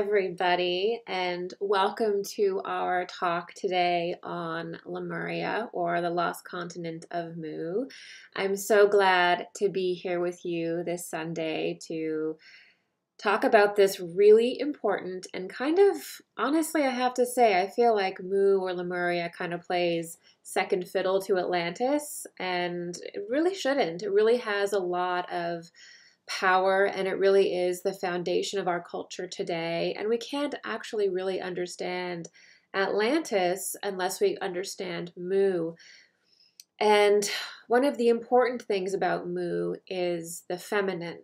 everybody, and welcome to our talk today on Lemuria, or the lost continent of Mu. I'm so glad to be here with you this Sunday to talk about this really important and kind of, honestly, I have to say, I feel like Mu or Lemuria kind of plays second fiddle to Atlantis, and it really shouldn't. It really has a lot of power, and it really is the foundation of our culture today. And we can't actually really understand Atlantis unless we understand Mu. And one of the important things about Mu is the feminine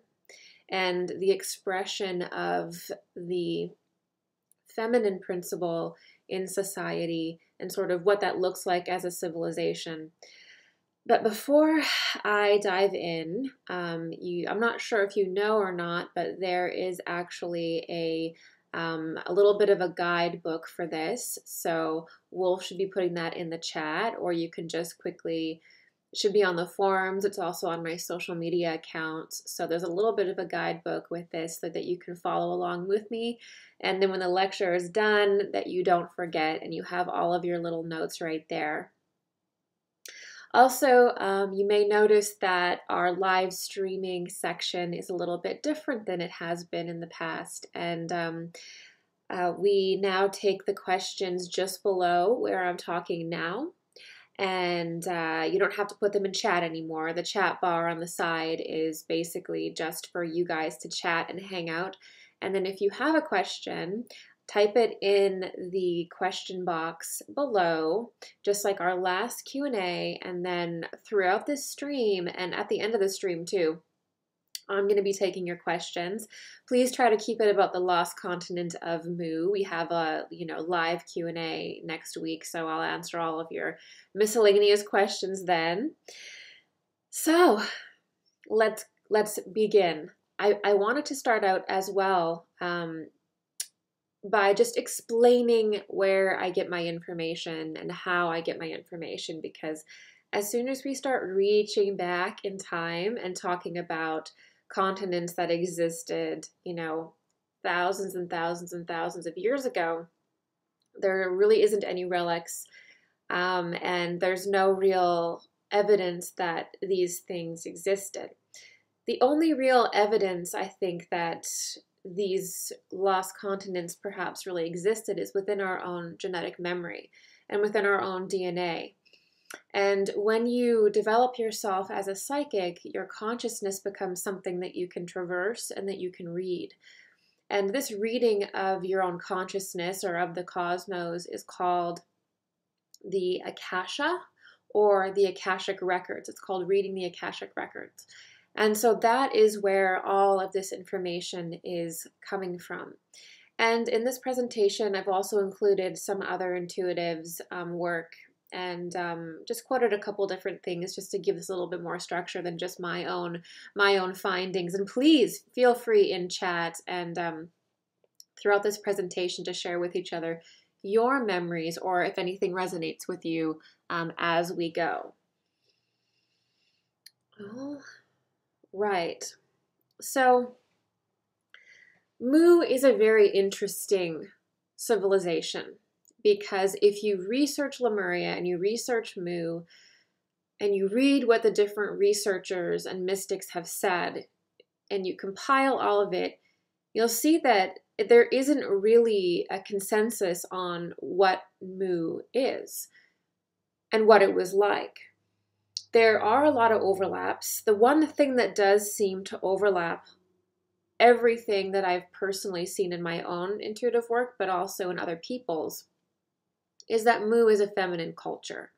and the expression of the feminine principle in society and sort of what that looks like as a civilization. But before I dive in, I'm not sure if you know or not, but there is actually a little bit of a guidebook for this. So Wolf should be putting that in the chat, or you can just quickly, it should be on the forums. It's also on my social media accounts. So there's a little bit of a guidebook with this so that you can follow along with me. And then when the lecture is done, that you don't forget and you have all of your little notes right there. Also, you may notice that our live streaming section is a little bit different than it has been in the past. And we now take the questions just below where I'm talking now. And you don't have to put them in chat anymore. The chat bar on the side is basically just for you guys to chat and hang out. And then if you have a question, type it in the question box below, just like our last Q&A, and then throughout this stream and at the end of the stream too, I'm going to be taking your questions. Please try to keep it about the lost continent of Mu. We have a live Q&A next week, so I'll answer all of your miscellaneous questions then. So let's begin. I wanted to start out as well by just explaining where I get my information and how I get my information, because as soon as we start reaching back in time and talking about continents that existed, thousands and thousands and thousands of years ago, there really isn't any relics, and there's no real evidence that these things existed. The only real evidence, I think, that these lost continents perhaps really existed is within our own genetic memory and within our own DNA. And when you develop yourself as a psychic, your consciousness becomes something that you can traverse and that you can read. And this reading of your own consciousness or of the cosmos is called the Akasha, or the Akashic Records. It's called reading the Akashic Records. And so that is where all of this information is coming from. And in this presentation, I've also included some other intuitives' work, and just quoted a couple different things just to give this a little bit more structure than just my own findings. And please feel free in chat and throughout this presentation to share with each other your memories, or if anything resonates with you as we go. Oh. Right. So Mu is a very interesting civilization, because if you research Lemuria and you research Mu and you read what the different researchers and mystics have said and you compile all of it, you'll see that there isn't really a consensus on what Mu is and what it was like. There are a lot of overlaps. The one thing that does seem to overlap everything that I've personally seen in my own intuitive work, but also in other people's, is that Mu is a feminine culture.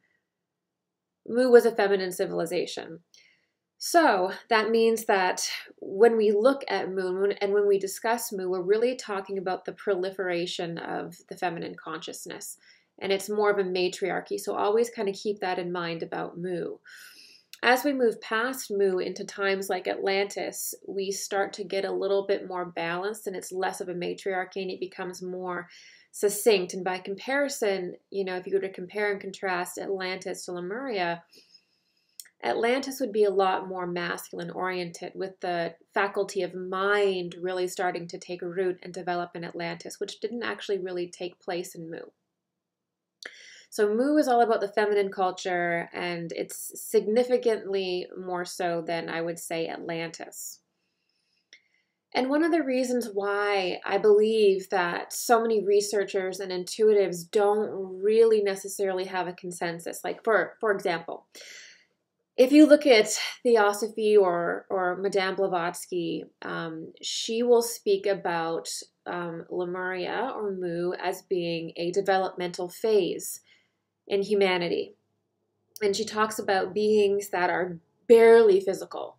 Mu was a feminine civilization. So that means that when we look at Mu and when we discuss Mu, we're really talking about the proliferation of the feminine consciousness. And it's more of a matriarchy, so always kind of keep that in mind about Mu. As we move past Mu into times like Atlantis, we start to get a little bit more balanced, and it's less of a matriarchy, and it becomes more succinct. And by comparison, if you were to compare and contrast Atlantis to Lemuria, Atlantis would be a lot more masculine oriented, with the faculty of mind really starting to take root and develop in Atlantis, which didn't actually really take place in Mu. So Mu is all about the feminine culture, and it's significantly more so than, I would say, Atlantis. And one of the reasons why I believe that so many researchers and intuitives don't really necessarily have a consensus, like for example, if you look at Theosophy or Madame Blavatsky, she will speak about Lemuria or Mu as being a developmental phase in humanity. And she talks about beings that are barely physical,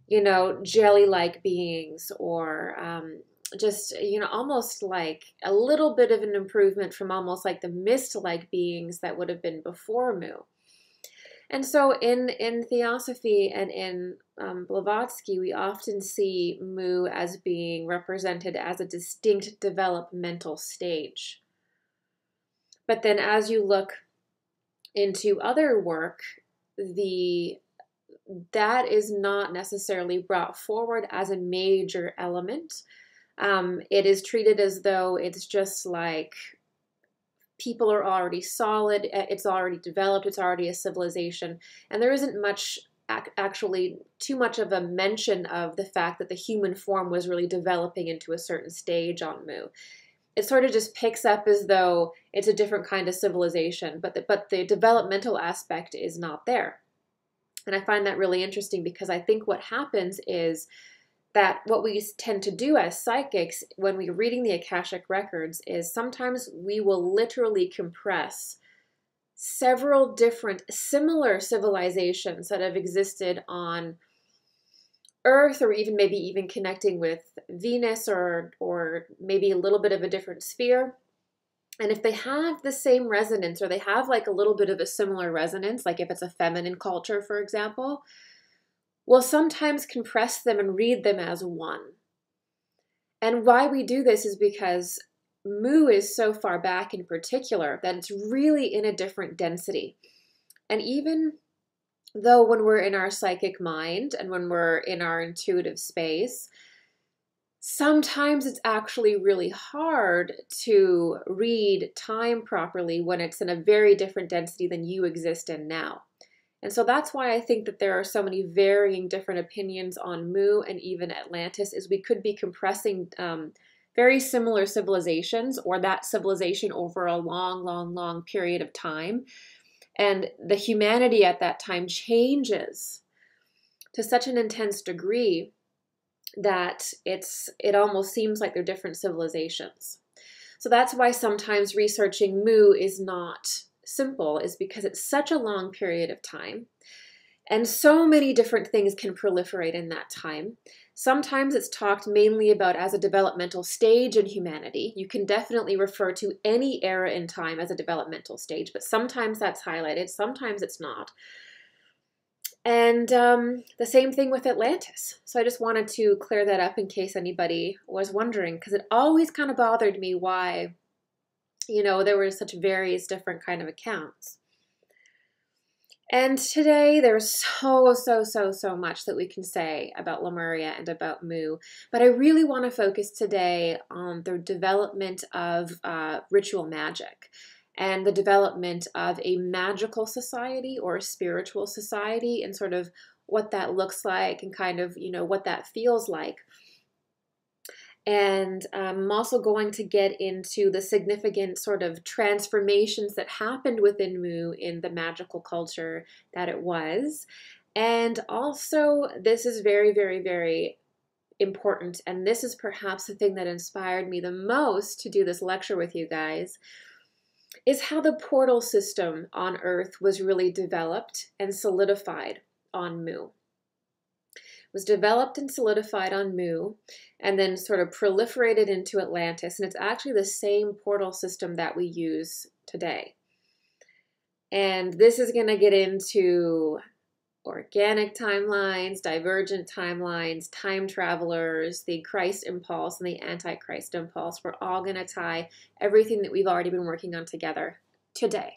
you know, jelly-like beings, or just, you know, almost like a little bit of an improvement from almost like the mist-like beings that would have been before Mu. And so in Theosophy and in Blavatsky, we often see Mu as being represented as a distinct developmental stage. But then as you look into other work, that is not necessarily brought forward as a major element. It is treated as though it's just like people are already solid, it's already developed, it's already a civilization, and there isn't much, actually too much of a mention of the fact that the human form was really developing into a certain stage on Mu. It sort of just picks up as though it's a different kind of civilization, but the developmental aspect is not there. And I find that really interesting, because I think what happens is that what we tend to do as psychics when we're reading the Akashic records is sometimes we will literally compress several different similar civilizations that have existed on Earth, or maybe even connecting with Venus, or maybe a little bit of a different sphere. And if they have the same resonance, or they have like a little bit of a similar resonance, like if it's a feminine culture, for example, we'll sometimes compress them and read them as one. And why we do this is because Mu is so far back in particular that it's really in a different density. And even though when we're in our psychic mind and when we're in our intuitive space, sometimes it's actually really hard to read time properly when it's in a very different density than you exist in now. And so that's why I think that there are so many varying different opinions on Mu and even Atlantis, is we could be compressing very similar civilizations, or that civilization over a long period of time. And the humanity at that time changes to such an intense degree that it almost seems like they're different civilizations. So that's why sometimes researching Mu is not simple, is because it's such a long period of time, and so many different things can proliferate in that time. Sometimes it's talked mainly about as a developmental stage in humanity. You can definitely refer to any era in time as a developmental stage, but sometimes that's highlighted, sometimes it's not. And the same thing with Atlantis. So I just wanted to clear that up in case anybody was wondering, because it always kind of bothered me why, you know, there were such various different kind of accounts. And today there's so much that we can say about Lemuria and about Mu, but I really want to focus today on the development of ritual magic and the development of a magical society or a spiritual society, and sort of what that looks like and kind of, you know, what that feels like. And I'm also going to get into the significant sort of transformations that happened within Mu in the magical culture that it was. And also, this is very important, and this is perhaps the thing that inspired me the most to do this lecture with you guys, is how the portal system on Earth was really developed and solidified on Mu. Was developed and solidified on Mu, and then sort of proliferated into Atlantis. And it's actually the same portal system that we use today. And this is going to get into organic timelines, divergent timelines, time travelers, the Christ impulse, and the Antichrist impulse. We're all going to tie everything that we've already been working on together today.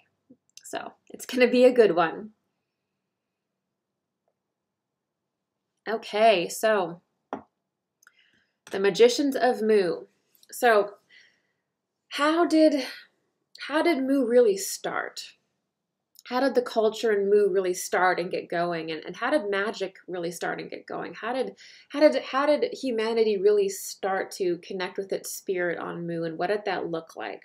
So it's going to be a good one. Okay, so the magicians of Mu. So how did Mu really start? How did the culture in Mu really start and get going? And how did magic really start and get going? How did humanity really start to connect with its spirit on Mu, and what did that look like?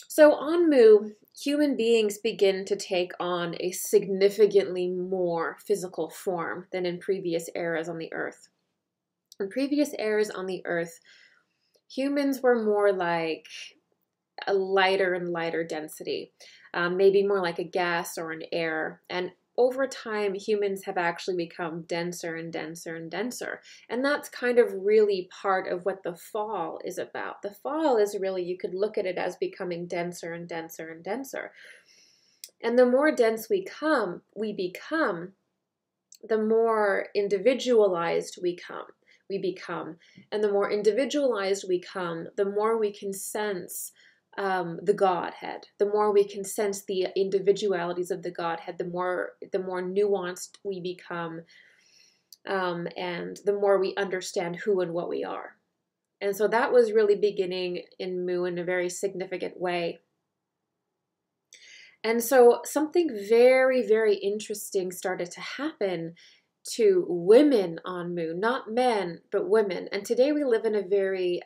So on Mu, human beings begin to take on a significantly more physical form than in previous eras on the Earth. In previous eras on the Earth, humans were more like a lighter and lighter density, maybe more like a gas or an air. And over time, humans have actually become denser and denser and denser. And that's kind of really part of what the fall is about. The fall is really, you could look at it as becoming denser and denser and denser. And the more dense we become, the more individualized we become. And the more individualized we become, the more we can sense the Godhead, the more we can sense the individualities of the Godhead, the more nuanced we become, and the more we understand who and what we are. And so that was really beginning in Mu in a very significant way. And so something very, very interesting started to happen to women on Mu, not men, but women. And today we live in a very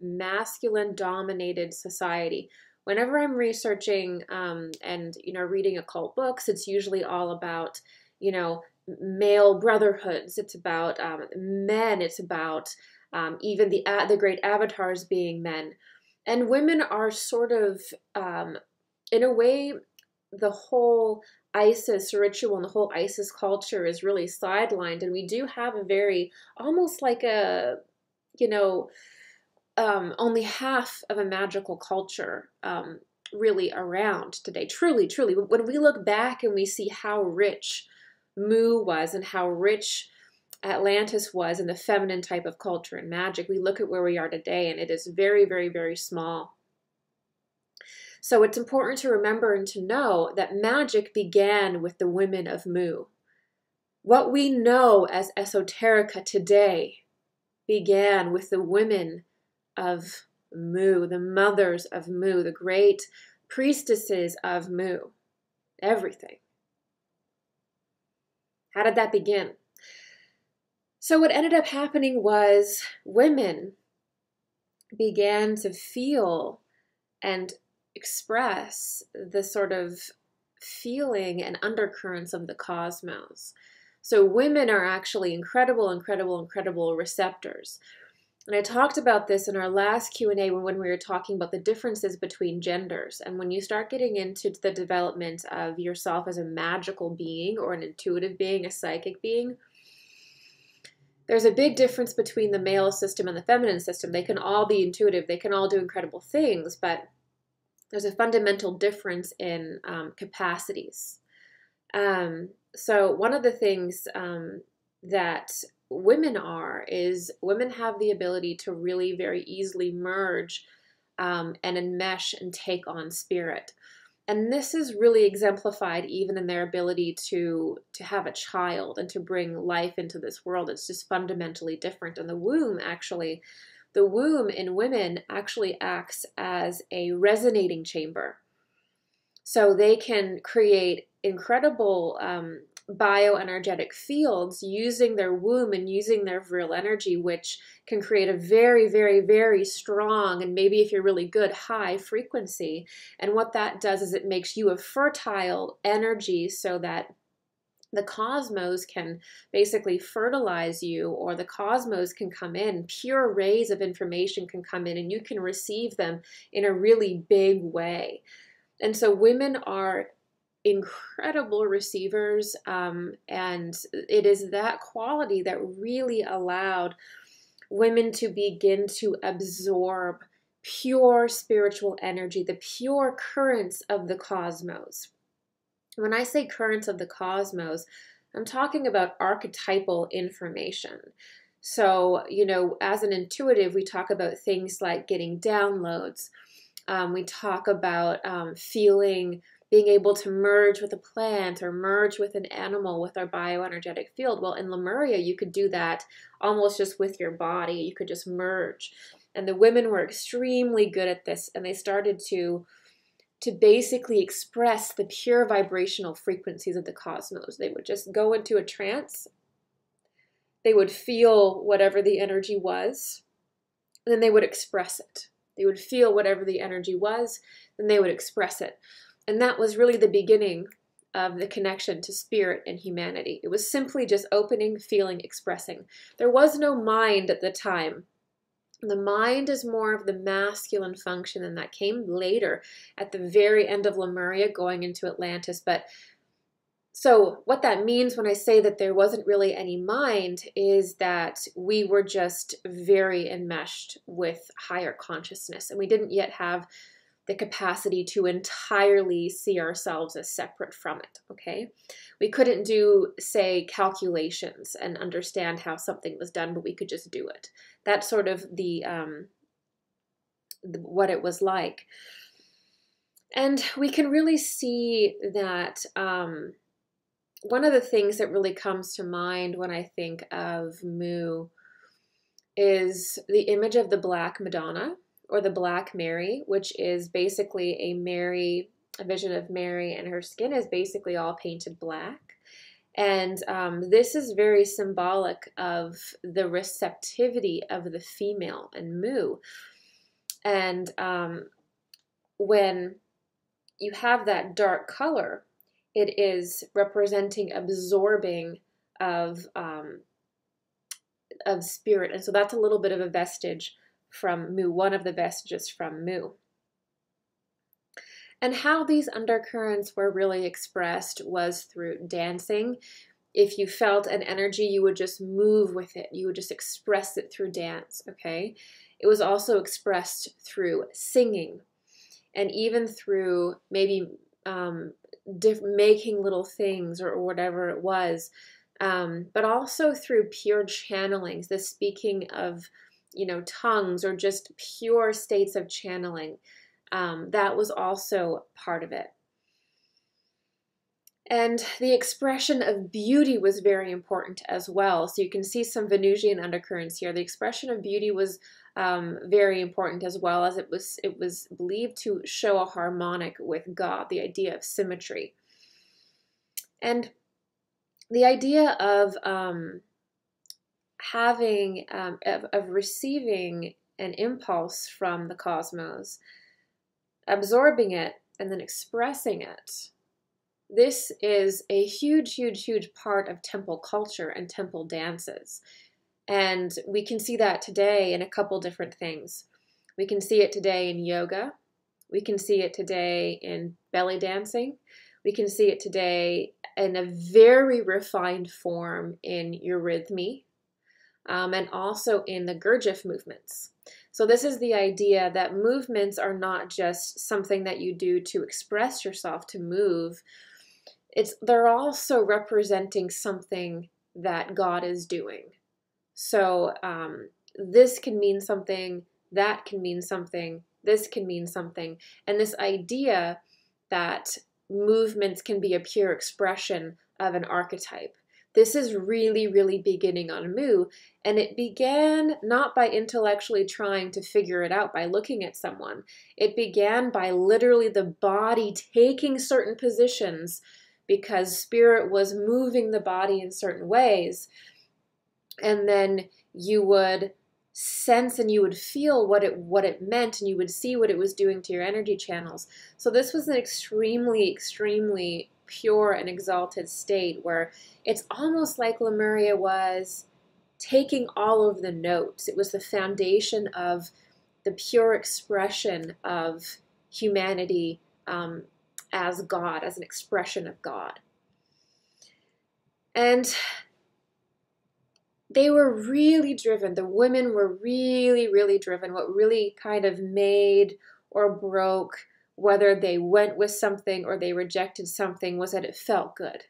masculine-dominated society. Whenever I'm researching and reading occult books, it's usually all about male brotherhoods. It's about men. It's about even the great avatars being men, and women are sort of in a way, the whole Isis ritual and the whole Isis culture is really sidelined, and we do have a very, almost like a, only half of a magical culture really around today. Truly, truly. When we look back and we see how rich Mu was and how rich Atlantis was in the feminine type of culture and magic, we look at where we are today, and it is very, very, very small. So it's important to remember and to know that magic began with the women of Mu. What we know as esoterica today began with the women of Mu, the mothers of Mu, the great priestesses of Mu. Everything. How did that begin? So what ended up happening was women began to feel and express the sort of feeling and undercurrents of the cosmos. So women are actually incredible, incredible, incredible receptors. And I talked about this in our last Q&A when we were talking about the differences between genders. And when you start getting into the development of yourself as a magical being or an intuitive being, a psychic being, there's a big difference between the male system and the feminine system. They can all be intuitive. They can all do incredible things, but there's a fundamental difference in capacities. So one of the things that women is women have the ability to really very easily merge and enmesh and take on spirit. And this is really exemplified even in their ability to have a child and to bring life into this world. It's just fundamentally different. And the womb in women actually acts as a resonating chamber. So they can create incredible bioenergetic fields using their womb and using their virile energy, which can create a very, very, very strong, and maybe if you're really good, high frequency. And what that does is it makes you a fertile energy so that the cosmos can basically fertilize you, or the cosmos can come in, pure rays of information can come in, and you can receive them in a really big way. And so women are incredible receivers, and it is that quality that really allowed women to begin to absorb pure spiritual energy, the pure currents of the cosmos. When I say currents of the cosmos, I'm talking about archetypal information. So, as an intuitive, we talk about things like getting downloads. We talk about feeling being able to merge with a plant or merge with an animal with our bioenergetic field. Well, in Lemuria, you could do that almost just with your body. You could just merge. And the women were extremely good at this, and they started to basically express the pure vibrational frequencies of the cosmos. They would just go into a trance. They would feel whatever the energy was, and then they would express it. They would feel whatever the energy was, then they would express it. And that was really the beginning of the connection to spirit and humanity. It was simply just opening, feeling, expressing. There was no mind at the time. The mind is more of the masculine function, and that came later at the very end of Lemuria going into Atlantis. But so what that means when I say that there wasn't really any mind is that we were just very enmeshed with higher consciousness, and we didn't yet have the capacity to entirely see ourselves as separate from it, okay? We couldn't do, say, calculations and understand how something was done, but we could just do it. That's sort of what it was like. And we can really see that one of the things that really comes to mind when I think of Mu is the image of the Black Madonna, or the Black Mary, which is basically a vision of Mary, and her skin is basically all painted black. And this is very symbolic of the receptivity of the female and Mu. And when you have that dark color, it is representing absorbing of spirit. And so that's a little bit of a vestige from Mu, one of the vestiges from Mu. And how these undercurrents were really expressed was through dancing. If you felt an energy, you would just move with it. You would just express it through dance, okay? It was also expressed through singing, and even through maybe making little things or whatever it was, but also through pure channelings, the speaking of tongues, or just pure states of channeling. That was also part of it. And the expression of beauty was very important as well. So you can see some Venusian undercurrents here. The expression of beauty was very important, as well as it was believed to show a harmonic with God, the idea of symmetry. And the idea of receiving an impulse from the cosmos, absorbing it, and then expressing it. This is a huge, huge, huge part of temple culture and temple dances. And we can see that today in a couple different things. We can see it today in yoga. We can see it today in belly dancing. We can see it today in a very refined form in eurythmy, and also in the Gurdjieff movements. So this is the idea that movements are not just something that you do to express yourself, to move. They're also representing something that God is doing. So this can mean something, that can mean something, this can mean something. And this idea that movements can be a pure expression of an archetype. This is really, really beginning on Mu, and it began not by intellectually trying to figure it out by looking at someone. It began by literally the body taking certain positions because spirit was moving the body in certain ways. And then you would sense and you would feel what it meant, and you would see what it was doing to your energy channels. So this was an extremely, extremely pure and exalted state where it's almost like Lemuria was taking all of the notes. It was the foundation of the pure expression of humanity as God, as an expression of God. And they were really driven. The women were really, really driven. What really kind of made or broke whether they went with something or they rejected something was that it felt good.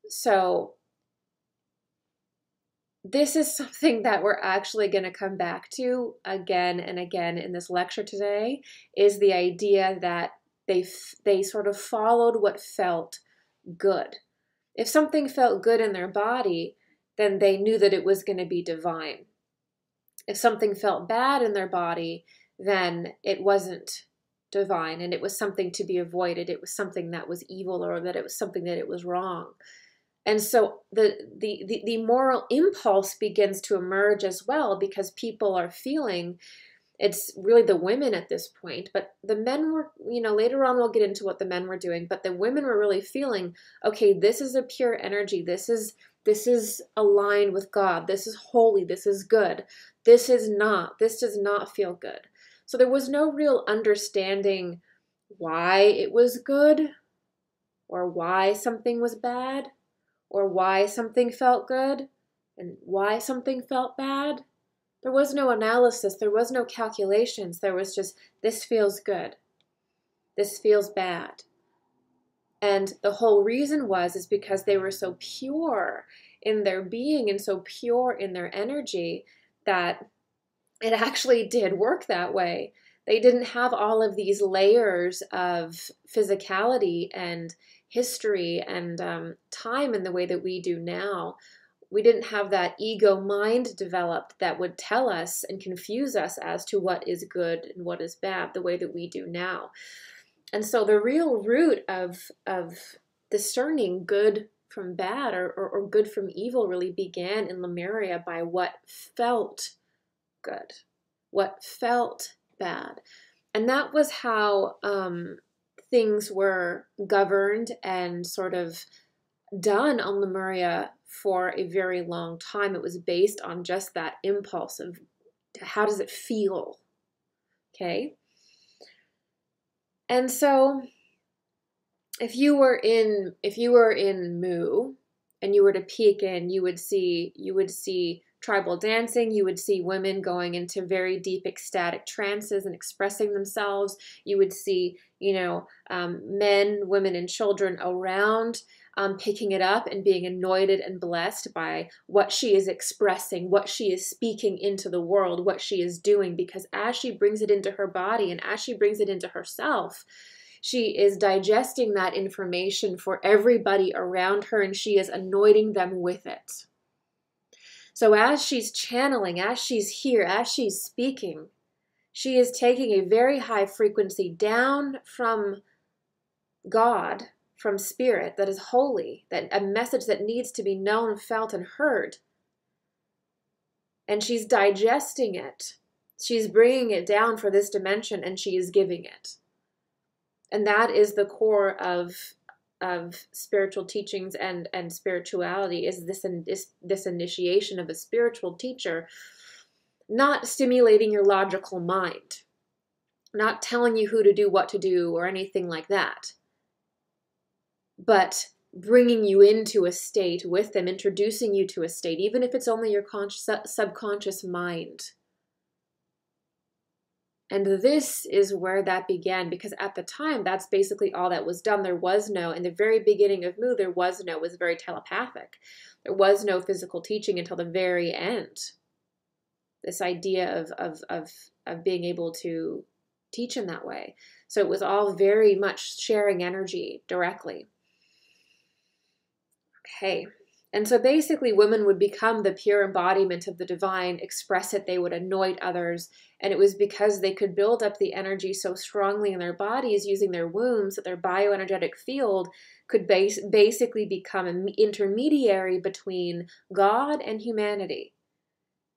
So this is something that we're actually going to come back to again and again in this lecture today, is the idea that they sort of followed what felt good. If something felt good in their body, then they knew that it was going to be divine. If something felt bad in their body, then it wasn't divine, and it was something to be avoided. It was something that was evil, or that it was something that it was wrong. And so the moral impulse begins to emerge as well, because people are feeling, it's really the women at this point, but the men were, later on we'll get into what the men were doing, but the women were really feeling, okay, this is a pure energy. This is aligned with God. This is holy. This is good. This does not feel good. So there was no real understanding why it was good, or why something was bad, or why something felt good and why something felt bad. There was no analysis. There was no calculations. There was just, this feels good. This feels bad. And the whole reason is because they were so pure in their being and so pure in their energy that it actually did work that way. They didn't have all of these layers of physicality and history and time in the way that we do now. We didn't have that ego mind developed that would tell us and confuse us as to what is good and what is bad the way that we do now. And so the real root of discerning good from bad or good from evil really began in Lemuria by what felt good, what felt bad. And that was how things were governed and sort of done on Lemuria for a very long time. It was based on just that impulse of how does it feel? Okay. And so if you were in Mu and you were to peek in, you would see tribal dancing. You would see women going into very deep ecstatic trances and expressing themselves. You would see, men, women, and children around picking it up and being anointed and blessed by what she is expressing, what she is speaking into the world, what she is doing, because as she brings it into her body and as she brings it into herself, she is digesting that information for everybody around her, and she is anointing them with it. So as she's channeling, as she's here, as she's speaking, she is taking a very high frequency down from God, from spirit that is holy, that a message that needs to be known, felt, and heard. And she's digesting it. She's bringing it down for this dimension, and she is giving it. And that is the core of spiritual teachings and spirituality, is this initiation of a spiritual teacher, not stimulating your logical mind, not telling you who to do, what to do, or anything like that, but bringing you into a state with them, introducing you to a state, even if it's only your subconscious mind. And this is where that began, because at the time, that's basically all that was done. There was no, in the very beginning of Mu, it was very telepathic. There was no physical teaching until the very end. This idea of being able to teach in that way. So it was all very much sharing energy directly. Okay. And so basically women would become the pure embodiment of the divine, express it, they would anoint others. And it was because they could build up the energy so strongly in their bodies using their wombs that their bioenergetic field could basically become an intermediary between God and humanity.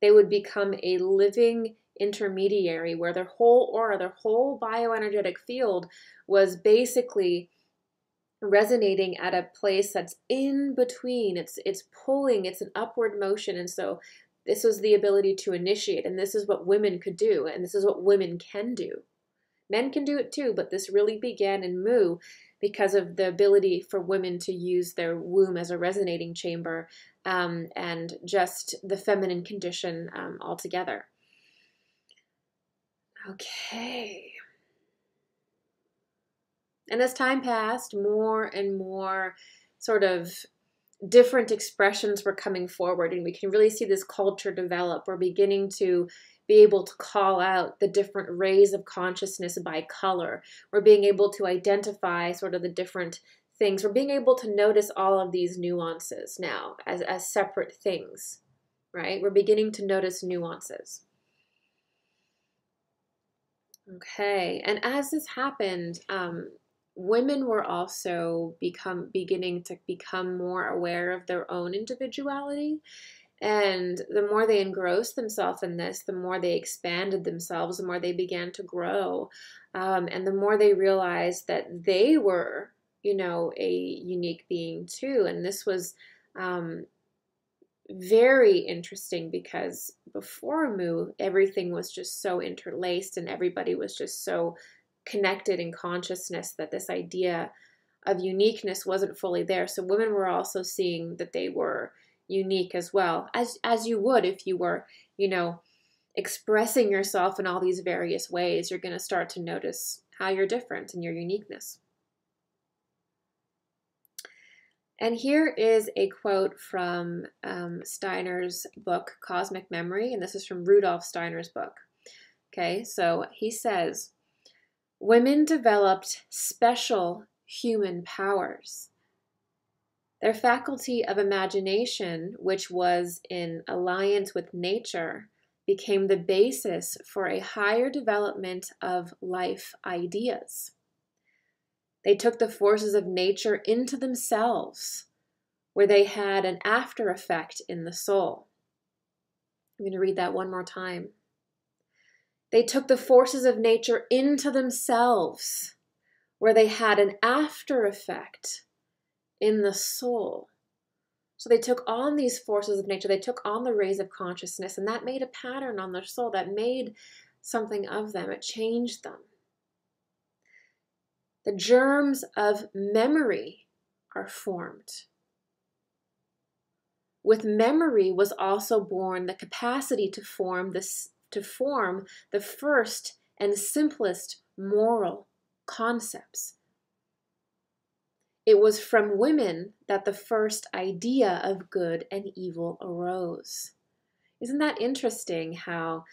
They would become a living intermediary where their whole aura, their whole bioenergetic field was basically resonating at a place that's in between. It's pulling, it's an upward motion. And so this was the ability to initiate, and this is what women could do, and this is what women can do. Men can do it too, but this really began in Mu because of the ability for women to use their womb as a resonating chamber, and just the feminine condition altogether. Okay. And as time passed, more and more sort of different expressions were coming forward, and we can really see this culture develop. We're beginning to be able to call out the different rays of consciousness by color. We're being able to identify sort of the different things. We're being able to notice all of these nuances now as separate things, right? We're beginning to notice nuances. Okay, and as this happened, women were also beginning to become more aware of their own individuality. And the more they engrossed themselves in this, the more they expanded themselves, the more they began to grow. And the more they realized that they were, a unique being too. And this was very interesting because before Mu, everything was just so interlaced and everybody was just so connected in consciousness that this idea of uniqueness wasn't fully there. So women were also seeing that they were unique as well, as you would if you were, expressing yourself in all these various ways. You're going to start to notice how you're different and your uniqueness. And here is a quote from Steiner's book, Cosmic Memory, and this is from Rudolf Steiner's book. Okay, so he says, women developed special human powers. Their faculty of imagination, which was in alliance with nature, became the basis for a higher development of life ideas. They took the forces of nature into themselves, where they had an after effect in the soul. I'm going to read that one more time. They took the forces of nature into themselves, where they had an after effect in the soul. So they took on these forces of nature, they took on the rays of consciousness, and that made a pattern on their soul, that made something of them, it changed them. The germs of memory are formed. With memory was also born the capacity to form the first and simplest moral concepts. It was from women that the first idea of good and evil arose. Isn't that interesting how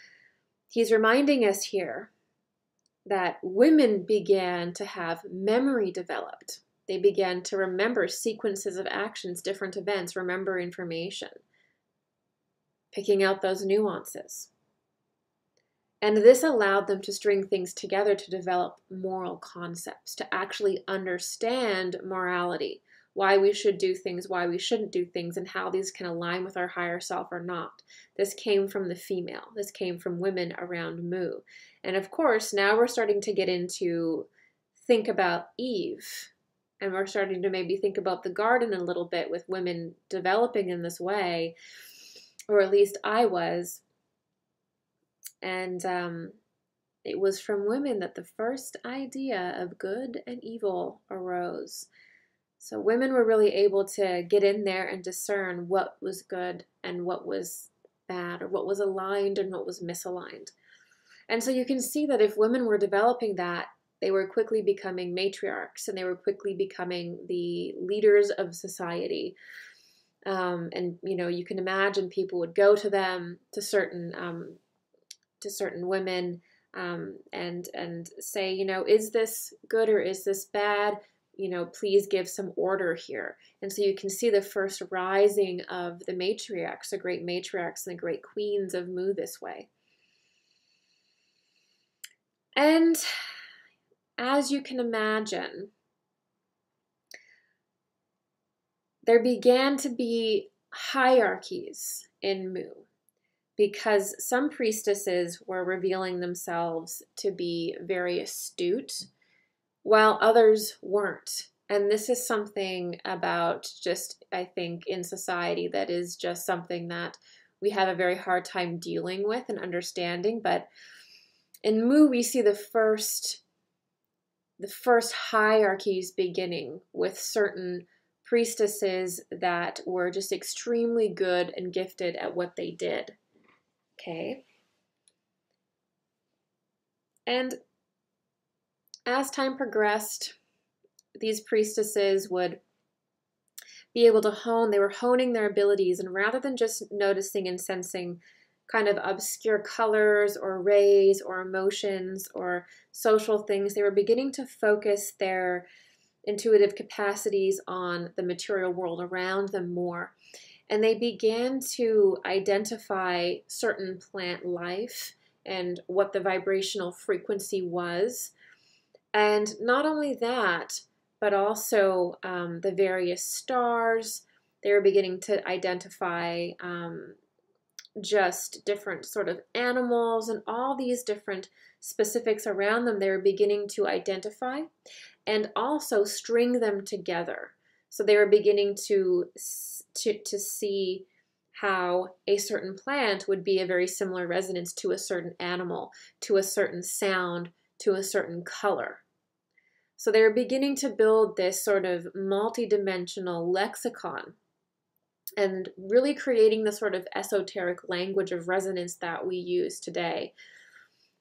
he's reminding us here that women began to have memory developed. They began to remember sequences of actions, different events, remember information, picking out those nuances. And this allowed them to string things together to develop moral concepts, to actually understand morality, why we should do things, why we shouldn't do things, and how these can align with our higher self or not. This came from the female. This came from women around Mu. And of course, now we're starting to get into think about Eve. And we're starting to maybe think about the garden a little bit with women developing in this way, or at least I was. And it was from women that the first idea of good and evil arose. So women were really able to get in there and discern what was good and what was bad, or what was aligned and what was misaligned. And so you can see that if women were developing that, they were quickly becoming matriarchs, and they were quickly becoming the leaders of society. And you can imagine people would go to them, to certain women, and say, is this good or is this bad? Please give some order here. And so you can see the first rising of the matriarchs, the great matriarchs and the great queens of Mu this way. And as you can imagine, there began to be hierarchies in Mu, because some priestesses were revealing themselves to be very astute, while others weren't. And this is something about just, I think, in society that is just something that we have a very hard time dealing with and understanding. But in Mu, we see the first hierarchies beginning with certain priestesses that were just extremely good and gifted at what they did. Okay. And as time progressed, these priestesses would be able to hone. They were honing their abilities, and rather than just noticing and sensing kind of obscure colors or rays or emotions or social things, they were beginning to focus their intuitive capacities on the material world around them more. And they began to identify certain plant life and what the vibrational frequency was. And not only that, but also the various stars. They were beginning to identify just different sort of animals and all these different specifics around them. They were beginning to identify and also string them together. So they were beginning to see how a certain plant would be a very similar resonance to a certain animal, to a certain sound, to a certain color. So they were beginning to build this sort of multi-dimensional lexicon and really creating the sort of esoteric language of resonance that we use today.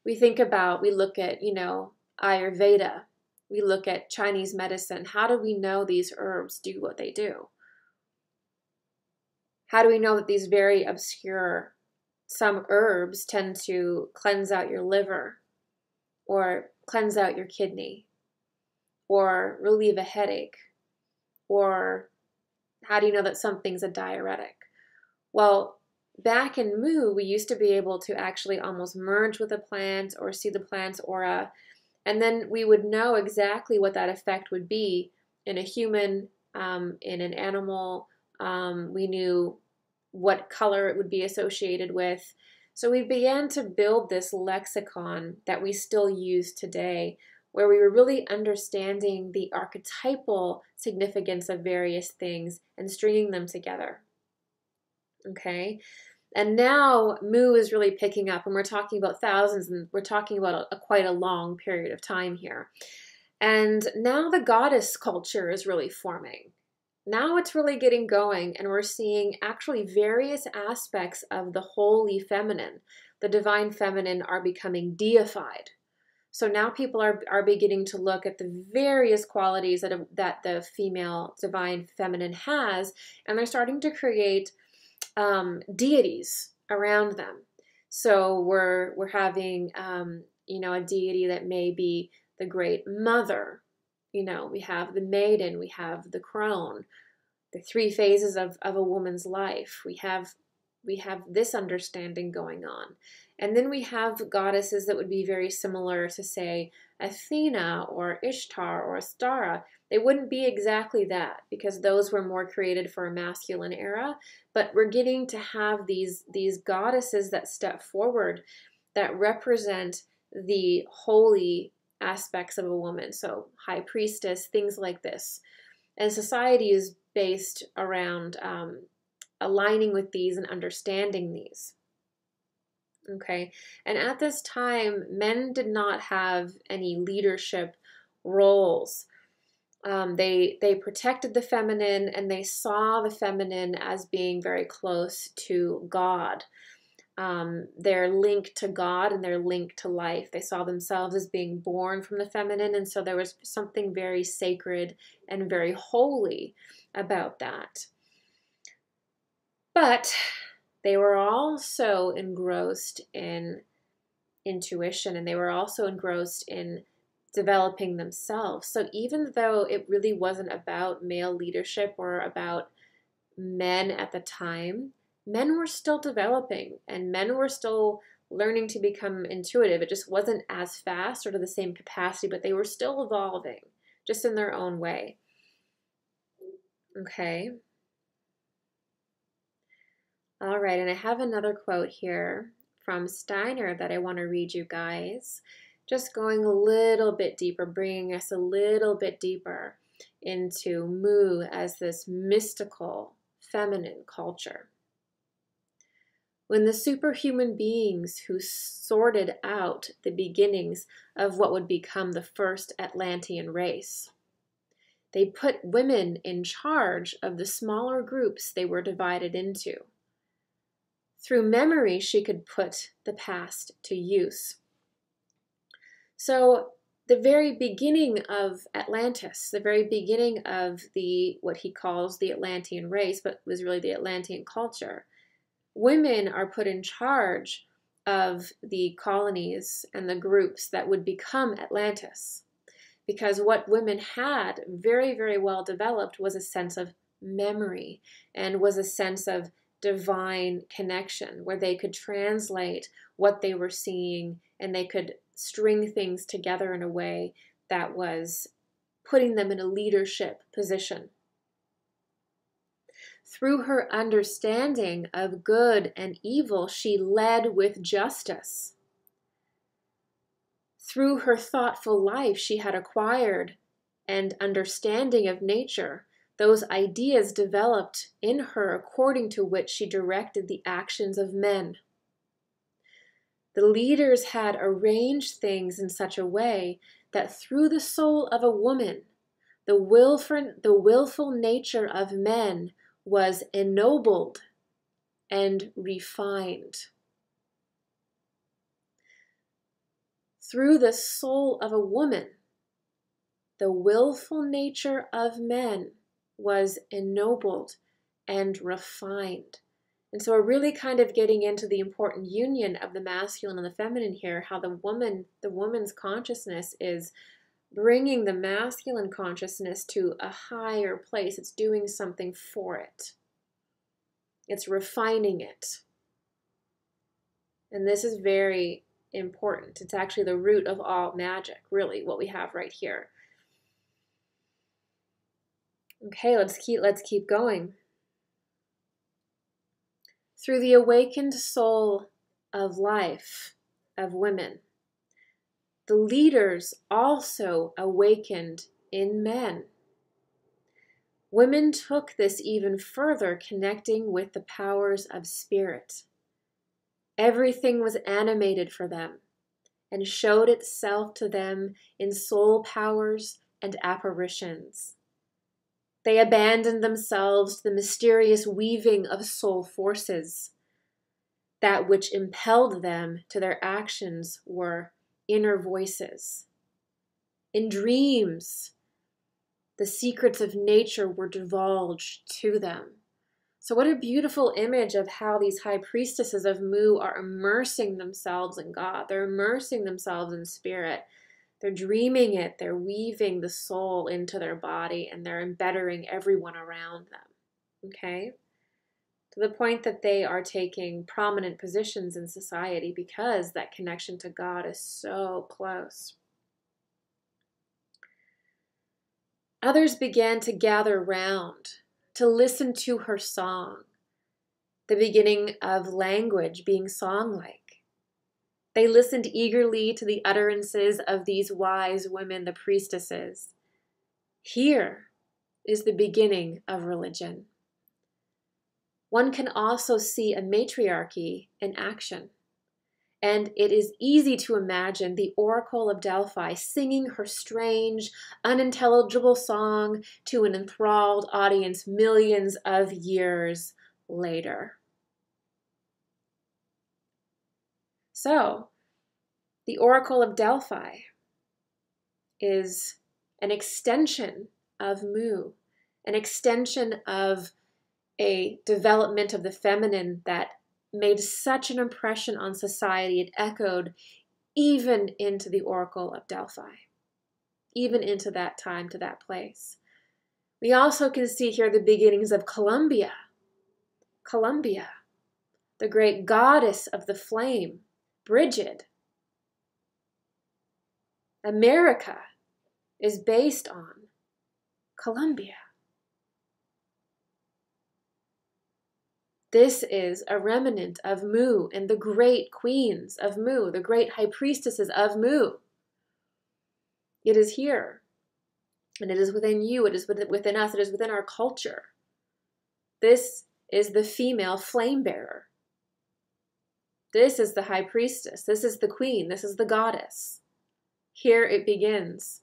We look at, Ayurveda. We look at Chinese medicine. How do we know these herbs do what they do? How do we know that these very obscure, some herbs tend to cleanse out your liver or cleanse out your kidney or relieve a headache? Or how do you know that something's a diuretic? Well, back in Mu, we used to be able to actually almost merge with a plant or see the plant's aura, and then we would know exactly what that effect would be in a human, in an animal. We knew what color it would be associated with. So we began to build this lexicon that we still use today, where we were really understanding the archetypal significance of various things and stringing them together. Okay? And now Mu is really picking up, and we're talking about thousands, and we're talking about quite a long period of time here. And now the goddess culture is really forming. Now it's really getting going, and we're seeing actually various aspects of the holy feminine, the divine feminine, are becoming deified. So now people are beginning to look at the various qualities that the female divine feminine has, and they're starting to create deities around them. So we're having a deity that may be the great mother. We have the maiden, we have the crone, the three phases of a woman's life. We have this understanding going on. And then we have goddesses that would be very similar to, say, Athena or Ishtar or Astara. They wouldn't be exactly that, because those were more created for a masculine era. But we're getting to have these goddesses that step forward that represent the holy aspects of a woman. So high priestess, things like this. And society is based around aligning with these and understanding these. Okay, and at this time, men did not have any leadership roles. They protected the feminine, and they saw the feminine as being very close to God. They're linked to God and they're linked to life. They saw themselves as being born from the feminine, and so there was something very sacred and very holy about that. But they were also engrossed in intuition, and they were also engrossed in developing themselves. So even though it really wasn't about male leadership or about men at the time, men were still developing and men were still learning to become intuitive. It just wasn't as fast or to the same capacity, but they were still evolving, just in their own way. Okay. All right, and I have another quote here from Steiner that I want to read you guys. Just going a little bit deeper, bringing us a little bit deeper into Mu as this mystical, feminine culture. When the superhuman beings who sorted out the beginnings of what would become the first Atlantean race, they put women in charge of the smaller groups they were divided into. Through memory, she could put the past to use. So the very beginning of Atlantis, the very beginning of what he calls the Atlantean race, but was really the Atlantean culture, women are put in charge of the colonies and the groups that would become Atlantis. Because what women had very, very well developed was a sense of memory and was a sense of divine connection where they could translate what they were seeing and they could string things together in a way that was putting them in a leadership position. Through her understanding of good and evil, she led with justice. Through her thoughtful life, she had acquired an understanding of nature. Those ideas developed in her according to which she directed the actions of men. The leaders had arranged things in such a way that through the soul of a woman, the willful nature of men was ennobled and refined. Through the soul of a woman, the willful nature of men was ennobled and refined. And so we're really kind of getting into the important union of the masculine and the feminine here, how the woman's consciousness is bringing the masculine consciousness to a higher place. It's doing something for it. It's refining it. And this is very important. It's actually the root of all magic, really, what we have right here. Okay, let's keep going. Through the awakened soul of life of women, the leaders also awakened in men. Women took this even further, connecting with the powers of spirit. Everything was animated for them and showed itself to them in soul powers and apparitions. They abandoned themselves to the mysterious weaving of soul forces. That which impelled them to their actions were inner voices. In dreams, the secrets of nature were divulged to them. So what a beautiful image of how these high priestesses of Mu are immersing themselves in God. They're immersing themselves in spirit. They're dreaming it. They're weaving the soul into their body, and they're embedding everyone around them. Okay? To the point that they are taking prominent positions in society because that connection to God is so close. Others began to gather round to listen to her song, the beginning of language being song-like. They listened eagerly to the utterances of these wise women, the priestesses. Here is the beginning of religion. One can also see a matriarchy in action. And it is easy to imagine the Oracle of Delphi singing her strange, unintelligible song to an enthralled audience millions of years later. So, the Oracle of Delphi is an extension of Mu, an extension of a development of the feminine that made such an impression on society. It echoed even into the Oracle of Delphi, even into that time, to that place. We also can see here the beginnings of Columbia. Columbia, the great goddess of the flame, Brigid. America is based on Columbia. This is a remnant of Mu and the great queens of Mu, the great high priestesses of Mu. It is here, and it is within you, it is within us, it is within our culture. This is the female flame bearer. This is the high priestess, this is the queen, this is the goddess. Here it begins.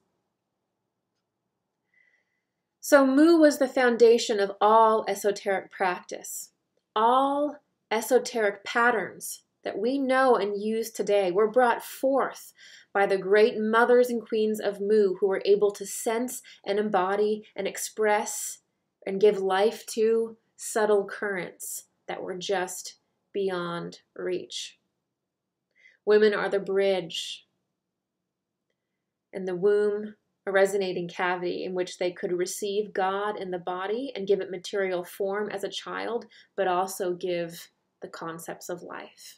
So Mu was the foundation of all esoteric practice. All esoteric patterns that we know and use today were brought forth by the great mothers and queens of Mu who were able to sense and embody and express and give life to subtle currents that were just beyond reach. Women are the bridge, and the womb a resonating cavity in which they could receive God in the body and give it material form as a child, but also give the concepts of life.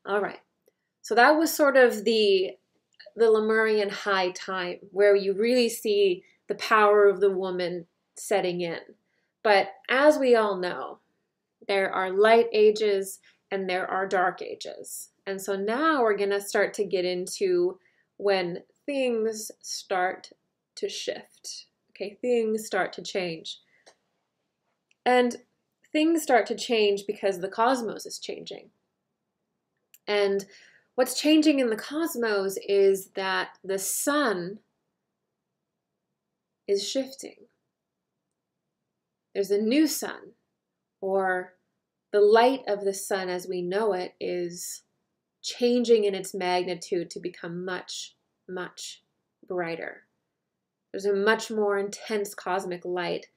All right, so that was sort of the Lemurian high time where you really see the power of the woman setting in. But as we all know, there are light ages and there are dark ages. And so now we're going to start to get into when things start to shift. Okay, things start to change. And things start to change because the cosmos is changing. And what's changing in the cosmos is that the sun is shifting. There's a new sun, or the light of the sun as we know it is changing in its magnitude to become much, much brighter. There's a much more intense cosmic light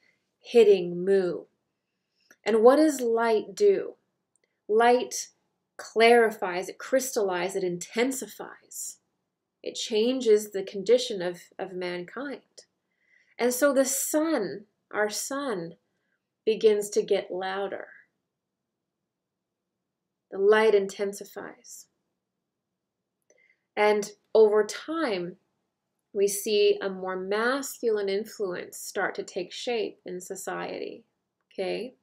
hitting Mu. And what does light do? Light clarifies, it crystallizes, it intensifies. It changes the condition of mankind. And so the sun, our sun, begins to get louder. The light intensifies. And over time, we see a more masculine influence start to take shape in society. Okay?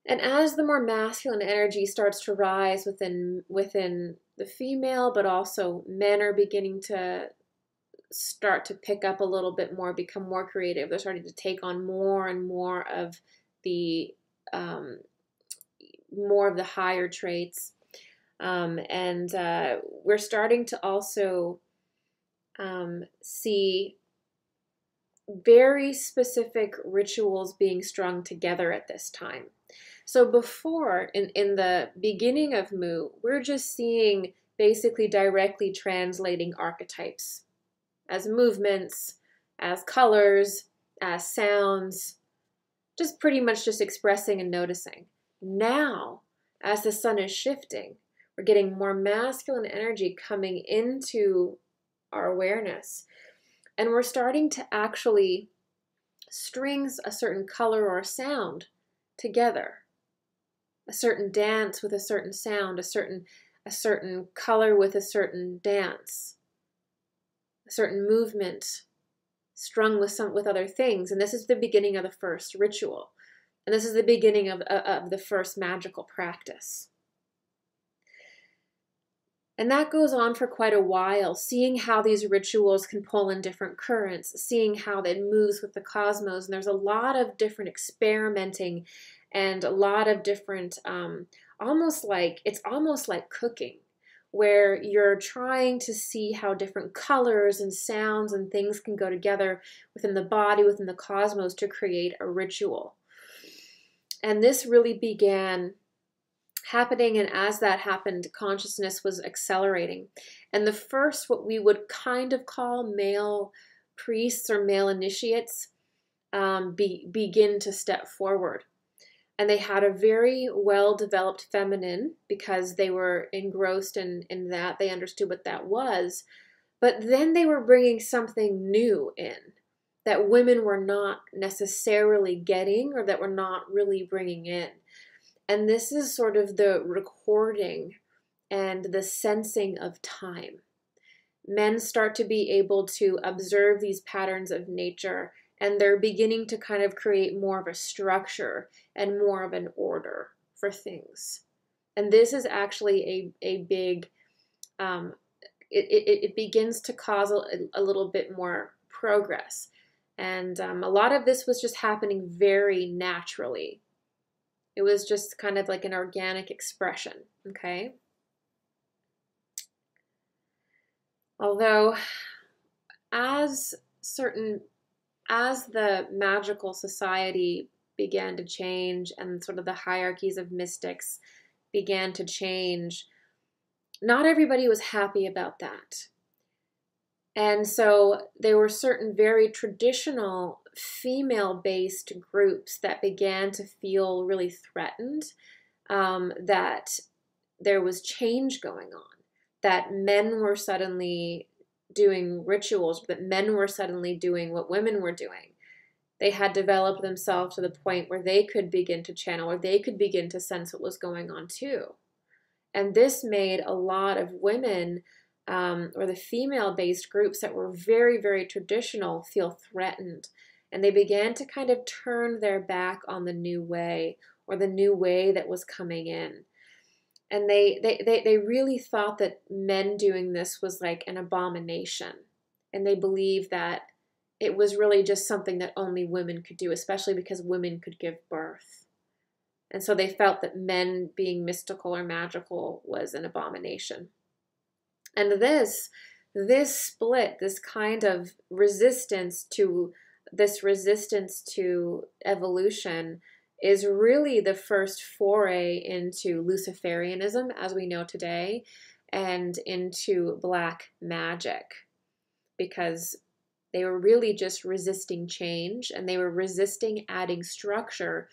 And as the more masculine energy starts to rise within the female, but also men are beginning to start to pick up a little bit more, become more creative. They're starting to take on more and more of the higher traits. And we're starting to also see very specific rituals being strung together at this time. So before, in the beginning of Mu, we're just seeing basically directly translating archetypes as movements, as colors, as sounds, just pretty much just expressing and noticing. Now, as the sun is shifting, we're getting more masculine energy coming into our awareness. And we're starting to actually string a certain color or sound together. A certain dance with a certain sound, a certain color with a certain dance, a certain movement strung with other things. And this is the beginning of the first ritual. And this is the beginning of the first magical practice. And that goes on for quite a while, seeing how these rituals can pull in different currents, seeing how it moves with the cosmos. And there's a lot of different experimenting and a lot of different, almost like cooking, where you're trying to see how different colors and sounds and things can go together within the body, within the cosmos to create a ritual. And this really began happening, and as that happened, consciousness was accelerating. And the first, what we would kind of call male priests or male initiates, begin to step forward. And they had a very well-developed feminine because they were engrossed in that. They understood what that was. But then they were bringing something new in that women were not necessarily getting or that were not really bringing in. And this is sort of the recording and the sensing of time. Men start to be able to observe these patterns of nature, and they're beginning to kind of create more of a structure and more of an order for things. And this is actually a big, it begins to cause a little bit more progress. And a lot of this was just happening very naturally. It was just kind of like an organic expression, okay? Although, as the magical society began to change and sort of the hierarchies of mystics began to change, not everybody was happy about that. And so there were certain very traditional female-based groups that began to feel really threatened, that there was change going on, that men were suddenly doing rituals, that men were suddenly doing what women were doing. They had developed themselves to the point where they could begin to channel, or they could begin to sense what was going on too. And this made a lot of women, or the female-based groups that were very, very traditional, feel threatened. And they began to kind of turn their back on the new way, or the new way that was coming in. And they really thought that men doing this was like an abomination. And they believed that it was really just something that only women could do, especially because women could give birth. And so they felt that men being mystical or magical was an abomination. And this split, this kind of resistance to evolution, is really the first foray into Luciferianism as we know today, and into black magic, because they were really just resisting change, and they were resisting adding structure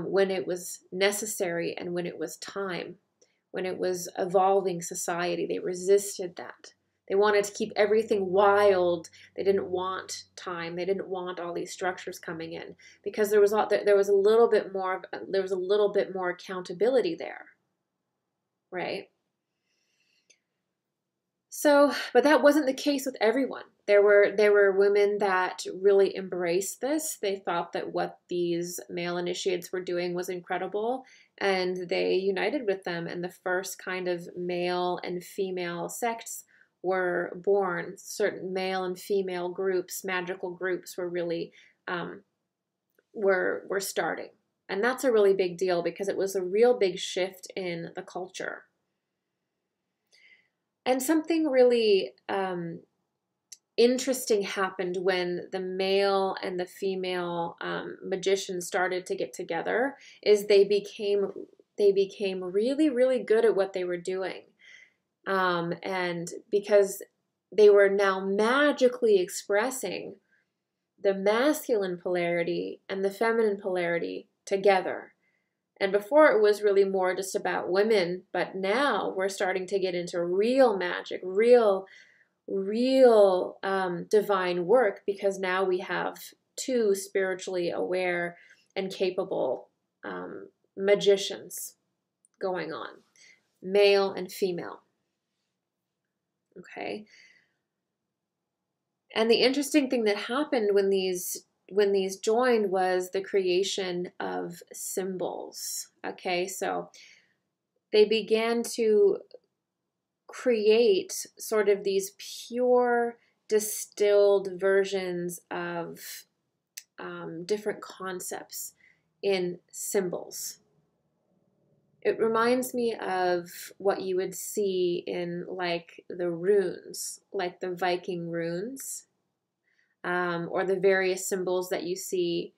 when it was necessary and when it was time, when it was evolving society. They resisted that. They wanted to keep everything wild. They didn't want time. They didn't want all these structures coming in, because there was a little bit more accountability there, right? So, but that wasn't the case with everyone. There were women that really embraced this. They thought that what these male initiates were doing was incredible, and they united with them. And the first kind of male and female sects were born. Certain male and female groups, magical groups, were really were starting, and that's a really big deal, because it was a real big shift in the culture. And something really interesting happened when the male and the female magicians started to get together. Is they became really, really good at what they were doing. And because they were now magically expressing the masculine polarity and the feminine polarity together. And before it was really more just about women, but now we're starting to get into real magic, real divine work, because now we have two spiritually aware and capable magicians going on, male and female. Okay. And the interesting thing that happened when these joined was the creation of symbols. Okay, so they began to create sort of these pure, distilled versions of different concepts in symbols. It reminds me of what you would see in like the runes, like the Viking runes, or the various symbols that you see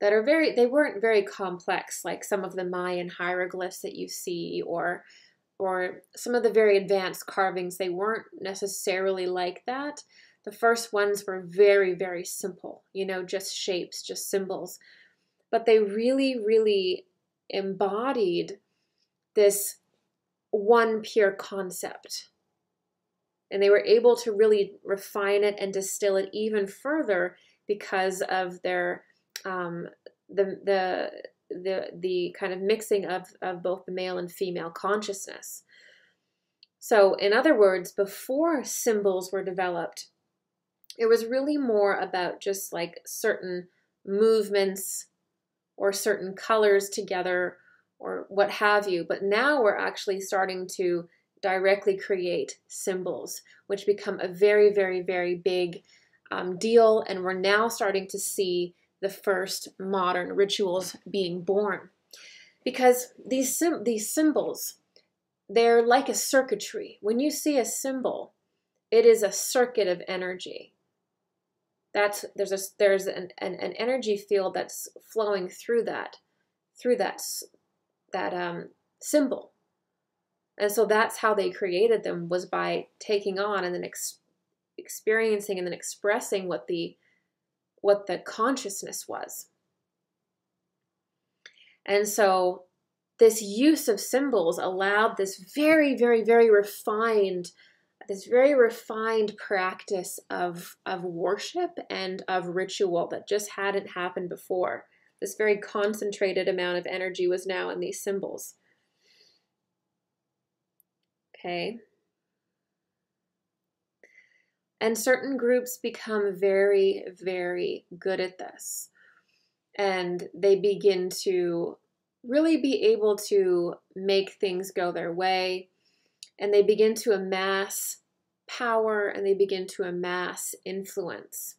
that are they weren't very complex, like some of the Mayan hieroglyphs that you see, or some of the very advanced carvings. They weren't necessarily like that. The first ones were very, very simple, just shapes, just symbols. But they really, really embodied this one pure concept. And they were able to really refine it and distill it even further because of their the kind of mixing of both the male and female consciousness. So in other words, before symbols were developed, it was really more about just like certain movements or certain colors together or what have you. But now we're actually starting to directly create symbols, which become a very, very, very big deal. And we're now starting to see the first modern rituals being born. Because these symbols, they're like a circuitry. When you see a symbol, it is a circuit of energy. there's an energy field that's flowing through that symbol. And so that's how they created them, was by taking on and then experiencing and then expressing what the consciousness was. And so this use of symbols allowed this very, very, very refined practice of worship and of ritual that just hadn't happened before. This very concentrated amount of energy was now in these symbols. Okay. And certain groups become very, very good at this. And they begin to really be able to make things go their way. And they begin to amass power, and they begin to amass influence.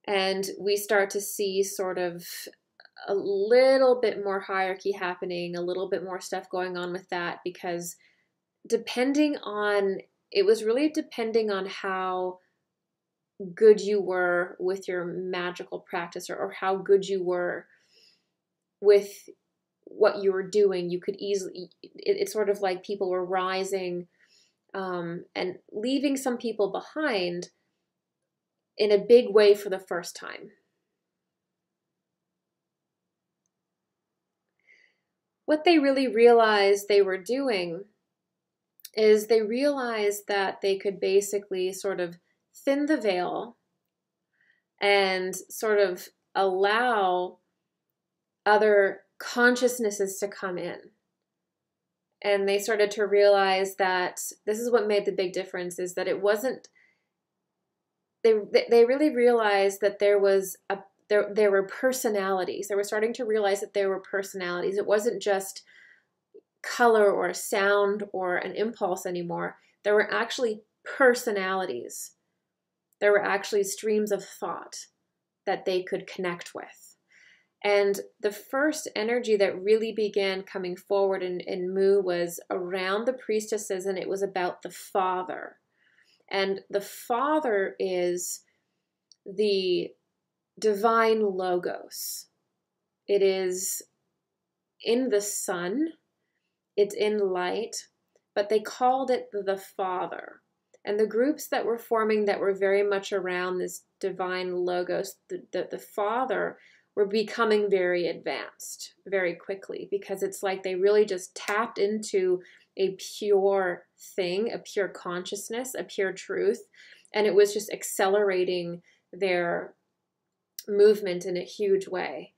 And we start to see sort of a little bit more hierarchy happening, a little bit more stuff going on with that, because it was really depending on how good you were with your magical practice, or how good you were with what you were doing. You could easily, it's sort of like people were rising and leaving some people behind in a big way for the first time. What they really realized they were doing is they realized that they could basically sort of thin the veil and sort of allow other consciousnesses to come in. And they started to realize that this is what made the big difference, is that it wasn't, they really realized that there were personalities. They were starting to realize that there were personalities. It wasn't just color or sound or an impulse anymore. There were actually personalities. There were actually streams of thought that they could connect with. And the first energy that really began coming forward in Mu was around the priestesses, and it was about the Father. And the Father is the divine logos. It is in the sun, it's in light, but they called it the Father. And the groups that were forming that were very much around this divine logos, the Father, were becoming very advanced very quickly, because it's like they really just tapped into a pure thing, a pure consciousness, a pure truth, and it was just accelerating their movement in a huge way.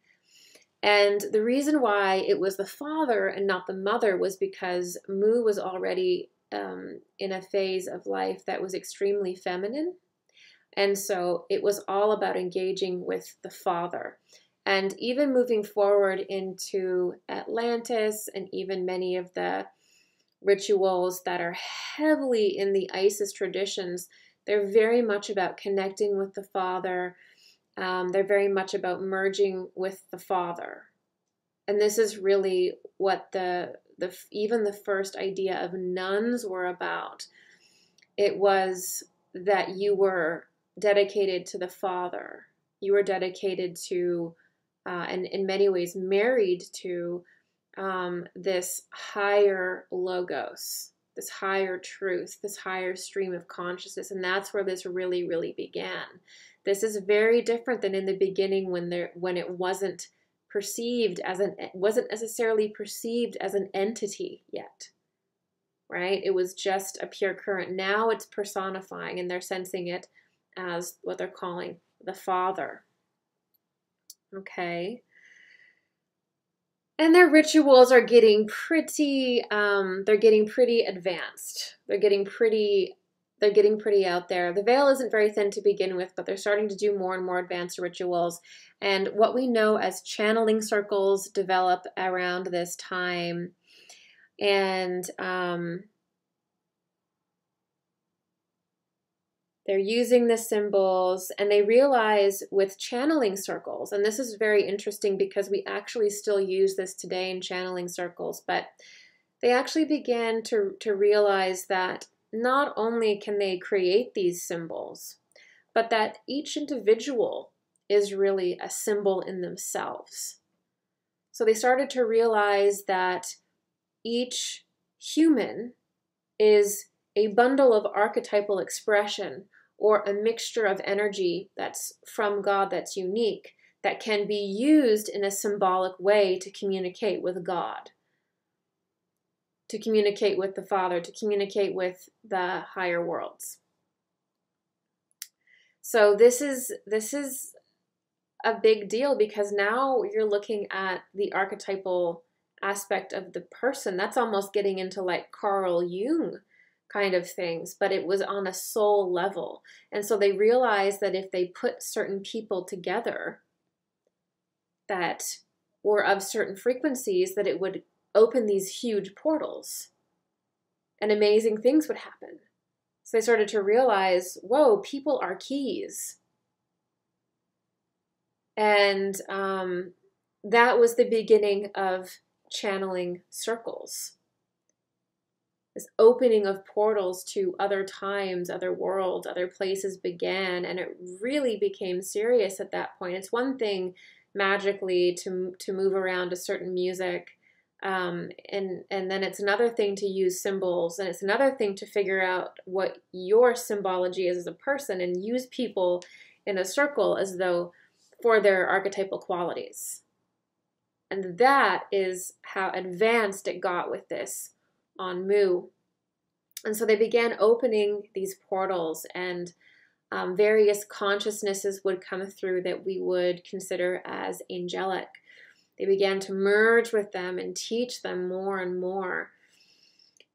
And the reason why it was the Father and not the Mother was because Mu was already in a phase of life that was extremely feminine. And so it was all about engaging with the Father. And even moving forward into Atlantis, and even many of the rituals that are heavily in the Isis traditions, they're very much about connecting with the Father. They're very much about merging with the Father. And this is really what even the first idea of nuns were about. It was that you were dedicated to the Father. You were dedicated to, and in many ways married to, this higher logos, this higher truth, this higher stream of consciousness. And that's where this really, really began. This is very different than in the beginning, when it wasn't necessarily perceived as an entity yet, right? It was just a pure current. Now it's personifying, and they're sensing it as what they're calling the Father. Okay. And their rituals are getting pretty, they're getting pretty advanced. They're getting pretty out there. The veil isn't very thin to begin with, but they're starting to do more and more advanced rituals. And what we know as channeling circles develop around this time. And they're using the symbols, and they realize with channeling circles, and this is very interesting because we actually still use this today in channeling circles, but they actually began to realize that not only can they create these symbols, but that each individual is really a symbol in themselves. So they started to realize that each human is a bundle of archetypal expression, or a mixture of energy that's from God, that's unique, that can be used in a symbolic way to communicate with God, to communicate with the Father, to communicate with the higher worlds. So this is a big deal, because now you're looking at the archetypal aspect of the person. That's almost getting into like Carl Jung kind of things, but it was on a soul level. And so they realized that if they put certain people together that were of certain frequencies, that it would open these huge portals and amazing things would happen. So they started to realize, whoa, people are keys. And that was the beginning of channeling circles. This opening of portals to other times, other worlds, other places began, and it really became serious at that point. It's one thing magically to move around to certain music, and then it's another thing to use symbols, and it's another thing to figure out what your symbology is as a person and use people in a circle as though for their archetypal qualities. And that is how advanced it got with this on Mu. And so they began opening these portals, and various consciousnesses would come through that we would consider as angelic. They began to merge with them and teach them more and more.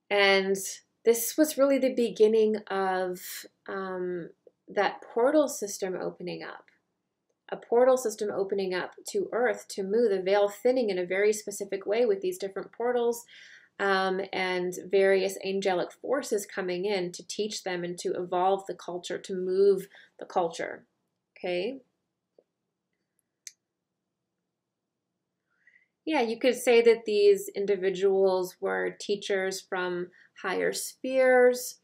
And this was really the beginning of that portal system opening up. A portal system opening up to Earth, to Mu, the veil thinning in a very specific way with these different portals, and various angelic forces coming in to teach them and to evolve the culture, to move the culture. Okay? Yeah, you could say that these individuals were teachers from higher spheres,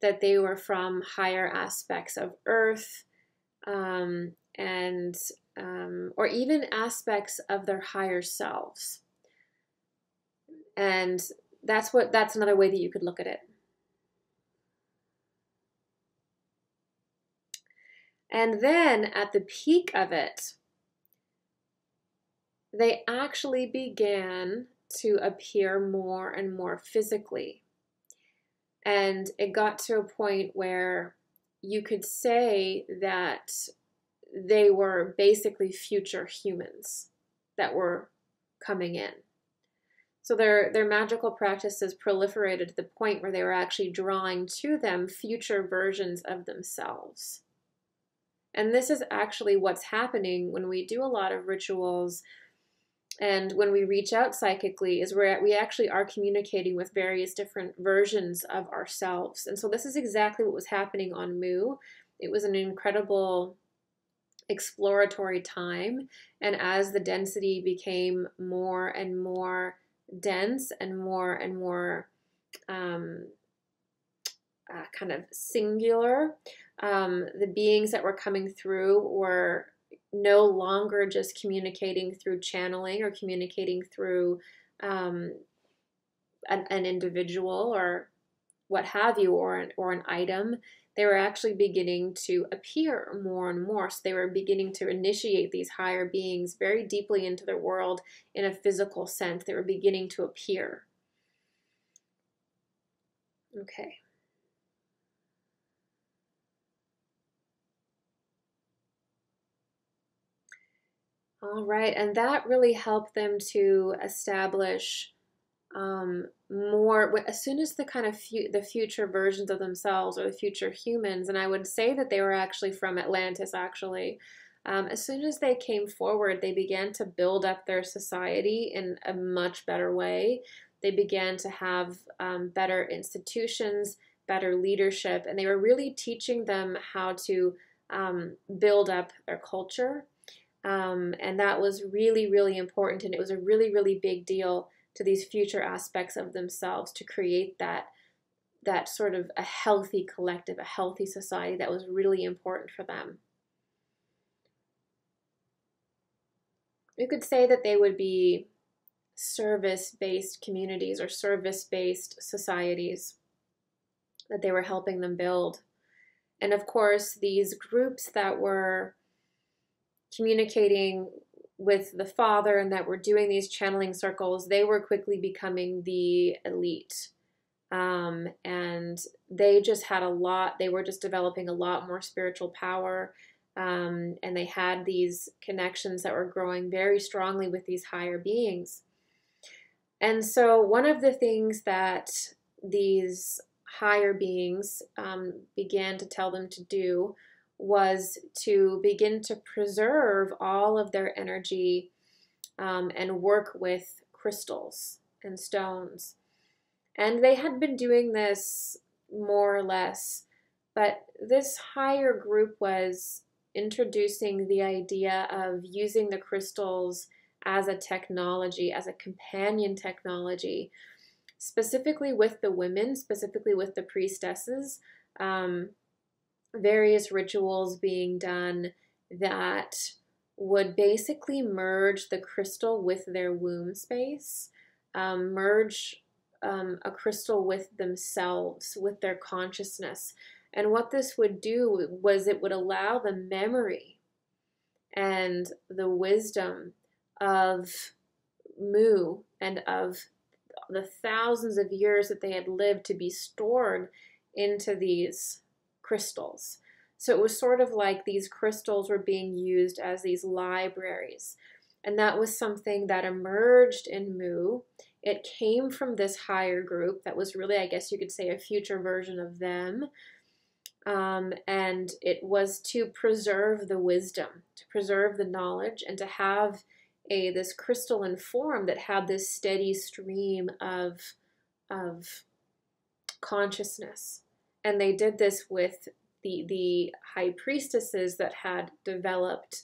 that they were from higher aspects of Earth, or even aspects of their higher selves. And that's another way that you could look at it. And then at the peak of it, they actually began to appear more and more physically. And it got to a point where you could say that they were basically future humans that were coming in. So their magical practices proliferated to the point where they were actually drawing to them future versions of themselves. And this is actually what's happening when we do a lot of rituals and when we reach out psychically, is where we actually are communicating with various different versions of ourselves. And so this is exactly what was happening on Mu. It was an incredible exploratory time. And as the density became more and more dense and more kind of singular, the beings that were coming through were no longer just communicating through channeling or communicating through an individual or what have you, or an item. They were actually beginning to appear more and more. So they were beginning to initiate these higher beings very deeply into their world in a physical sense. They were beginning to appear. Okay. All right, and that really helped them to establish more, as soon as the kind of the future versions of themselves, or the future humans, and I would say that they were actually from Atlantis, actually. As soon as they came forward, they began to build up their society in a much better way. They began to have better institutions, better leadership, and they were really teaching them how to build up their culture. And that was really, really important, and it was a really, really big deal to these future aspects of themselves to create that that sort of a healthy collective, a healthy society that was really important for them. You could say that they would be service-based communities or service-based societies that they were helping them build. And of course, these groups that were communicating with the Father and that were doing these channeling circles, they were quickly becoming the elite. And they just had a lot, they were just developing a lot more spiritual power. And they had these connections that were growing very strongly with these higher beings. And so one of the things that these higher beings began to tell them to do was to begin to preserve all of their energy and work with crystals and stones. And they had been doing this more or less, but this higher group was introducing the idea of using the crystals as a technology, as a companion technology, specifically with the women, specifically with the priestesses, various rituals being done that would basically merge the crystal with their womb space, merge a crystal with themselves, with their consciousness. And what this would do was it would allow the memory and the wisdom of Mu and of the thousands of years that they had lived to be stored into these crystals. So it was sort of like these crystals were being used as these libraries. And that was something that emerged in Mu. It came from this higher group that was really, I guess you could say, a future version of them. And it was to preserve the wisdom, to preserve the knowledge, and to have this crystalline form that had this steady stream of consciousness. And they did this with the high priestesses that had developed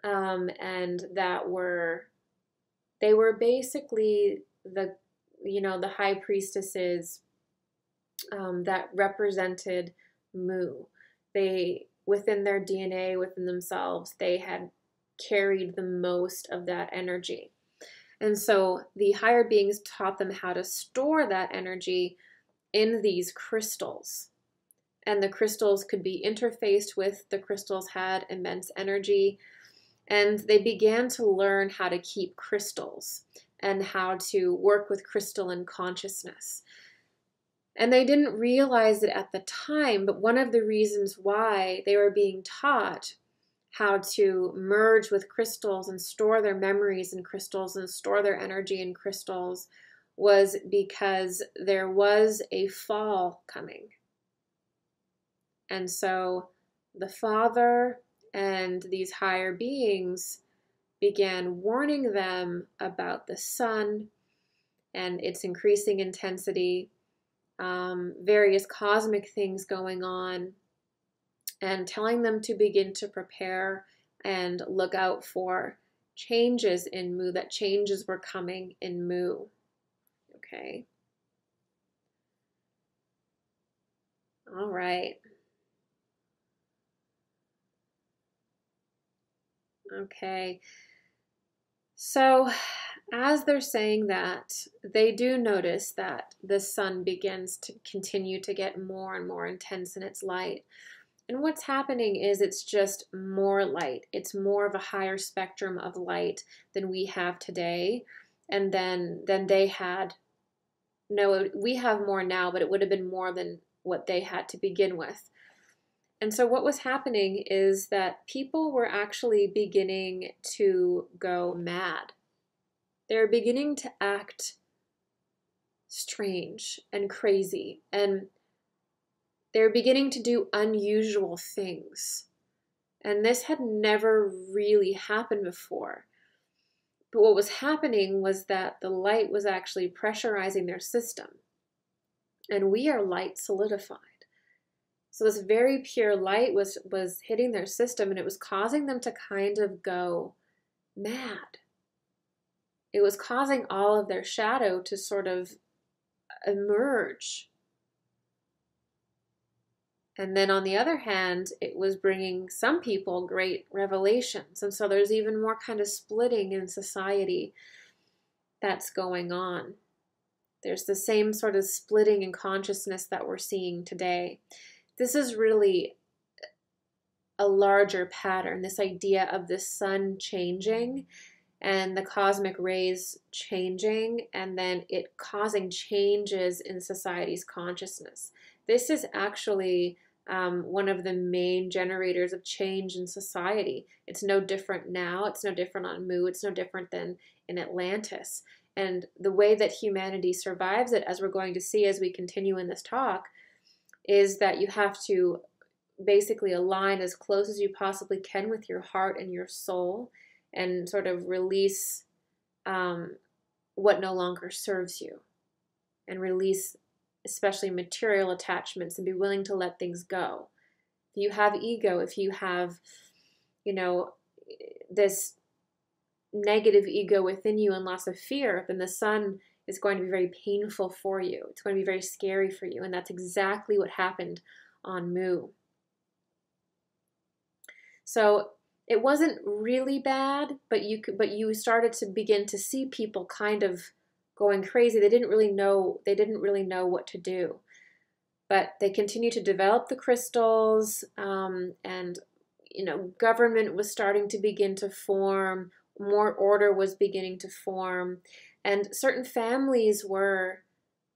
and that they were basically the high priestesses that represented Mu. They, within their DNA, within themselves, they had carried the most of that energy. And so the higher beings taught them how to store that energy in these crystals. And the crystals could be interfaced with, the crystals had immense energy. And they began to learn how to keep crystals and how to work with crystalline consciousness. And they didn't realize it at the time, but one of the reasons why they were being taught how to merge with crystals and store their memories in crystals and store their energy in crystals was because there was a fall coming. And so the Father and these higher beings began warning them about the sun and its increasing intensity, various cosmic things going on, and telling them to begin to prepare and look out for changes in Mu, that changes were coming in Mu. Okay. All right. Okay. So as they're saying that, they do notice that the sun begins to continue to get more and more intense in its light. And what's happening is it's just more light. It's more of a higher spectrum of light than we have today. And then they had. No, we have more now, but it would have been more than what they had to begin with. And so what was happening is that people were actually beginning to go mad. They're beginning to act strange and crazy, and they're beginning to do unusual things. And this had never really happened before. But what was happening was that the light was actually pressurizing their system. And we are light solidified. So this very pure light was hitting their system, and it was causing them to kind of go mad. It was causing all of their shadow to sort of emerge And then on the other hand, it was bringing some people great revelations. And so there's even more kind of splitting in society that's going on. There's the same sort of splitting in consciousness that we're seeing today. This is really a larger pattern, this idea of the sun changing and the cosmic rays changing, and then it causing changes in society's consciousness. This is actually one of the main generators of change in society. It's no different now. It's no different on Mu. It's no different than in Atlantis. And the way that humanity survives it, as we're going to see as we continue in this talk, is that you have to basically align as close as you possibly can with your heart and your soul and sort of release what no longer serves you, and release especially material attachments, and be willing to let things go. If you have ego, if you have, this negative ego within you and loss of fear, then the sun is going to be very painful for you. It's going to be very scary for you. And that's exactly what happened on Mu. So it wasn't really bad, but you started to begin to see people kind of going crazy. They didn't really know what to do. But they continued to develop the crystals, and government was starting to begin to form, more order was beginning to form, and certain families were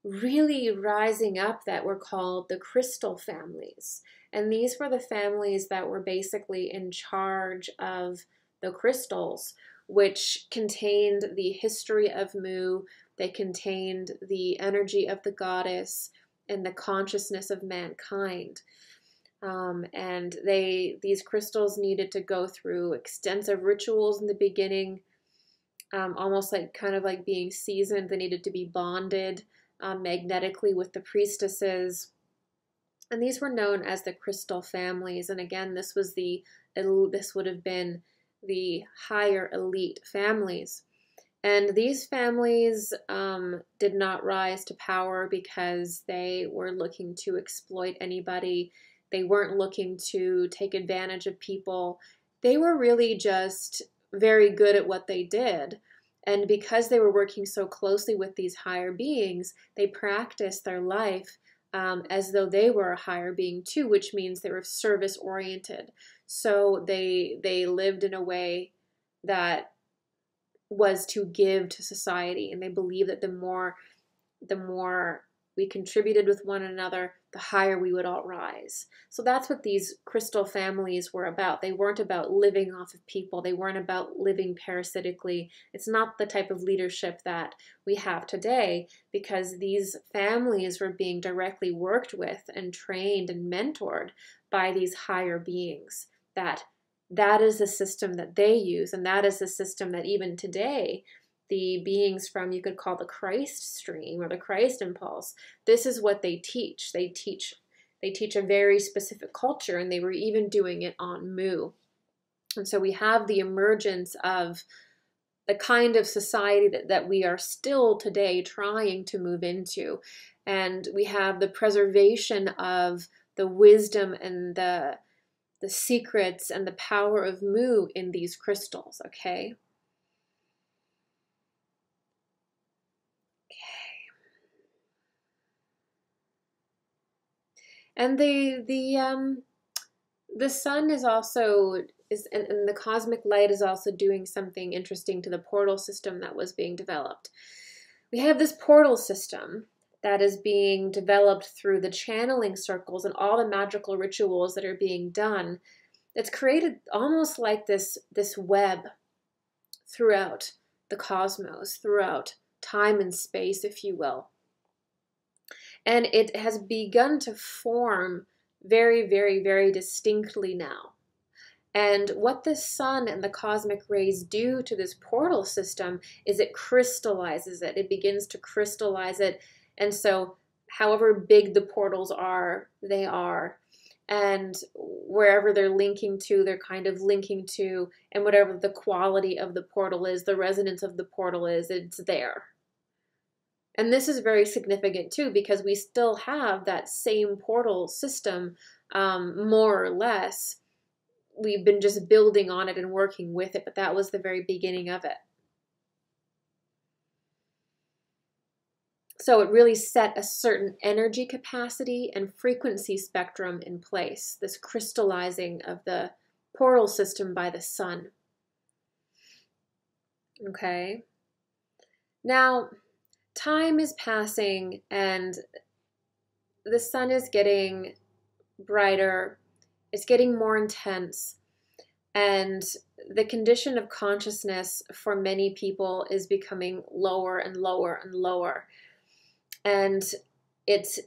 really rising up that were called the crystal families. And these were the families that were basically in charge of the crystals, which contained the history of Mu, they contained the energy of the goddess and the consciousness of mankind. And these crystals needed to go through extensive rituals in the beginning, almost like being seasoned. They needed to be bonded magnetically with the priestesses. And these were known as the crystal families. And again, this would have been the higher elite families. And these families did not rise to power because they were looking to exploit anybody. They weren't looking to take advantage of people. They were really just very good at what they did. And because they were working so closely with these higher beings, they practiced their life as though they were a higher being too, which means they were service-oriented. So they lived in a way that was to give to society, and they believed that the more we contributed with one another, the higher we would all rise. So that's what these crystal families were about. They weren't about living off of people. They weren't about living parasitically. It's not the type of leadership that we have today, because these families were being directly worked with and trained and mentored by these higher beings. That is the system that they use, and that is the system that even today the beings from, you could call the Christ stream or the Christ impulse, this is what they teach. They teach a very specific culture, and they were even doing it on Mu. And so we have the emergence of the kind of society that we are still today trying to move into. And we have the preservation of the wisdom and the secrets and the power of Mu in these crystals, okay? And the sun is also and the cosmic light is also doing something interesting to the portal system that was being developed. We have this portal system that is being developed through the channeling circles and all the magical rituals that are being done. It's created almost like this web throughout the cosmos, throughout time and space, if you will. And it has begun to form very, very, very distinctly now. And what the sun and the cosmic rays do to this portal system is it crystallizes it. It begins to crystallize it. And so however big the portals are, they are. And wherever they're linking to, they're kind of linking to. And whatever the quality of the portal is, the resonance of the portal is, it's there. And this is very significant too, because we still have that same portal system more or less. We've been just building on it and working with it, but that was the very beginning of it. So it really set a certain energy capacity and frequency spectrum in place, this crystallizing of the portal system by the sun. Okay. Now, time is passing and the sun is getting brighter, it's getting more intense, and the condition of consciousness for many people is becoming lower and lower and lower. And it's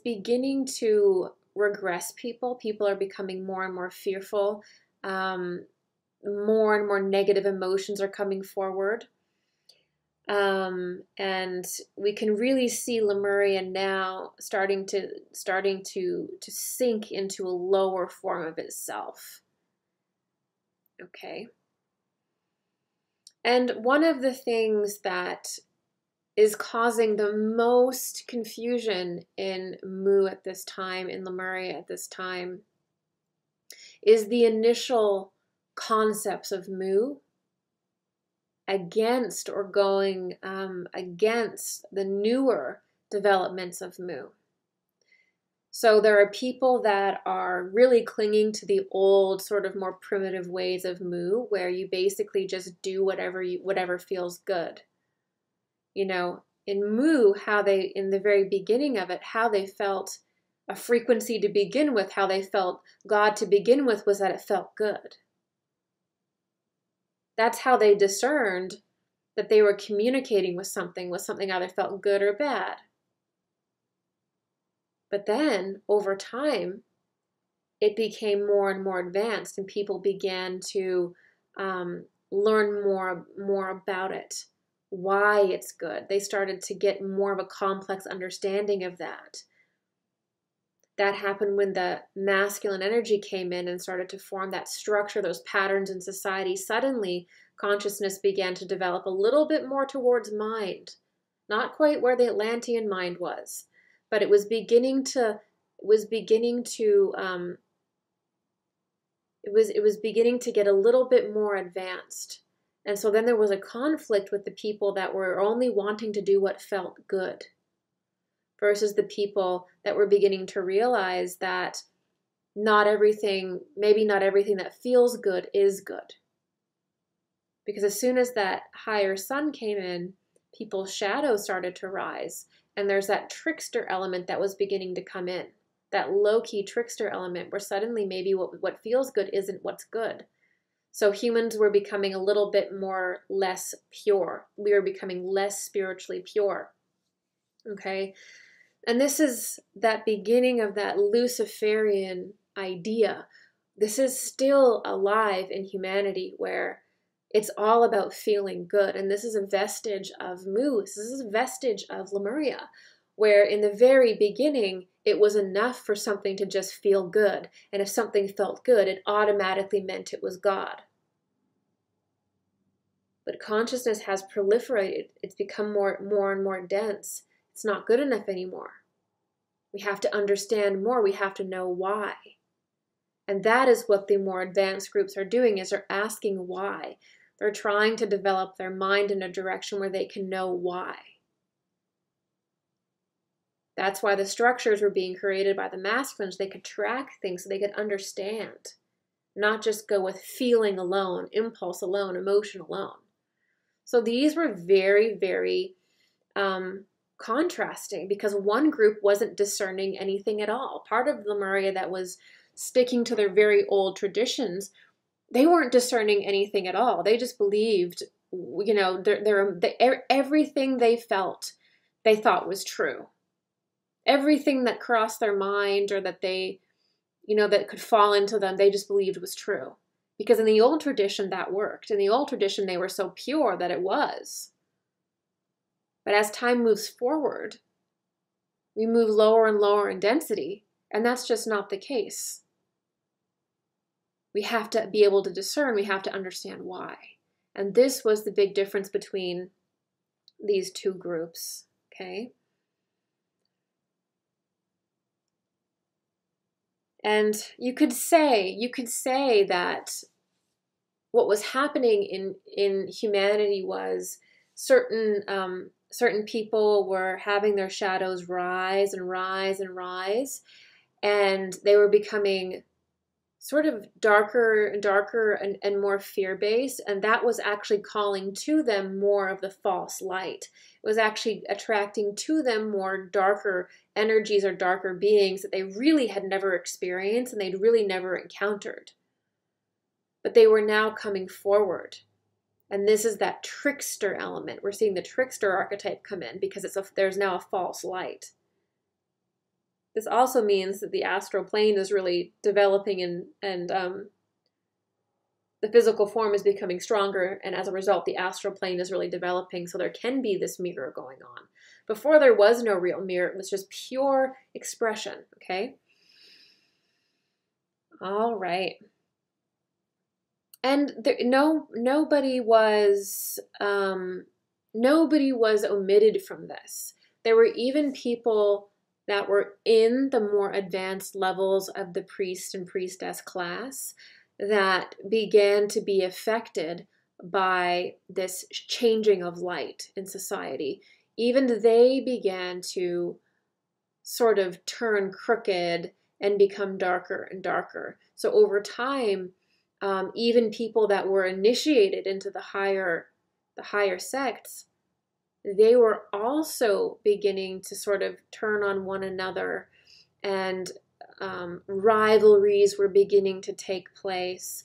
beginning to regress people. People are becoming more and more fearful. More and more negative emotions are coming forward. And we can really see Lemuria now starting to sink into a lower form of itself. Okay. And one of the things that is causing the most confusion in Mu at this time, in Lemuria at this time, is the initial concepts of Mu against or going against the newer developments of Mu. So there are people that are really clinging to the old, sort of more primitive ways of Mu, where you basically just do whatever feels good. You know, in Mu, how they, in the very beginning of it, how they felt a frequency to begin with, how they felt God to begin with, was that it felt good. That's how they discerned that they were communicating with something either felt good or bad. But then, over time, it became more and more advanced, and people began to learn more about it, why it's good. They started to get more of a complex understanding of that. That happened when the masculine energy came in and started to form that structure, those patterns in society. Suddenly, consciousness began to develop a little bit more towards mind. Not quite where the Atlantean mind was, but it was beginning to get a little bit more advanced. And so then there was a conflict with the people that were only wanting to do what felt good, versus the people that were beginning to realize that maybe not everything that feels good is good. Because as soon as that higher sun came in, people's shadows started to rise. And there's that trickster element that was beginning to come in. That low-key trickster element where suddenly maybe what feels good isn't what's good. So humans were becoming a little bit less pure. We were becoming less spiritually pure. Okay? And this is that beginning of that Luciferian idea. This is still alive in humanity, where it's all about feeling good. And this is a vestige of Mu. This is a vestige of Lemuria, where in the very beginning, it was enough for something to just feel good. And if something felt good, it automatically meant it was God. But consciousness has proliferated. It's become more and more dense. It's not good enough anymore. We have to understand more. We have to know why. And that is what the more advanced groups are doing, is they're asking why. They're trying to develop their mind in a direction where they can know why. That's why the structures were being created by the masculines. They could track things so they could understand, not just go with feeling alone, impulse alone, emotion alone. So these were very, very contrasting, because one group wasn't discerning anything at all. Part of Lemuria that was sticking to their very old traditions, they weren't discerning anything at all. They just believed, you know, everything they felt, they thought was true. Everything that crossed their mind or that they, you know, that could fall into them, they just believed was true. Because in the old tradition, that worked. In the old tradition, they were so pure that it was. But as time moves forward, we move lower and lower in density, and that's just not the case. We have to be able to discern. We have to understand why. And this was the big difference between these two groups, okay? And you could say that what was happening in humanity was certain people were having their shadows rise and rise and rise, and they were becoming sort of darker and darker and more fear-based, and that was actually calling to them more of the false light. It was actually attracting to them more darker energies or darker beings that they really had never experienced and they'd really never encountered. But they were now coming forward. And this is that trickster element. We're seeing the trickster archetype come in because there's now a false light. This also means that the astral plane is really developing and the physical form is becoming stronger, and as a result, the astral plane is really developing, so there can be this mirror going on. Before, there was no real mirror. It was just pure expression, okay? All right. And nobody was omitted from this. There were even people that were in the more advanced levels of the priest and priestess class that began to be affected by this changing of light in society. Even they began to sort of turn crooked and become darker and darker. So over time, even people that were initiated into the higher sects, they were also beginning to sort of turn on one another, and rivalries were beginning to take place.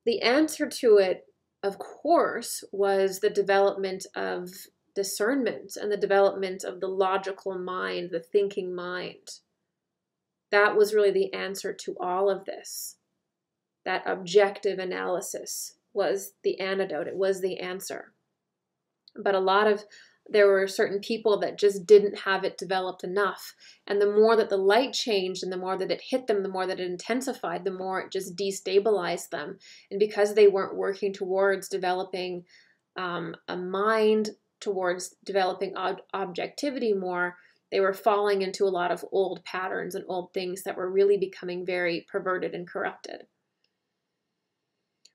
The answer to it, of course, was the development of discernment and the development of the logical mind, the thinking mind. That was really the answer to all of this. That objective analysis was the antidote. It was the answer. But there were certain people that just didn't have it developed enough. And the more that the light changed and the more that it hit them, the more that it intensified, the more it just destabilized them. And because they weren't working towards developing a mind, towards developing objectivity more, they were falling into a lot of old patterns and old things that were really becoming very perverted and corrupted.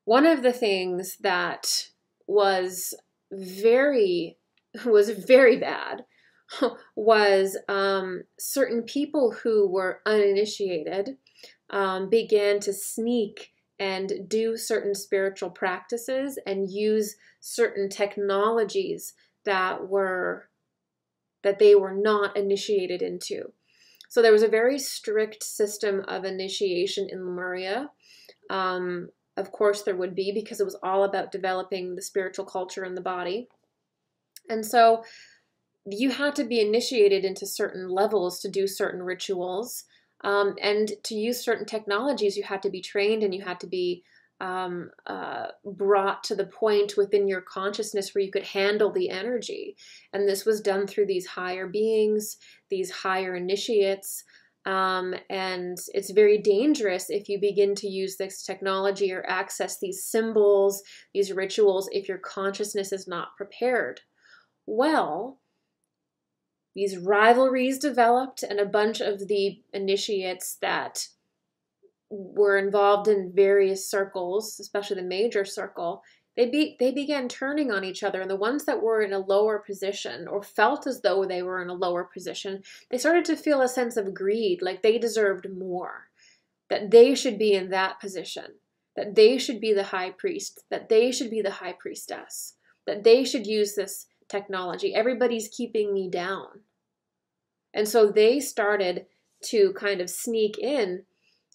One of the things that was very bad was certain people who were uninitiated began to sneak and do certain spiritual practices and use certain technologies that they were not initiated into. So there was a very strict system of initiation in Lemuria. Of course there would be, because it was all about developing the spiritual culture in the body. And so you had to be initiated into certain levels to do certain rituals. And to use certain technologies, you had to be trained and you had to be brought to the point within your consciousness where you could handle the energy. And this was done through these higher beings, these higher initiates. And it's very dangerous if you begin to use this technology or access these symbols, these rituals, if your consciousness is not prepared. Well, these rivalries developed, and a bunch of the initiates that were involved in various circles, especially the major circle, they began turning on each other. And the ones that were in a lower position or felt as though they were in a lower position, they started to feel a sense of greed, like they deserved more, that they should be in that position, that they should be the high priest, that they should be the high priestess, that they should use this technology. Everybody's keeping me down. And so they started to kind of sneak in,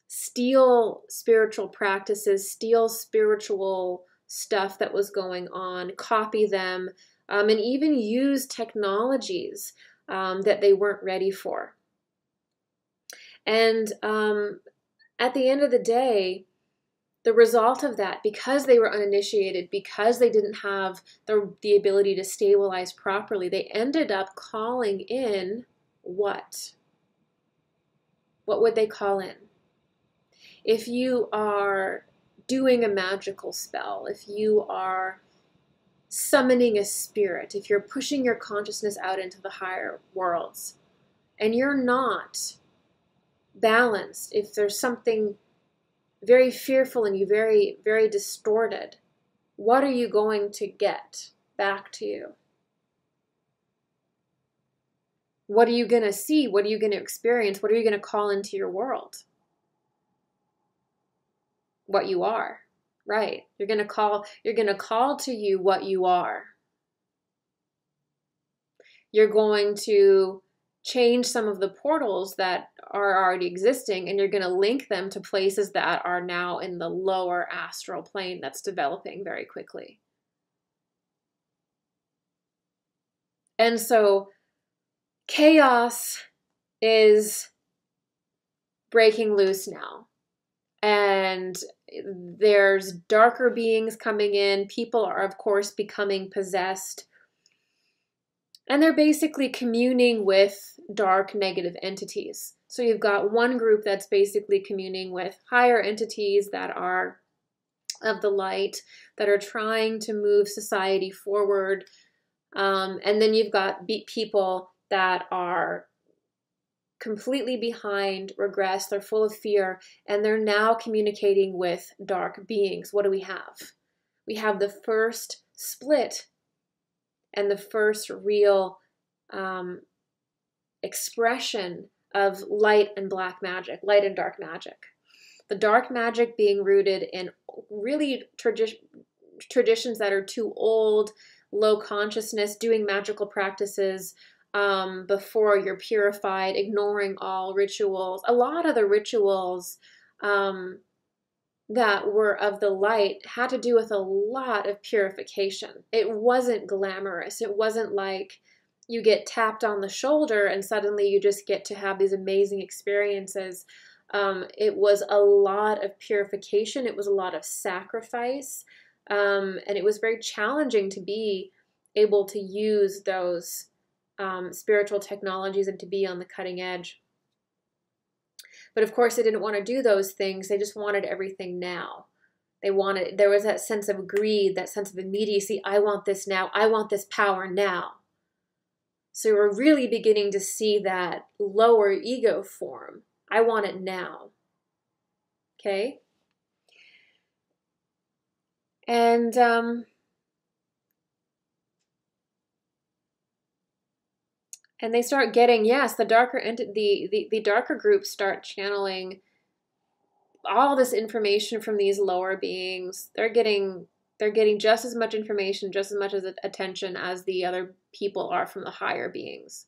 steal spiritual practices, steal spiritual stuff that was going on, copy them, and even use technologies that they weren't ready for. And at the end of the day, the result of that, because they were uninitiated, because they didn't have the ability to stabilize properly, they ended up calling in what? What would they call in? If you are doing a magical spell, if you are summoning a spirit, if you're pushing your consciousness out into the higher worlds, and you're not balanced, if there's something very fearful in you, very, very distorted, what are you going to get back to you? What are you going to see? What are you going to experience? What are you going to call into your world? What you are, right? You're going to call to you what you are. You're going to change some of the portals that are already existing, and you're going to link them to places that are now in the lower astral plane that's developing very quickly. And so chaos is breaking loose now. And there's darker beings coming in. People are, of course, becoming possessed. And they're basically communing with dark negative entities. So you've got one group that's basically communing with higher entities that are of the light, that are trying to move society forward. And then you've got people that are completely behind, regress, they're full of fear, and they're now communicating with dark beings. What do we have? We have the first split and the first real expression of light and black magic, light and dark magic. The dark magic being rooted in really traditions that are too old, low consciousness, doing magical practices before you're purified, ignoring all rituals. A lot of the rituals that were of the light had to do with a lot of purification. It wasn't glamorous. It wasn't like you get tapped on the shoulder and suddenly you just get to have these amazing experiences. It was a lot of purification. It was a lot of sacrifice. And it was very challenging to be able to use those spiritual technologies and to be on the cutting edge. But of course, they didn't want to do those things. They just wanted everything now. There was that sense of greed, that sense of immediacy. I want this now. I want this power now. So we're really beginning to see that lower ego form. I want it now. Okay? And they start getting, yes, the darker groups start channeling all this information from these lower beings. They're getting just as much information, just as much as attention as the other people are from the higher beings.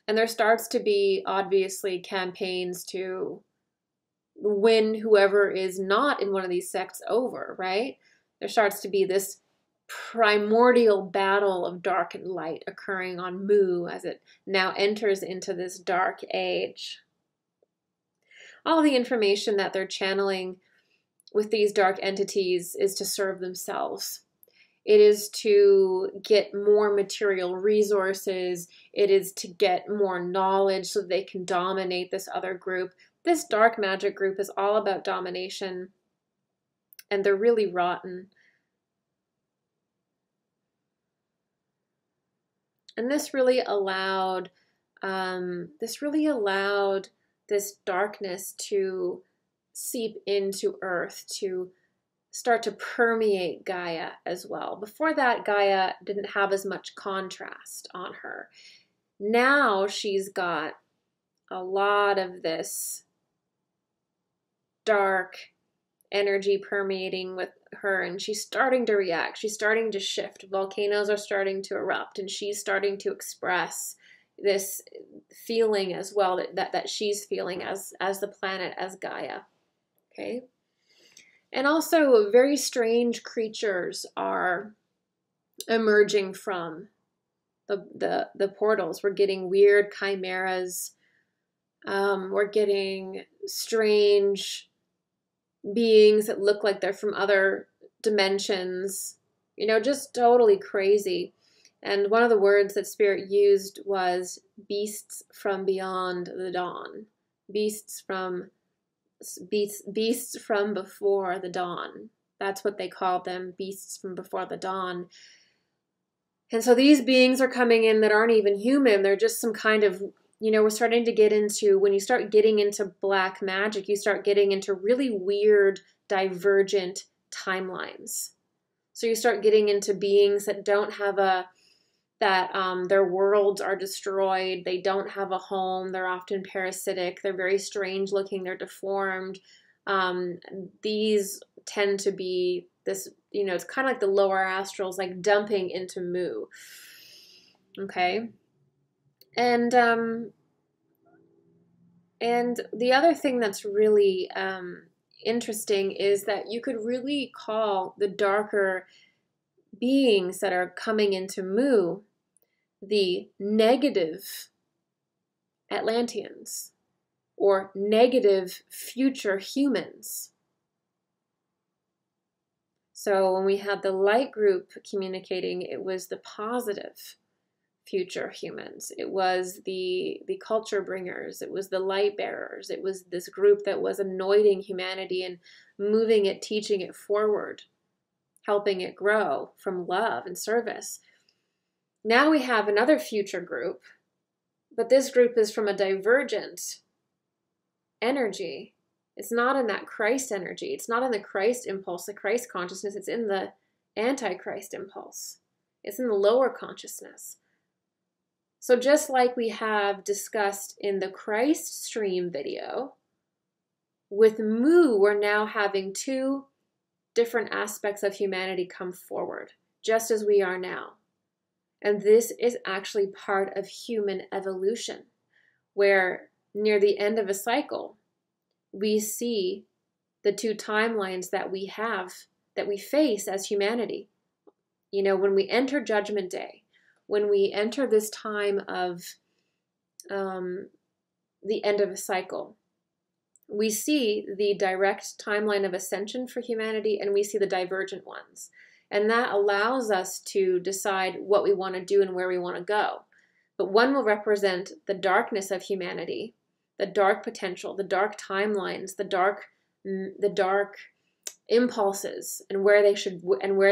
And there starts to be, obviously, campaigns to win whoever is not in one of these sects over, right? There starts to be this primordial battle of dark and light occurring on Mu as it now enters into this dark age. All the information that they're channeling with these dark entities is to serve themselves. It is to get more material resources. It is to get more knowledge so they can dominate this other group. This dark magic group is all about domination, and they're really rotten. And this really allowed this darkness to seep into Earth, to start to permeate Gaia as well. Before that, Gaia didn't have as much contrast on her. Now she's got a lot of this dark energy permeating with her, and she's starting to react. She's starting to shift. Volcanoes are starting to erupt, and she's starting to express this feeling as well that she's feeling as the planet, as Gaia. Okay? And also very strange creatures are emerging from the portals. We're getting weird chimeras. We're getting strange beings that look like they're from other dimensions, just totally crazy. And one of the words that Spirit used was beasts from beyond the dawn, beasts from before the dawn. That's what they called them, beasts from before the dawn. And so these beings are coming in that aren't even human. They're just some kind of we're starting to get into, when you start getting into black magic, you start getting into really weird, divergent timelines. So you start getting into beings that don't have their worlds are destroyed. They don't have a home. They're often parasitic. They're very strange looking. They're deformed. These tend to be this, it's kind of like the lower astrals, like dumping into Mu. Okay. And the other thing that's really interesting is that you could really call the darker beings that are coming into Mu the negative Atlanteans or negative future humans. So when we had the light group communicating, it was the positive future humans. It was the culture bringers. It was the light bearers. It was this group that was anointing humanity and moving it, teaching it forward, helping it grow from love and service. Now we have another future group, but this group is from a divergent energy. It's not in that Christ energy. It's not in the Christ impulse, the Christ consciousness. It's in the Antichrist impulse. It's in the lower consciousness. So just like we have discussed in the Christ stream video, with Mu, we're now having two different aspects of humanity come forward, just as we are now. And this is actually part of human evolution, where near the end of a cycle, we see the two timelines that we have, that we face as humanity. When we enter Judgment Day, when we enter this time of the end of a cycle, we see the direct timeline of ascension for humanity, and we see the divergent ones. And that allows us to decide what we want to do and where we want to go. But one will represent the darkness of humanity, the dark potential, the dark timelines, the dark impulses, and where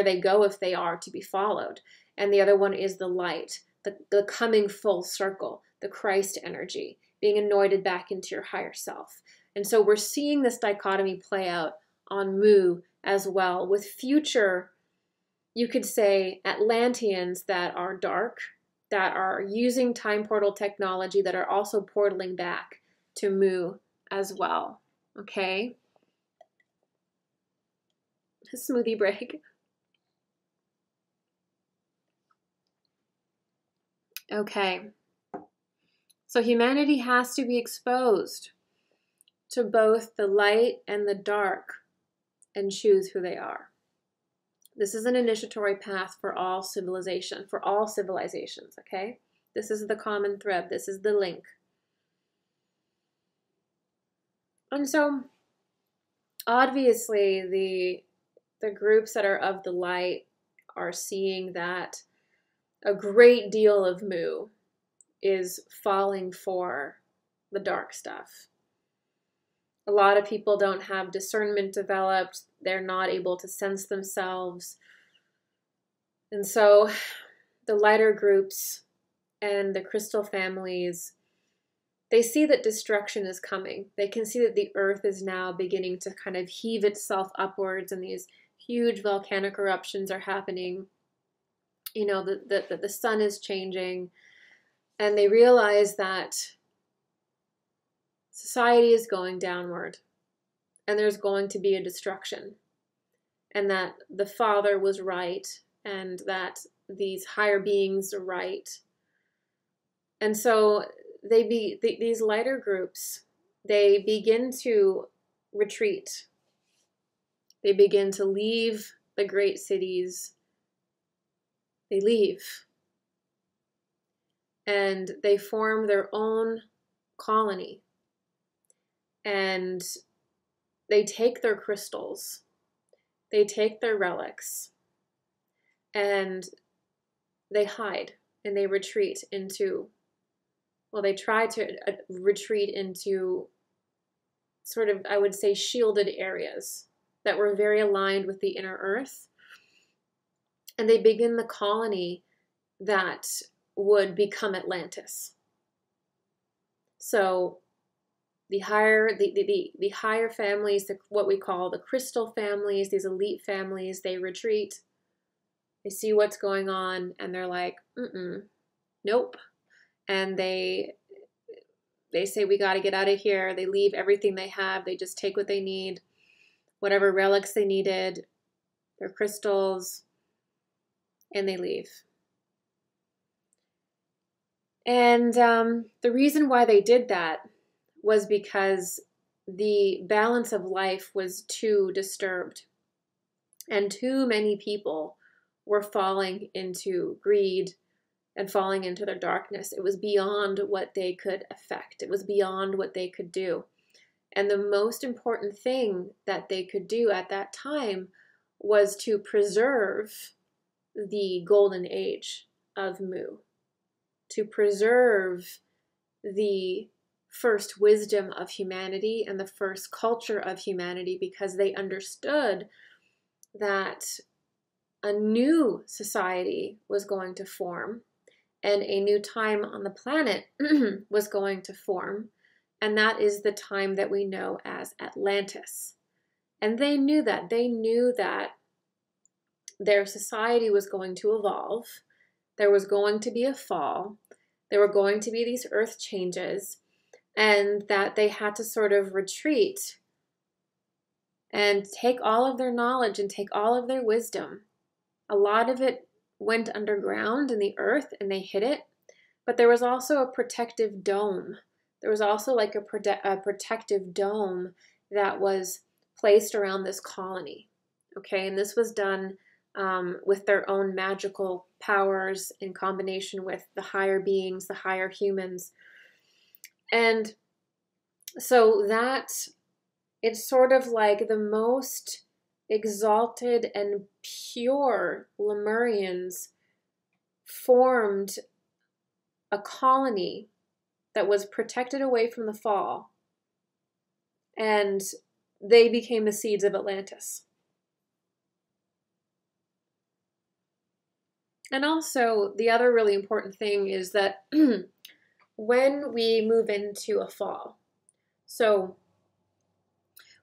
they go if they are to be followed. And the other one is the light, the coming full circle, the Christ energy, being anointed back into your higher self. And so we're seeing this dichotomy play out on Mu as well, with future, you could say, Atlanteans that are dark, that are using time portal technology, that are also portaling back to Mu as well. Okay? A smoothie break. Okay. So humanity has to be exposed to both the light and the dark and choose who they are. This is an initiatory path for all civilizations, okay? This is the common thread. This is the link. And so, obviously, the groups that are of the light are seeing that a great deal of Mu is falling for the dark stuff. A lot of people don't have discernment developed. They're not able to sense themselves. And so the lighter groups and the crystal families, they see that destruction is coming. They can see that the earth is now beginning to kind of heave itself upwards, and these huge volcanic eruptions are happening. The sun is changing, and they realize that society is going downward, and there's going to be a destruction, and that the Father was right, and that these higher beings are right. And so these lighter groups, they begin to retreat. They begin to leave the great cities. They leave. And they form their own colony. And they take their crystals, they take their relics, and they hide, and they retreat into, they try to retreat into sort of, I would say, shielded areas that were very aligned with the inner earth. And they begin the colony that would become Atlantis. So the higher families, what we call the crystal families, these elite families, they retreat. They see what's going on, and they're like, nope. And they say, we got to get out of here. They leave everything they have. They just take what they need, whatever relics they needed, their crystals, and they leave. And the reason why they did that was because the balance of life was too disturbed, and too many people were falling into greed and falling into their darkness. It was beyond what they could affect. It was beyond what they could do. And the most important thing that they could do at that time was to preserve the golden age of Mu, to preserve the first wisdom of humanity and the first culture of humanity, because they understood that a new society was going to form and a new time on the planet was going to form. And that is the time that we know as Atlantis. And they knew that. They knew that their society was going to evolve. There was going to be a fall. There were going to be these earth changes, and that they had to sort of retreat and take all of their knowledge and take all of their wisdom. A lot of it went underground in the earth and they hid it, but there was also a protective dome. There was also like a protective dome that was placed around this colony. Okay, and this was done with their own magical powers in combination with the higher beings, the higher humans. And so that it's sort of like the most exalted and pure Lemurians formed a colony that was protected away from the fall, and they became the seeds of Atlantis. And also, the other really important thing is that when we move into a fall, so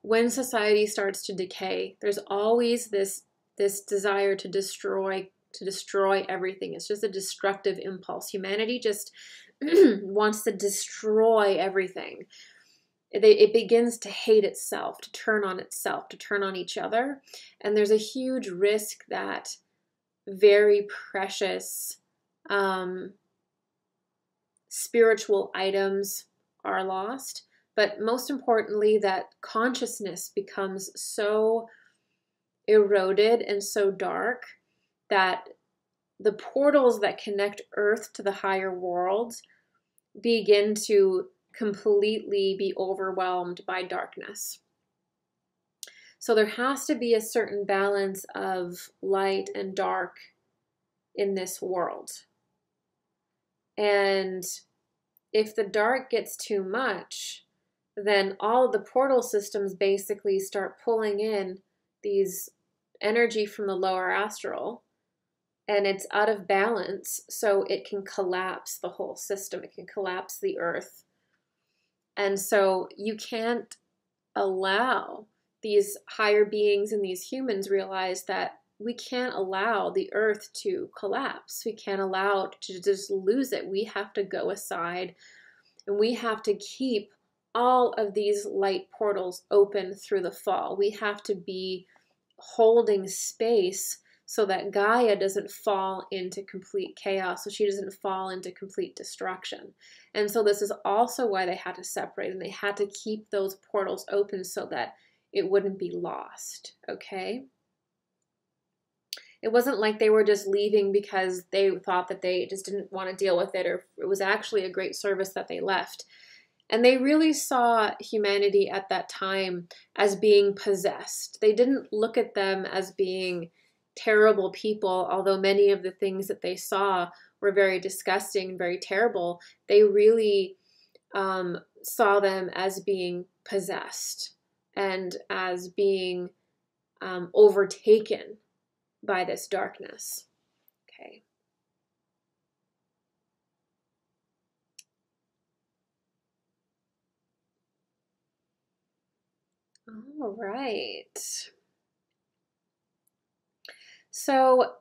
when society starts to decay, there's always this desire to destroy everything. It's just a destructive impulse. Humanity just wants to destroy everything. It begins to hate itself, to turn on itself, to turn on each other. And there's a huge risk that very precious spiritual items are lost. But most importantly, that consciousness becomes so eroded and so dark that the portals that connect Earth to the higher worlds begin to completely be overwhelmed by darkness. So there has to be a certain balance of light and dark in this world. And if the dark gets too much, then all of the portal systems basically start pulling in these energy from the lower astral, and it's out of balance, so it can collapse the whole system. It can collapse the earth. And so you can't allow these higher beings and these humans realize that we can't allow the earth to collapse. We can't allow it to just lose it. We have to go aside, and we have to keep all of these light portals open through the fall. We have to be holding space so that Gaia doesn't fall into complete chaos, so she doesn't fall into complete destruction. And so this is also why they had to separate, and they had to keep those portals open so that it wouldn't be lost, okay? It wasn't like they were just leaving because they thought that they just didn't want to deal with it, or it was actually a great service that they left. And they really saw humanity at that time as being possessed. They didn't look at them as being terrible people, although many of the things that they saw were very disgusting, very terrible. They really saw them as being possessed and as being overtaken by this darkness. Okay. All right. So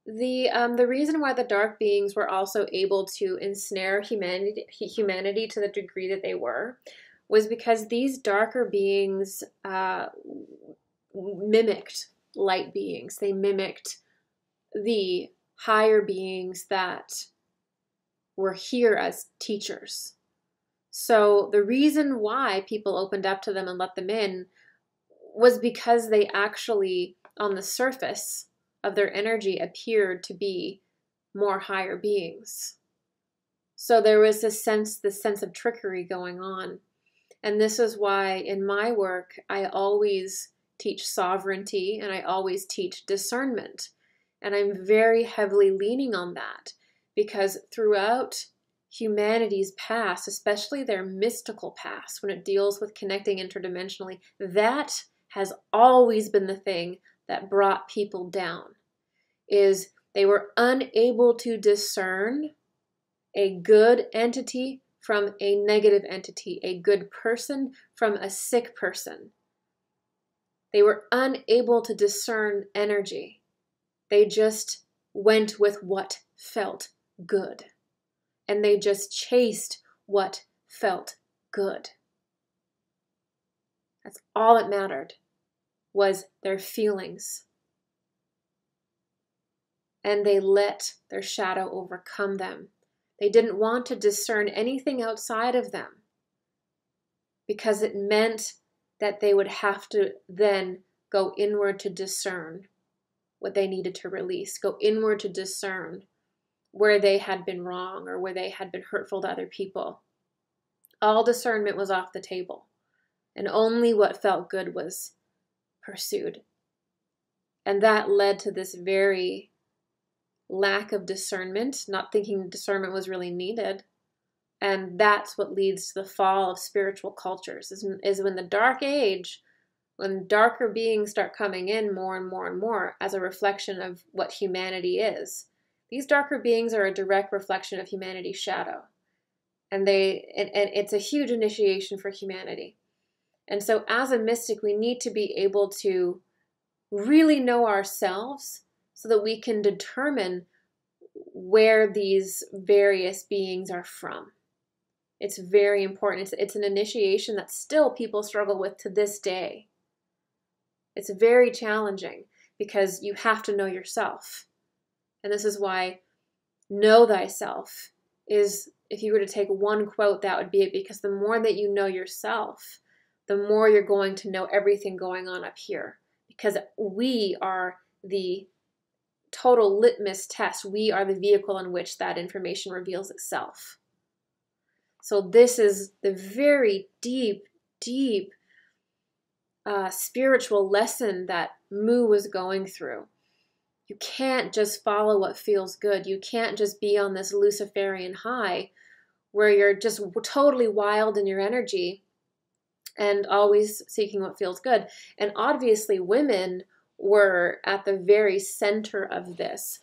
the reason why the dark beings were also able to ensnare humanity to the degree that they were was because these darker beings mimicked light beings. They mimicked the higher beings that were here as teachers. So the reason why people opened up to them and let them in was because they actually, on the surface of their energy, appeared to be more higher beings. So there was this sense of trickery going on. And this is why in my work, I always teach sovereignty and I always teach discernment. And I'm very heavily leaning on that because throughout humanity's past, especially their mystical past, when it deals with connecting interdimensionally, that has always been the thing that brought people down, is they were unable to discern a good entity from a negative entity, a good person from a sick person. They were unable to discern energy. They just went with what felt good. And they just chased what felt good. That's all that mattered, was their feelings. And they let their shadow overcome them. They didn't want to discern anything outside of them because it meant that they would have to then go inward to discern what they needed to release, go inward to discern where they had been wrong or where they had been hurtful to other people. All discernment was off the table, and only what felt good was pursued. And that led to this very lack of discernment, not thinking discernment was really needed. And that's what leads to the fall of spiritual cultures, is when the dark age, when darker beings start coming in more and more and more as a reflection of what humanity is. These darker beings are a direct reflection of humanity's shadow. And it's a huge initiation for humanity. And so as a mystic, we need to be able to really know ourselves so that we can determine where these various beings are from. It's very important. It's an initiation that still people struggle with to this day. It's very challenging because you have to know yourself. And this is why know thyself is, if you were to take one quote, that would be it, because the more that you know yourself, the more you're going to know everything going on up here, because we are the total litmus test. We are the vehicle in which that information reveals itself. So this is the very deep, deep spiritual lesson that Mu was going through. You can't just follow what feels good. You can't just be on this Luciferian high where you're just totally wild in your energy and always seeking what feels good. And obviously women were at the very center of this.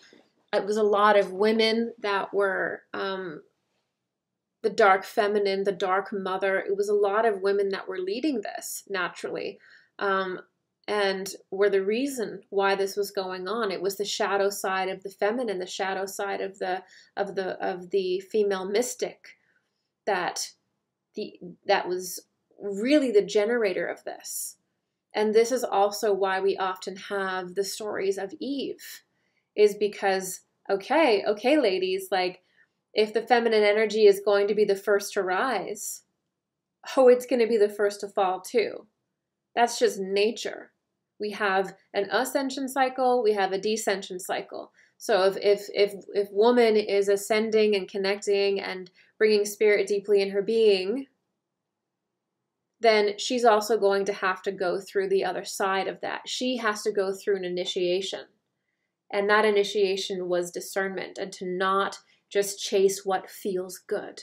It was a lot of women that were the dark feminine, the dark mother. It was a lot of women that were leading this naturally, and were the reason why this was going on. It was the shadow side of the feminine, the shadow side of the female mystic that was really the generator of this. And this is also why we often have the stories of Eve, is because, okay, ladies, like, if the feminine energy is going to be the first to rise, it's going to be the first to fall too. That's just nature. We have an ascension cycle, we have a descension cycle. So if woman is ascending and connecting and bringing spirit deeply in her being, then she's also going to have to go through the other side of that. She has to go through an initiation. And that initiation was discernment, and to not just chase what feels good.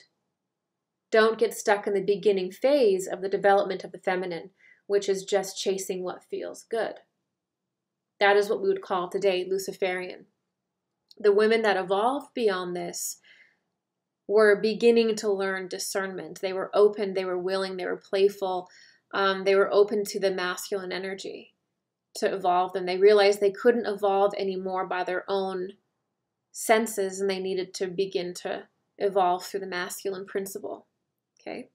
Don't get stuck in the beginning phase of the development of the feminine, which is just chasing what feels good. That is what we would call today Luciferian. The women that evolved beyond this were beginning to learn discernment. They were open, they were willing, they were playful. They were open to the masculine energy to evolve them. They realized they couldn't evolve anymore by their own senses, and they needed to begin to evolve through the masculine principle. Okay.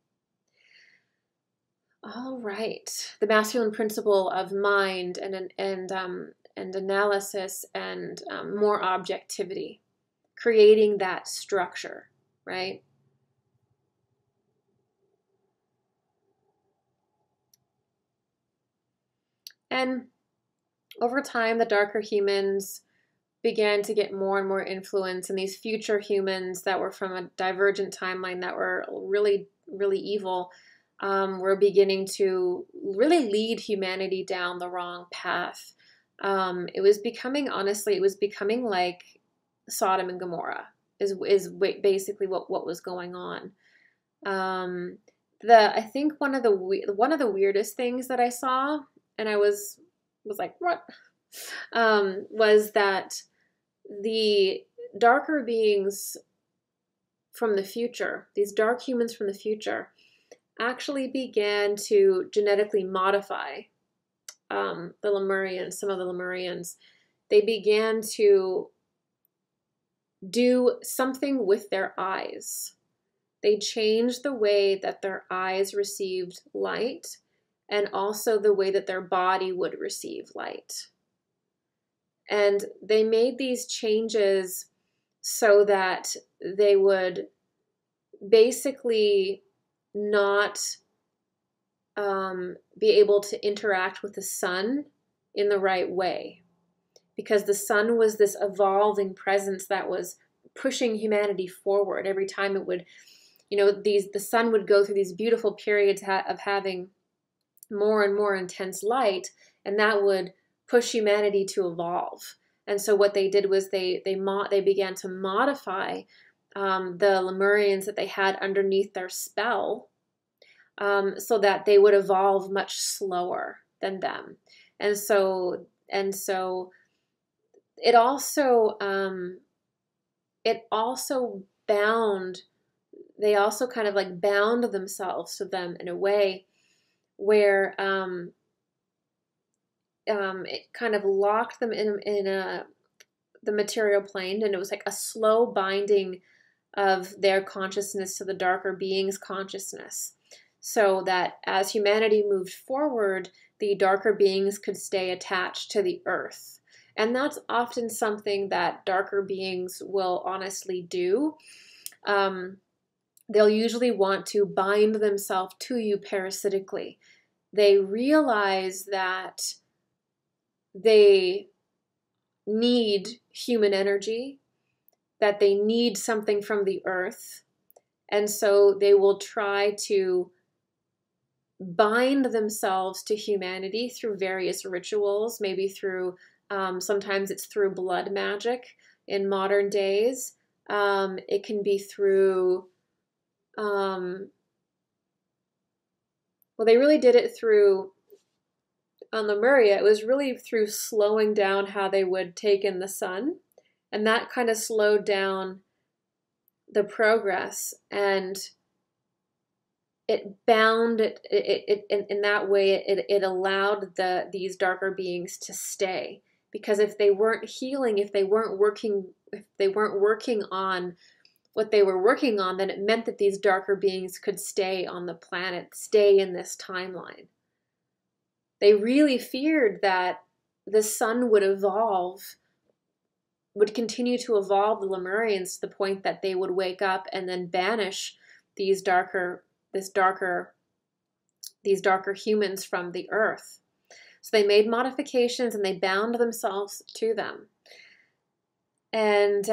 All right. The masculine principle of mind and analysis and more objectivity, creating that structure, right? And over time, the darker humans began to get more and more influence, and these future humans that were from a divergent timeline that were really, really evil were beginning to really lead humanity down the wrong path. It was becoming, honestly, it was becoming like Sodom and Gomorrah is basically what was going on. I think one of the weirdest things that I saw, and I was like, what? Was that the darker beings from the future, these dark humans from the future, actually began to genetically modify the Lemurians, some of the Lemurians. They began to do something with their eyes. They changed the way that their eyes received light and also the way that their body would receive light. And they made these changes so that they would basically not be able to interact with the sun in the right way, because the sun was this evolving presence that was pushing humanity forward. Every time it would, the sun would go through these beautiful periods of having more and more intense light, and that would push humanity to evolve. And so what they did was they began to modify the Lemurians that they had underneath their spell, so that they would evolve much slower than them. And so it also bound, they also kind of like bound themselves to them in a way where it kind of locked them in the material plane, and it was like a slow binding of their consciousness to the darker being's consciousness, so that as humanity moved forward, the darker beings could stay attached to the earth. And that's often something that darker beings will honestly do. They'll usually want to bind themselves to you parasitically. They realize that they need human energy, that they need something from the earth, and so they will try to bind themselves to humanity through various rituals, maybe through, sometimes it's through blood magic in modern days. It can be through, well, they really did it through, on Lemuria, it was really through slowing down how they would take in the sun, and that kind of slowed down the progress, and it bound it in that way. It allowed these darker beings to stay, because if they weren't healing, if they weren't working on what they were working on, then it meant that these darker beings could stay on the planet, stay in this timeline. They really feared that the sun would continue to evolve the Lemurians to the point that they would wake up and then banish these darker humans from the earth. So they made modifications and they bound themselves to them. And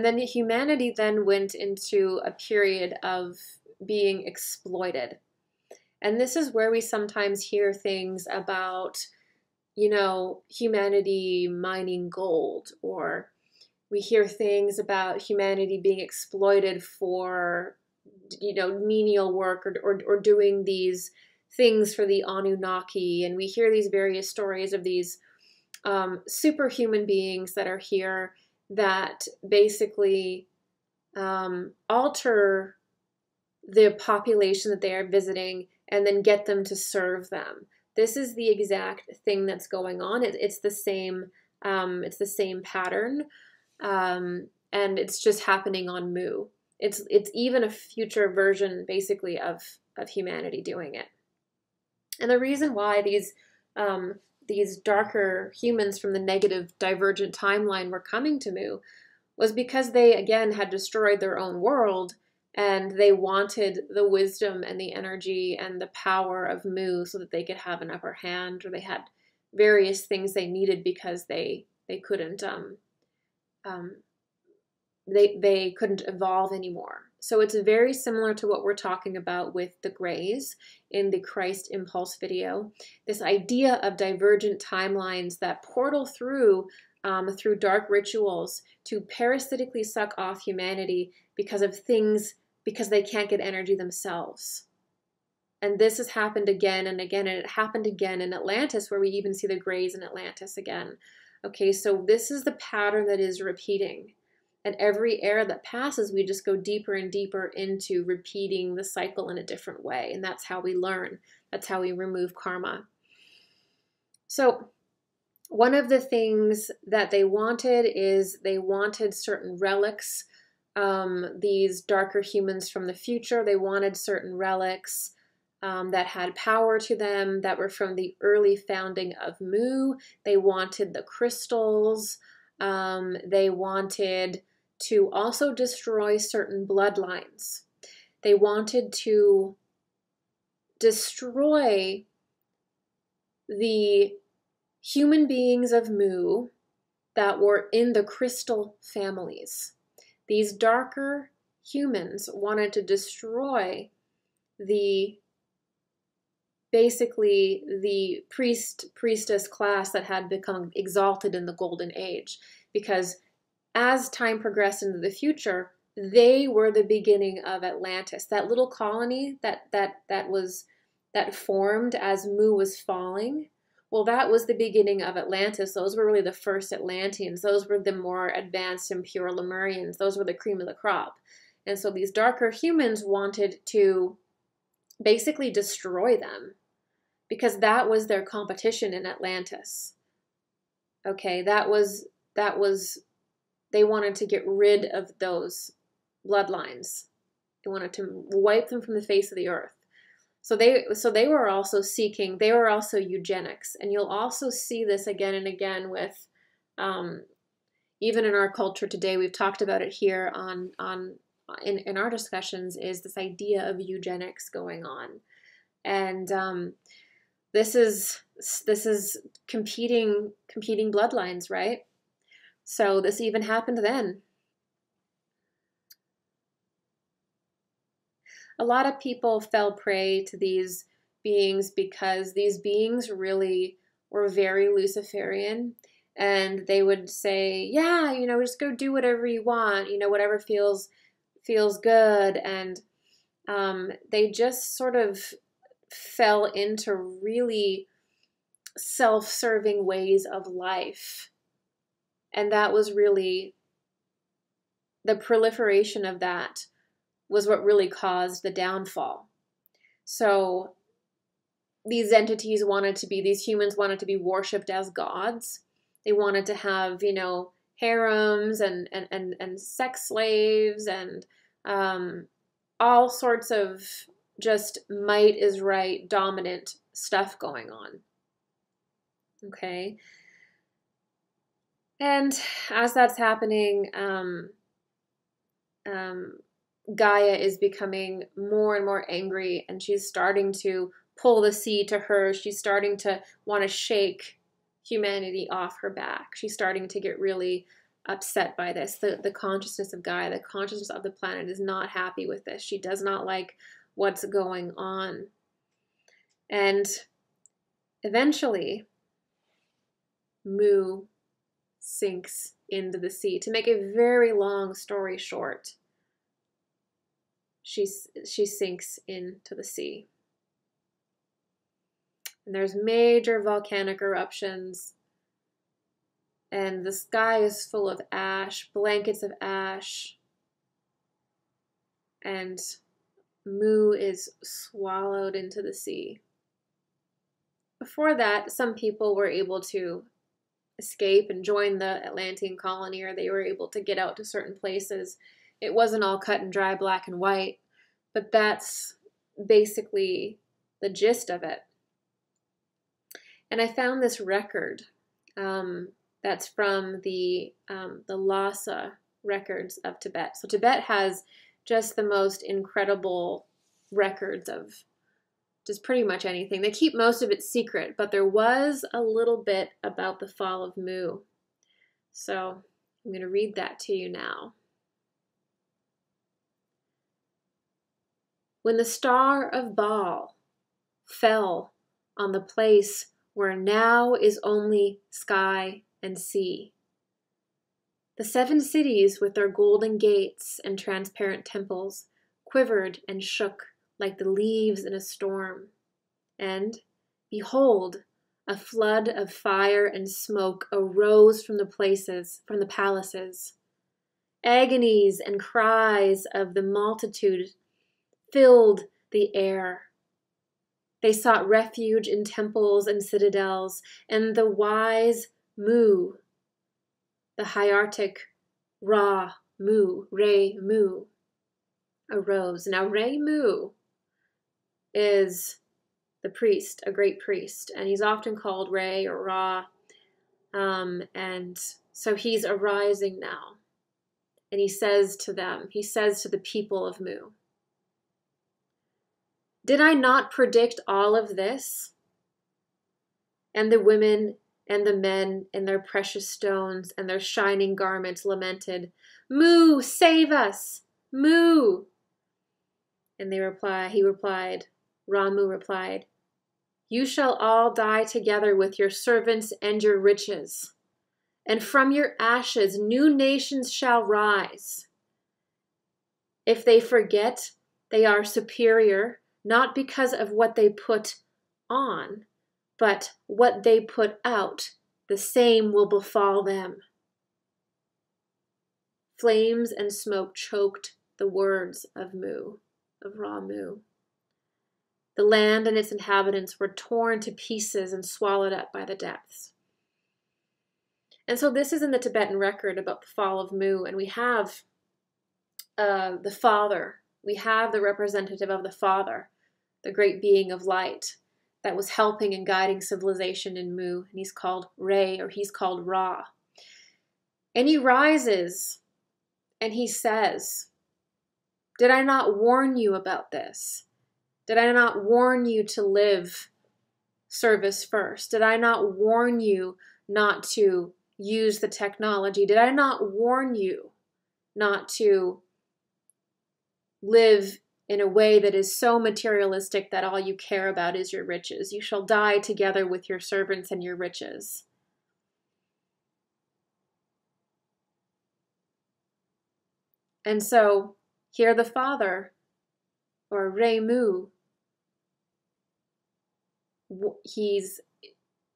then humanity then went into a period of being exploited. And this is where we sometimes hear things about, humanity mining gold, or we hear things about humanity being exploited for, menial work or doing these things for the Anunnaki. And we hear these various stories of these superhuman beings that are here that basically alter the population that they are visiting and then get them to serve them. This is the exact thing that's going on. It's the same pattern, and it's just happening on Mu. It's even a future version, basically, of humanity doing it. And the reason why these darker humans from the negative divergent timeline were coming to Mu was because they, again, had destroyed their own world, and they wanted the wisdom and the energy and the power of Mu so that they could have an upper hand, or they had various things they needed because they couldn't they couldn't evolve anymore. So it's very similar to what we're talking about with the Greys in the Christ Impulse video. This idea of divergent timelines that portal through dark rituals to parasitically suck off humanity because they can't get energy themselves. And this has happened again and again, and it happened again in Atlantis, where we even see the Greys in Atlantis again. Okay, so this is the pattern that is repeating. And every era that passes, we just go deeper and deeper into repeating the cycle in a different way. And that's how we learn. That's how we remove karma. So one of the things that they wanted is they wanted certain relics. These darker humans from the future, they wanted certain relics that had power to them, that were from the early founding of Mu. They wanted the crystals. They wanted to also destroy certain bloodlines. They wanted to destroy the human beings of Mu that were in the crystal families. These darker humans wanted to destroy basically the priestess class that had become exalted in the Golden Age, because as time progressed into the future, they were the beginning of Atlantis. That little colony that formed as Mu was falling, well, that was the beginning of Atlantis. Those were really the first Atlanteans. Those were the more advanced and pure Lemurians. Those were the cream of the crop. And so these darker humans wanted to basically destroy them, because that was their competition in Atlantis. Okay, they wanted to get rid of those bloodlines. They wanted to wipe them from the face of the earth. So they were also eugenics. And you'll also see this again and again with, even in our culture today, we've talked about it here in our discussions, is this idea of eugenics going on. And this is competing bloodlines, right? So this even happened then. A lot of people fell prey to these beings because these beings really were very Luciferian, and they would say, yeah, just go do whatever you want, whatever feels good. And they just sort of fell into really self-serving ways of life. And that was really, the proliferation of that was what really caused the downfall. So these humans wanted to be worshipped as gods. They wanted to have, harems and sex slaves and all sorts of just might is right, dominant stuff going on. Okay. And as that's happening, Gaia is becoming more and more angry, and she's starting to pull the sea to her. She's starting to want to shake humanity off her back. She's starting to get really upset by this. The consciousness of Gaia, the consciousness of the planet, is not happy with this. She does not like what's going on. And eventually, Mu sinks into the sea. To make a very long story short, she sinks into the sea. And there's major volcanic eruptions. And the sky is full of ash, blankets of ash, and Mu is swallowed into the sea. Before that, some people were able to escape and join the Atlantean colony, or they were able to get out to certain places. It wasn't all cut and dry, black and white, but that's basically the gist of it. And I found this record that's from the Lhasa records of Tibet. So Tibet has just the most incredible records of just pretty much anything. They keep most of it secret, but there was a little bit about the fall of Mu. So I'm going to read that to you now. When the star of Baal fell on the place where now is only sky and sea, the 7 cities with their golden gates and transparent temples quivered and shook like the leaves in a storm. And, behold, a flood of fire and smoke arose from the palaces. Agonies and cries of the multitude filled the air. They sought refuge in temples and citadels, and the wise Mu, the hierarchic Ra Mu, Re Mu, arose. Now, Re Mu is the priest, a great priest, and he's often called Re or Ra, and so he's arising now, and he says to the people of Mu, did I not predict all of this? And the women and the men in their precious stones and their shining garments lamented, Mu, save us! Mu! And he replied, Ramu replied, you shall all die together with your servants and your riches, and from your ashes new nations shall rise. If they forget they are superior, not because of what they put on, but what they put out, the same will befall them. Flames and smoke choked the words of Mu, of Ramu. The land and its inhabitants were torn to pieces and swallowed up by the depths. And so this is in the Tibetan record about the fall of Mu, and we have the Father. We have the representative of the Father, the great being of light that was helping and guiding civilization in Mu, and he's called Re, or he's called Ra. And he rises and he says, did I not warn you about this? Did I not warn you to live service first? Did I not warn you not to use the technology? Did I not warn you not to live in a way that is so materialistic that all you care about is your riches? You shall die together with your servants and your riches. And so here the Father, or Re-Mu,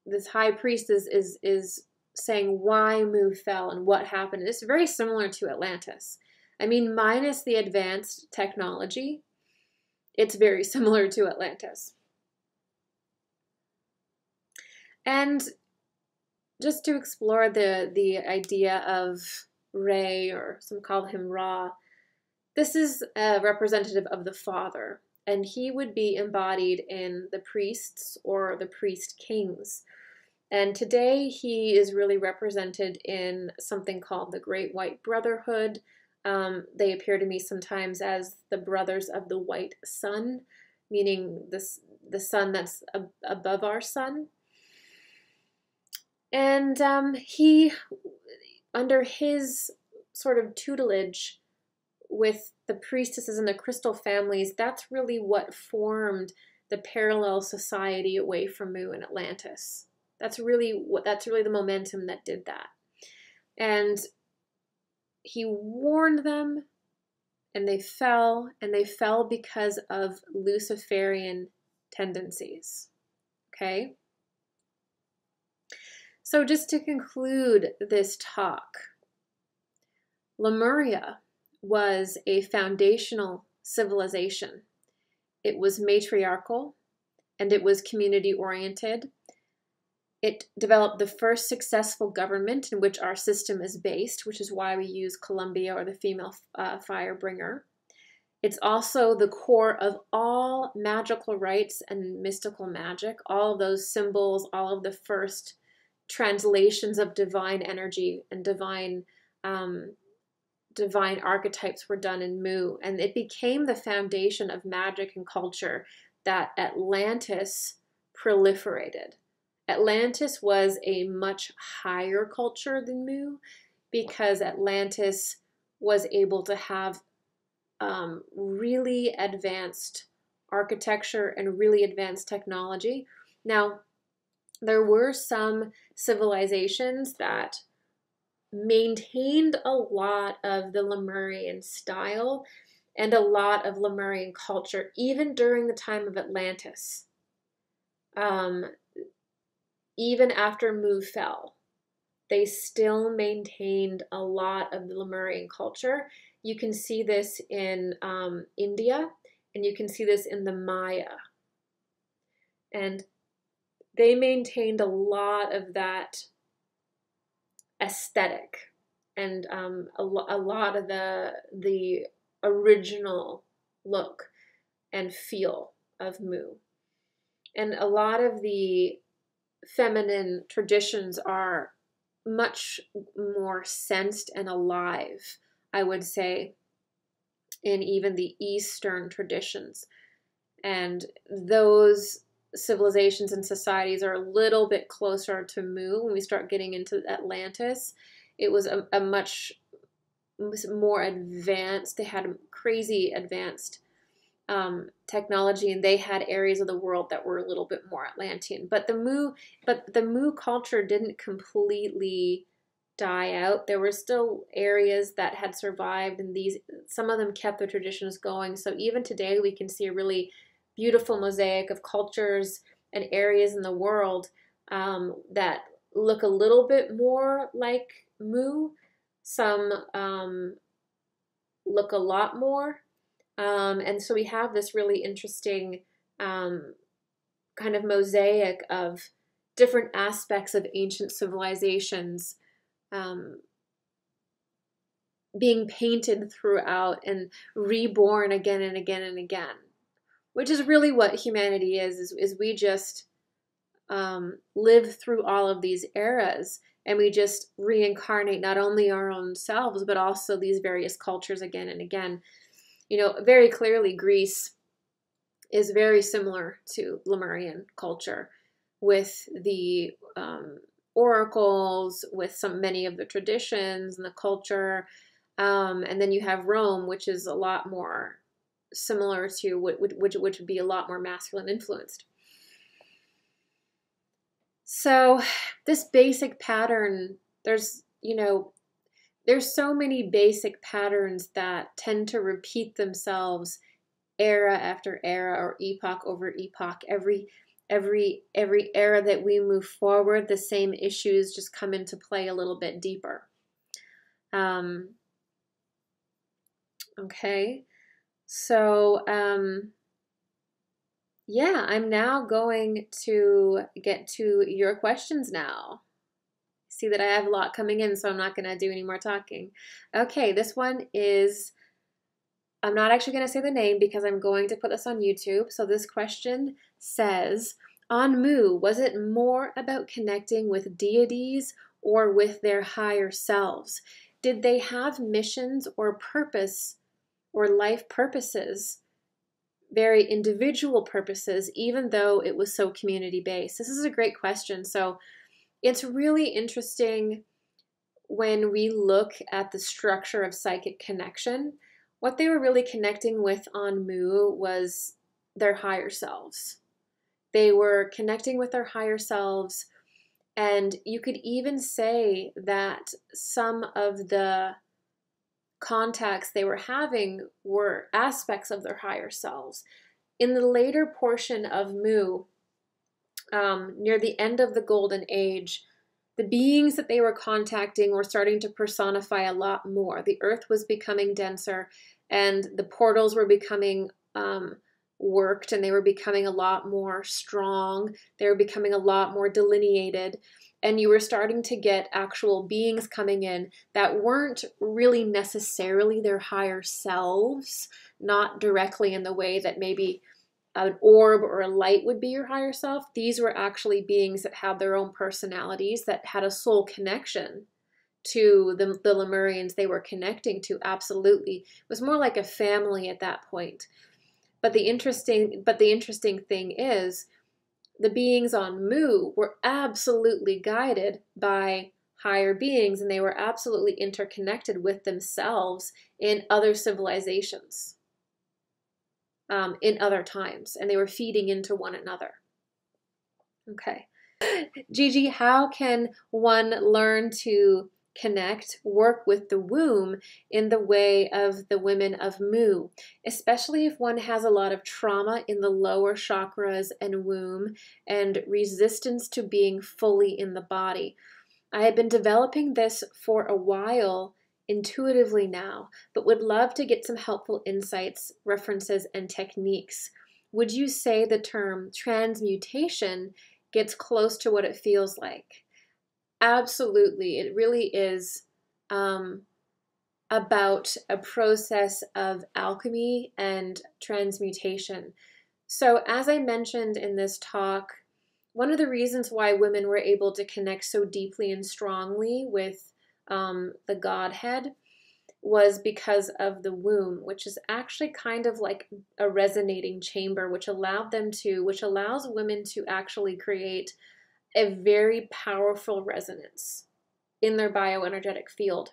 this high priest is saying why Mu fell and what happened. It's very similar to Atlantis. I mean, minus the advanced technology, it's very similar to Atlantis. And just to explore the idea of Re, or some call him Ra, this is a representative of the Father, and he would be embodied in the priests or the priest kings. And today he is really represented in something called the Great White Brotherhood. They appear to me sometimes as the brothers of the white sun, meaning the sun that's above our sun. And he, under his sort of tutelage with the priestesses and the crystal families, that's really what formed the parallel society away from Mu in Atlantis. That's really the momentum that did that. And he warned them, and they fell because of Luciferian tendencies. Okay? So just to conclude this talk, Lemuria was a foundational civilization. It was matriarchal and it was community oriented. It developed the first successful government in which our system is based, which is why we use Columbia, or the female fire bringer. It's also the core of all magical rites and mystical magic, all of those symbols, all of the first translations of divine energy and divine archetypes were done in Mu, and it became the foundation of magic and culture that Atlantis proliferated. Atlantis was a much higher culture than Mu because Atlantis was able to have really advanced architecture and really advanced technology. Now, there were some civilizations that maintained a lot of the Lemurian style and a lot of Lemurian culture, even during the time of Atlantis. Even after Mu fell, they still maintained a lot of the Lemurian culture. You can see this in India, and you can see this in the Maya. And they maintained a lot of that aesthetic and a lot of the original look and feel of Mu. And a lot of the feminine traditions are much more sensed and alive, I would say, in even the Eastern traditions. And those civilizations and societies are a little bit closer to Mu. When we start getting into Atlantis, it was a much more advanced, they had crazy advanced technology, and they had areas of the world that were a little bit more Atlantean. But the Mu culture didn't completely die out. There were still areas that had survived, and some of them kept the traditions going. So even today we can see a really beautiful mosaic of cultures and areas in the world that look a little bit more like Mu. Some look a lot more. And so we have this really interesting kind of mosaic of different aspects of ancient civilizations being painted throughout and reborn again and again and again, which is really what humanity is we just live through all of these eras, and we just reincarnate not only our own selves, but also these various cultures again and again. You know, very clearly Greece is very similar to Lemurian culture with the oracles, with many of the traditions and the culture. And then you have Rome, which is a lot more similar to which would be a lot more masculine influenced. So this basic pattern, there's so many basic patterns that tend to repeat themselves era after era, or epoch over epoch. Every era that we move forward, the same issues just come into play a little bit deeper. Okay, so yeah, I'm now going to get to your questions now. See that I have a lot coming in, so I'm not going to do any more talking. Okay, this one is, I'm not actually going to say the name because I'm going to put this on YouTube. So this question says, on Mu, was it more about connecting with deities or with their higher selves? Did they have missions or purpose or life purposes, very individual purposes, even though it was so community-based? This is a great question. So it's really interesting when we look at the structure of psychic connection. What they were really connecting with on Mu was their higher selves. They were connecting with their higher selves, and you could even say that some of the contacts they were having were aspects of their higher selves. In the later portion of Mu, near the end of the Golden Age, The beings that they were contacting were starting to personify a lot more. The earth was becoming denser, and the portals were becoming worked, and they were becoming a lot more strong. They were becoming a lot more delineated, and you were starting to get actual beings coming in that weren't really necessarily their higher selves, not directly in the way that maybe an orb or a light would be your higher self. These were actually beings that had their own personalities, that had a soul connection to the Lemurians they were connecting to. Absolutely. It was more like a family at that point. But the interesting thing is, the beings on Mu were absolutely guided by higher beings, and they were absolutely interconnected with themselves in other civilizations. In other times, and they were feeding into one another. Okay. Gigi, how can one learn to connect, work with the womb in the way of the women of Mu, especially if one has a lot of trauma in the lower chakras and womb and resistance to being fully in the body? I have been developing this for a while intuitively now, but would love to get some helpful insights, references, and techniques. Would you say the term transmutation gets close to what it feels like? Absolutely. It really is about a process of alchemy and transmutation. So as I mentioned in this talk, one of the reasons why women were able to connect so deeply and strongly with the Godhead was because of the womb, which is actually kind of like a resonating chamber, which allows women to actually create a very powerful resonance in their bioenergetic field,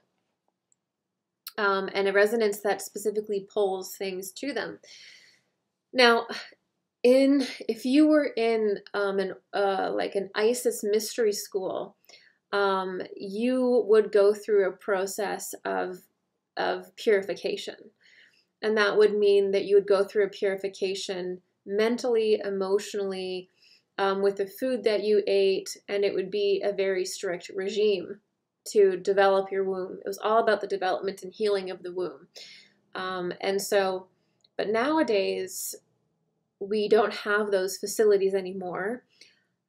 and a resonance that specifically pulls things to them. Now, if you were in like an Isis mystery school, you would go through a process of purification. And that would mean that you would go through a purification mentally, emotionally, with the food that you ate, and it would be a very strict regime to develop your womb. It was all about the development and healing of the womb. But nowadays, we don't have those facilities anymore.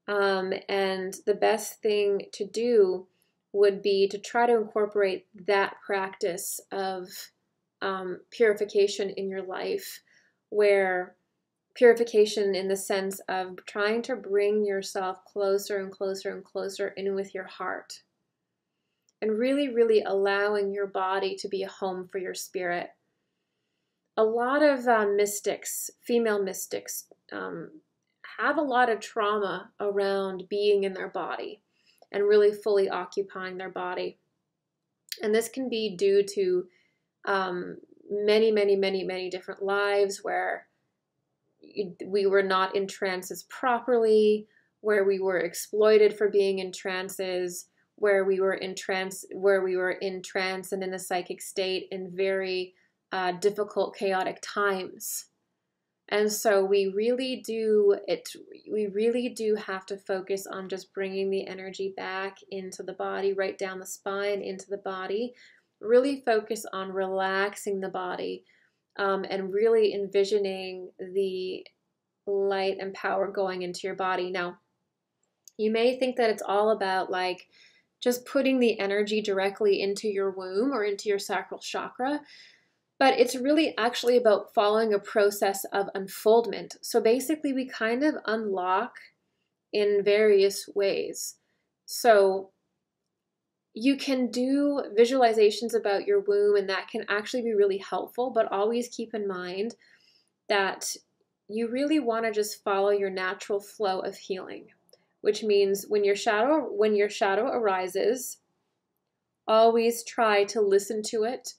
And the best thing to do would be to try to incorporate that practice of purification in your life, where purification in the sense of trying to bring yourself closer and closer and closer in with your heart, and really, really allowing your body to be a home for your spirit. A lot of mystics, female mystics, have a lot of trauma around being in their body and really fully occupying their body. And this can be due to many, many, many, many different lives where we were not in trances properly, where we were exploited for being in trances, where we were in trance and in a psychic state in very difficult, chaotic times. And so we really do have to focus on just bringing the energy back into the body, right down the spine, into the body. Really focus on relaxing the body, and really envisioning the light and power going into your body. Now, you may think that it's all about like just putting the energy directly into your womb or into your sacral chakra, but it's really actually about following a process of unfoldment. So basically, we kind of unlock in various ways. So you can do visualizations about your womb, and that can actually be really helpful, but always keep in mind that you really want to just follow your natural flow of healing, which means when your shadow arises, always try to listen to it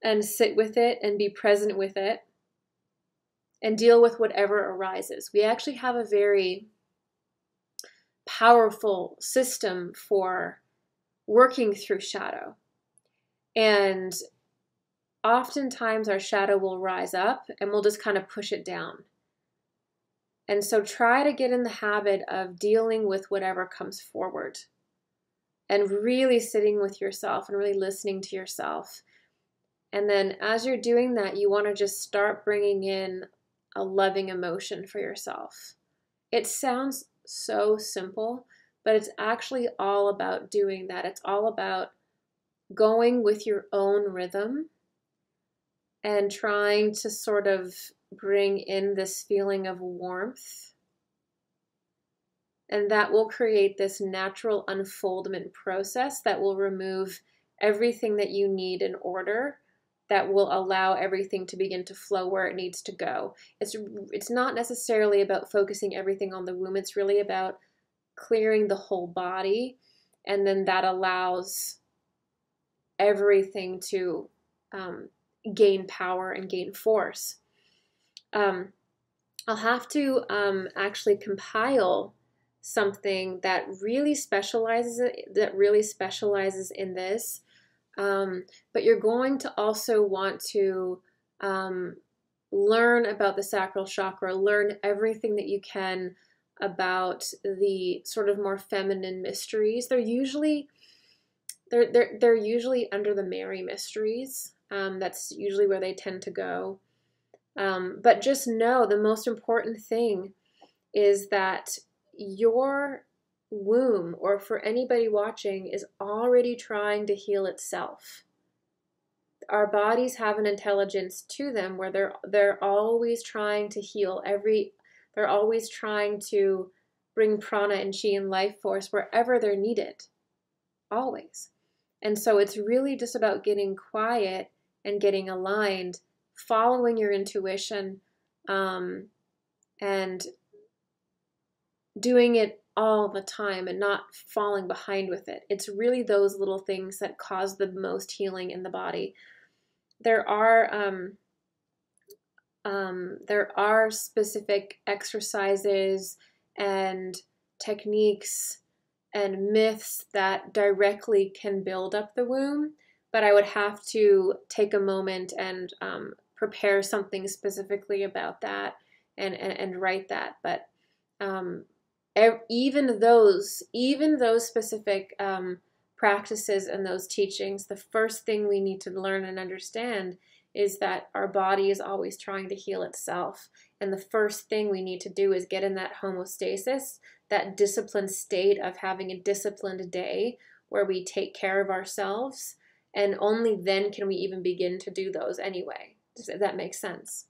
and sit with it and be present with it and deal with whatever arises. We actually have a very powerful system for working through shadow. And oftentimes our shadow will rise up and we'll just kind of push it down. And so try to get in the habit of dealing with whatever comes forward. and really sitting with yourself and really listening to yourself. And then as you're doing that, you want to just start bringing in a loving emotion for yourself. It sounds so simple, but it's actually all about doing that. It's all about going with your own rhythm and trying to sort of bring in this feeling of warmth. And that will create this natural unfoldment process that will remove everything that you need in order, that will allow everything to begin to flow where it needs to go. It's not necessarily about focusing everything on the womb. It's really about clearing the whole body, and then that allows everything to gain power and gain force. I'll have to actually compile something that really specializes in this. But you're going to also want to learn about the sacral chakra, learn everything that you can about the sort of more feminine mysteries. They're usually under the Mary mysteries. That's usually where they tend to go. But just know the most important thing is that your womb, or for anybody watching, is already trying to heal itself. Our bodies have an intelligence to them where they're always trying to heal. They're always trying to bring prana and chi and life force wherever they're needed. Always. And so it's really just about getting quiet and getting aligned, following your intuition, and doing it all the time and not falling behind with it. It's really those little things that cause the most healing in the body. There are specific exercises and techniques and myths that directly can build up the womb, but I would have to take a moment and prepare something specifically about that and write that. But even those specific practices and those teachings, the first thing we need to learn and understand is that our body is always trying to heal itself. And the first thing we need to do is get in that homeostasis, that disciplined state of having a disciplined day where we take care of ourselves. And only then can we even begin to do those anyway. If that makes sense.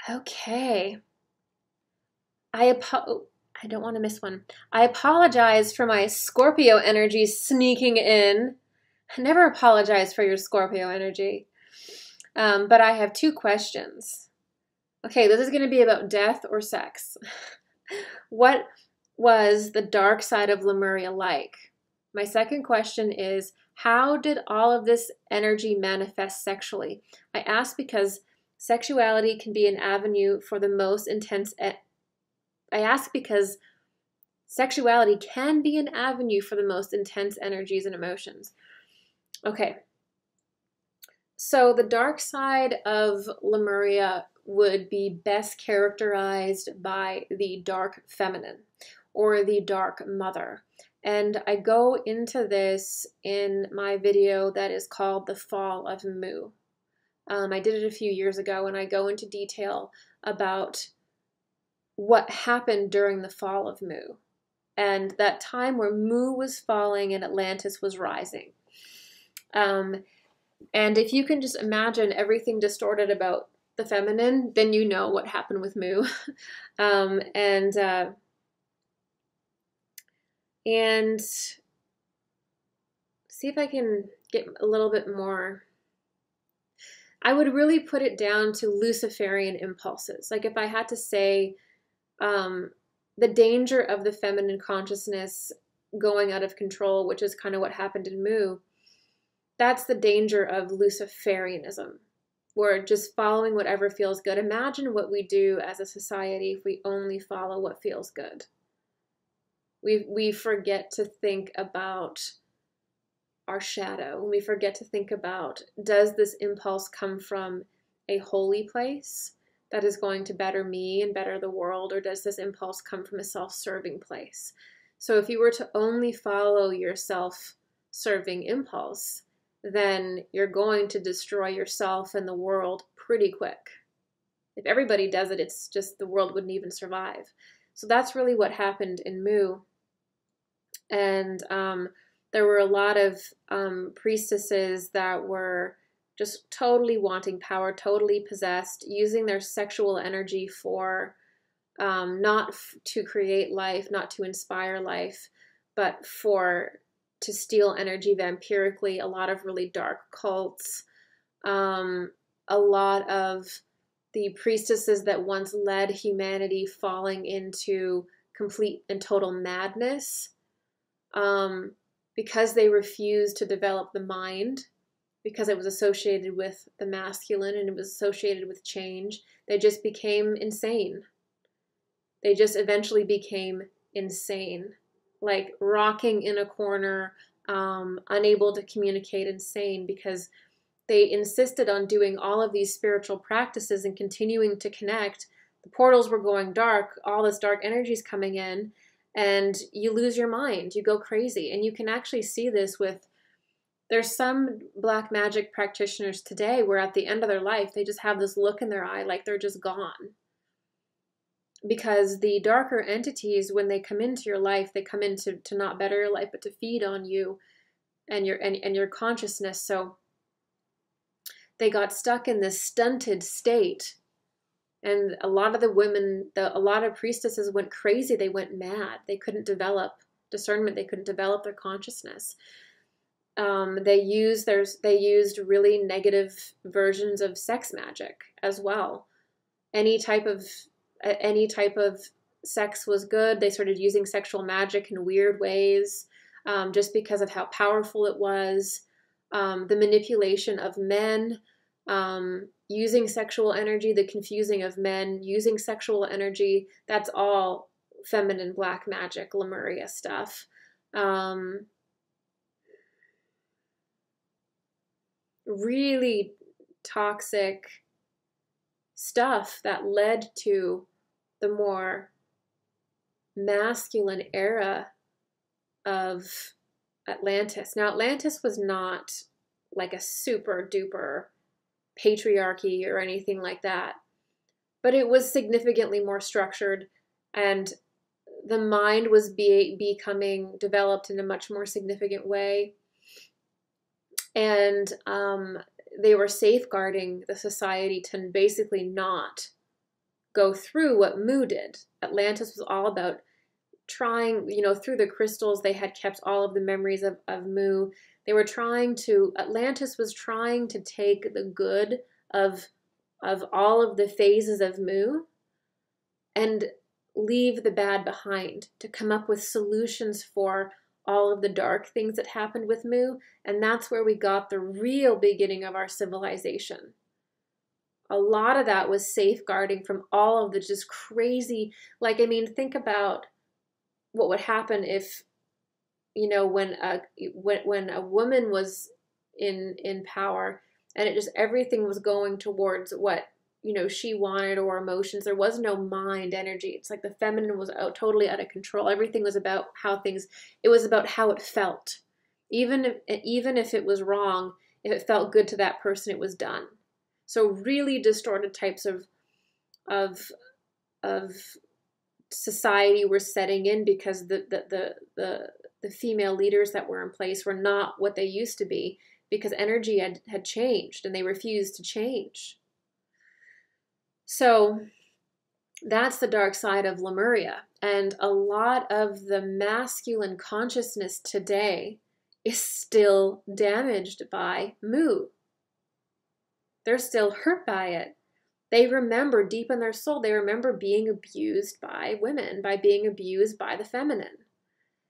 Okay. I don't want to miss one. I apologize for my Scorpio energy sneaking in. I never apologize for your Scorpio energy. But I have two questions. Okay, this is going to be about death or sex. What was the dark side of Lemuria like? My second question is, how did all of this energy manifest sexually? I ask because sexuality can be an avenue for the most intense... I ask because sexuality can be an avenue for the most intense energies and emotions. Okay. So the dark side of Lemuria would be best characterized by the dark feminine or the dark mother. And I go into this in my video that is called The Fall of Mu. I did it a few years ago, and I go into detail about what happened during the fall of Mu and that time where Mu was falling and Atlantis was rising. And if you can just imagine everything distorted about the feminine, then you know what happened with Mu. And see if I can get a little bit more. I would really put it down to Luciferian impulses. Like if I had to say the danger of the feminine consciousness going out of control, which is kind of what happened in Mu, that's the danger of Luciferianism. We're just following whatever feels good. Imagine what we do as a society if we only follow what feels good. We forget to think about our shadow. We forget to think about, does this impulse come from a holy place that is going to better me and better the world, or does this impulse come from a self-serving place? So if you were to only follow your self-serving impulse, then you're going to destroy yourself and the world pretty quick. If everybody does it, it's just the world wouldn't even survive. So that's really what happened in Mu. And there were a lot of priestesses that were just totally wanting power, totally possessed, using their sexual energy for not to create life, not to inspire life, but to steal energy vampirically. A lot of really dark cults, a lot of the priestesses that once led humanity falling into complete and total madness, because they refused to develop the mind, because it was associated with the masculine and it was associated with change. They just became insane. They just eventually became insane, like rocking in a corner, unable to communicate, insane, because they insisted on doing all of these spiritual practices and continuing to connect. The portals were going dark, all this dark energy is coming in, and you lose your mind, you go crazy. And you can actually see this with, there's some black magic practitioners today where at the end of their life, they just have this look in their eye like they're just gone. Because the darker entities, when they come into your life, they come in to not better your life, but to feed on you and your consciousness. So they got stuck in this stunted state. And a lot of the women, a lot of priestesses went crazy. They went mad. They couldn't develop discernment. They couldn't develop their consciousness. They used really negative versions of sex magic as well. Any type of sex was good. They started using sexual magic in weird ways, just because of how powerful it was. The manipulation of men, using sexual energy, the confusing of men, using sexual energy, that's all feminine black magic, Lemuria stuff. Really toxic stuff that led to the more masculine era of Atlantis. Now, Atlantis was not like a super duper patriarchy or anything like that, but it was significantly more structured, and the mind was becoming developed in a much more significant way. And they were safeguarding the society to basically not go through what Mu did. Atlantis was all about trying, through the crystals, they had kept all of the memories of Mu. They were Atlantis was trying to take the good of all of the phases of Mu and leave the bad behind, to come up with solutions for all of the dark things that happened with Mu. And that's where we got the real beginning of our civilization. A lot of that was safeguarding from all of the just crazy, think about what would happen if, when a woman was in power, and it just, everything was going towards what, she wanted, or emotions. There was no mind energy. It's like the feminine was totally out of control. Everything was about it was about how it felt. Even if it was wrong, if it felt good to that person, it was done. So really distorted types of society were setting in, because the female leaders that were in place were not what they used to be, because energy had changed and they refused to change. So that's the dark side of Lemuria. And a lot of the masculine consciousness today is still damaged by Mu. They're still hurt by it. They remember deep in their soul, they remember being abused by women, by being abused by the feminine.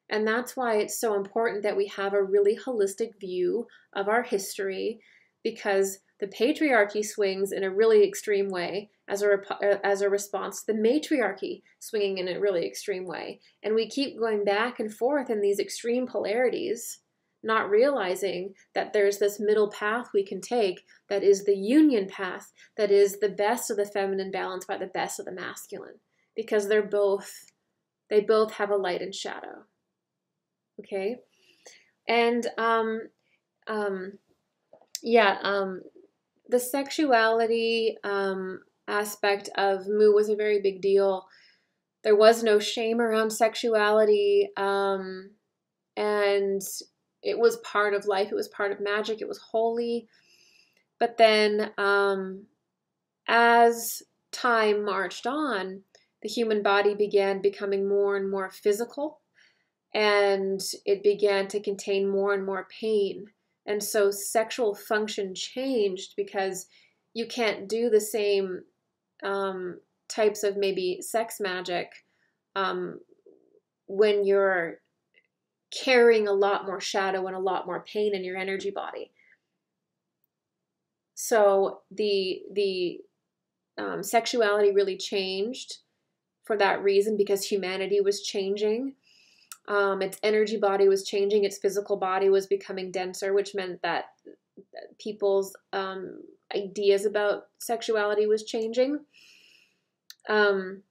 And that's why it's so important that we have a really holistic view of our history, because the patriarchy swings in a really extreme way as a response to the matriarchy swinging in a really extreme way. And we keep going back and forth in these extreme polarities, not realizing that there's this middle path we can take that is the union path, that is the best of the feminine balanced by the best of the masculine, because they both have a light and shadow. Okay. And the sexuality aspect of Mu was a very big deal. There was no shame around sexuality, and it was part of life. It was part of magic. It was holy. But then, as time marched on, the human body began becoming more and more physical, and it began to contain more and more pain. And so sexual function changed because you can't do the same types of maybe sex magic when you're carrying a lot more shadow and a lot more pain in your energy body. So the sexuality really changed for that reason, because humanity was changing. Its energy body was changing. Its physical body was becoming denser, which meant that people's ideas about sexuality was changing. And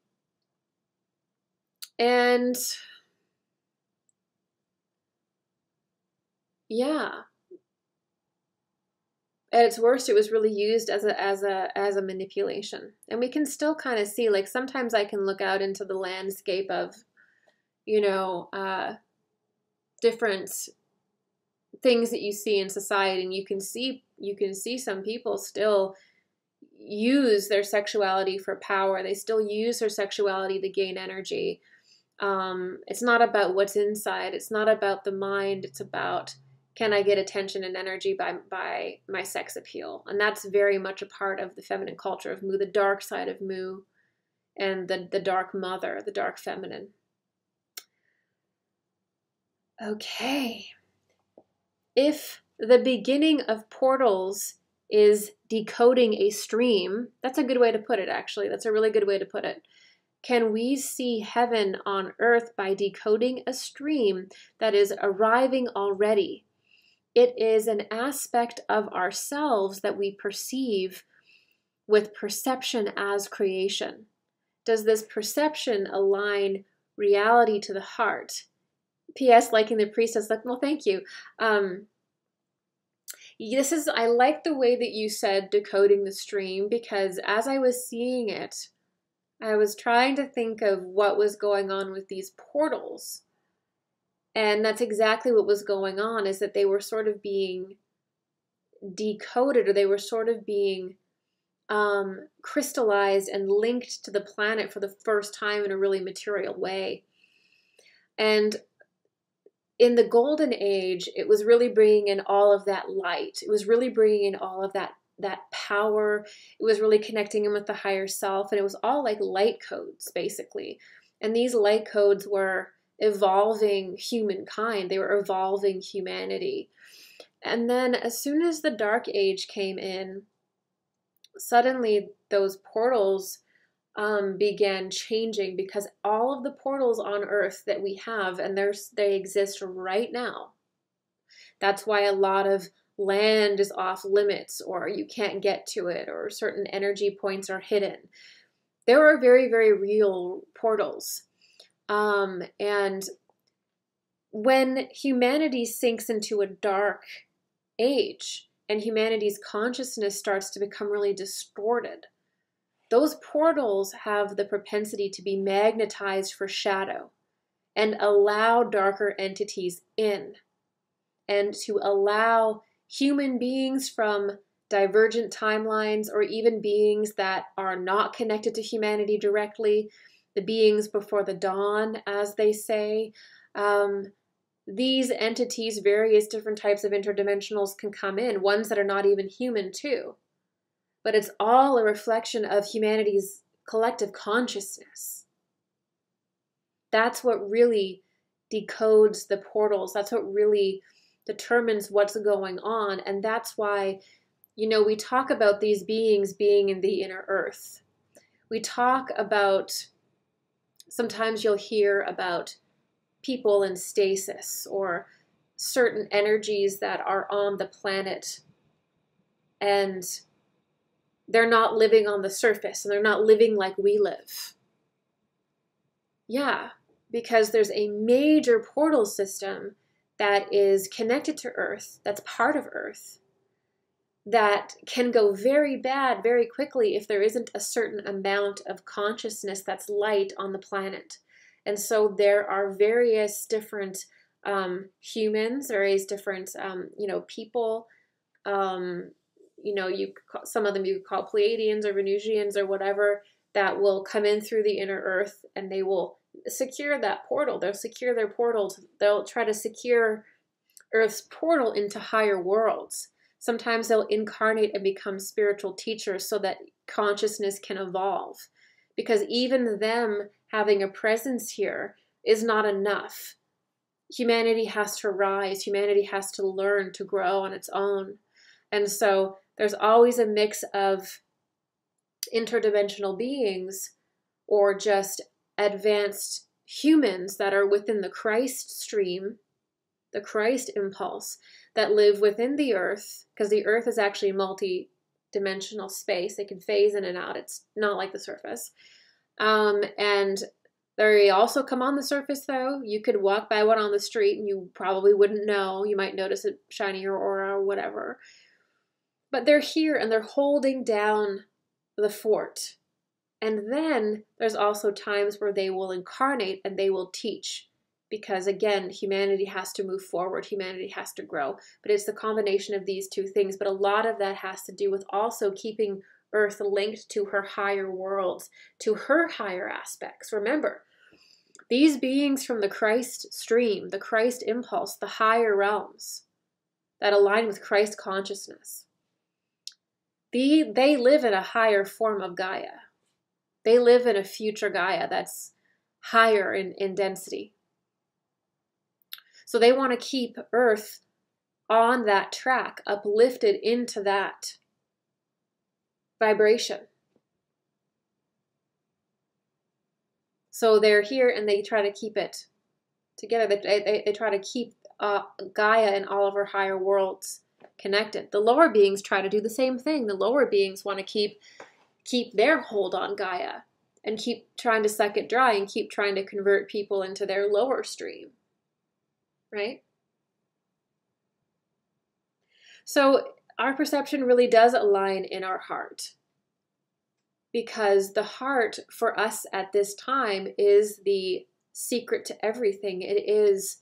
yeah, at its worst, it was really used as a manipulation. And we can still kind of see, like, sometimes I can look out into the landscape of, different things that you see in society, and you can see some people still use their sexuality for power. They still use their sexuality to gain energy. It's not about what's inside. It's not about the mind. It's about, can I get attention and energy by my sex appeal? And that's very much a part of the feminine culture of Mu, the dark side of Mu, and the dark mother, the dark feminine. Okay. If the beginning of portals is decoding a stream, that's a good way to put it, actually. That's a really good way to put it. Can we see heaven on earth by decoding a stream that is arriving already? It is an aspect of ourselves that we perceive with perception as creation. Does this perception align reality to the heart? P.S. Liking the priestess, like, well, thank you. I like the way that you said decoding the stream, because as I was seeing it, I was trying to think of what was going on with these portals. And that's exactly what was going on, is that they were sort of being decoded, or they were sort of being crystallized and linked to the planet for the first time in a really material way. And in the golden age, it was really bringing in all of that light. It was really bringing in all of that power. It was really connecting him with the higher self. And it was all like light codes, basically. And these light codes were evolving humankind. They were evolving humanity. And then as soon as the dark age came in, suddenly those portals began changing, because all of the portals on Earth that we have, and they exist right now. That's why a lot of land is off limits, or you can't get to it, or certain energy points are hidden. There are very, very real portals. And when humanity sinks into a dark age and humanity's consciousness starts to become really distorted, those portals have the propensity to be magnetized for shadow and allow darker entities in, and to allow human beings from divergent timelines, or even beings that are not connected to humanity directly, the beings before the dawn, as they say. These entities, various different types of interdimensionals, can come in, ones that are not even human too. But it's all a reflection of humanity's collective consciousness. That's what really decodes the portals. That's what really determines what's going on. And that's why, we talk about these beings being in the inner earth. We talk about, sometimes you'll hear about people in stasis, or certain energies that are on the planet, and they're not living on the surface, and they're not living like we live. Yeah, because there's a major portal system that is connected to Earth, that's part of Earth, that can go very bad very quickly if there isn't a certain amount of consciousness that's light on the planet. And so there are various different humans, various different people. Some of them you could call Pleiadians or Venusians or whatever, that will come in through the inner Earth, and they will secure that portal. They'll secure their portals. They'll try to secure Earth's portal into higher worlds. Sometimes they'll incarnate and become spiritual teachers so that consciousness can evolve. Because even them having a presence here is not enough. Humanity has to rise. Humanity has to learn to grow on its own. And so there's always a mix of interdimensional beings or just advanced humans that are within the Christ stream, the Christ impulse, that live within the Earth, because the Earth is actually multi-dimensional space. It can phase in and out. It's not like the surface. And they also come on the surface, though. You could walk by one on the street and you probably wouldn't know. You might notice a shinier aura or whatever. But they're here and they're holding down the fort. And then there's also times where they will incarnate and they will teach. Because again, humanity has to move forward. Humanity has to grow. But it's the combination of these two things. But a lot of that has to do with also keeping Earth linked to her higher worlds, to her higher aspects. Remember, these beings from the Christ stream, the Christ impulse, the higher realms that align with Christ consciousness, they live in a higher form of Gaia. They live in a future Gaia that's higher in density. So they want to keep Earth on that track, uplifted into that vibration. So they're here and they try to keep it together. They try to keep Gaia and all of her higher worlds connected. The lower beings try to do the same thing. The lower beings want to keep their hold on Gaia and keep trying to suck it dry and keep trying to convert people into their lower stream. Right? So our perception really does align in our heart, because the heart for us at this time is the secret to everything. It is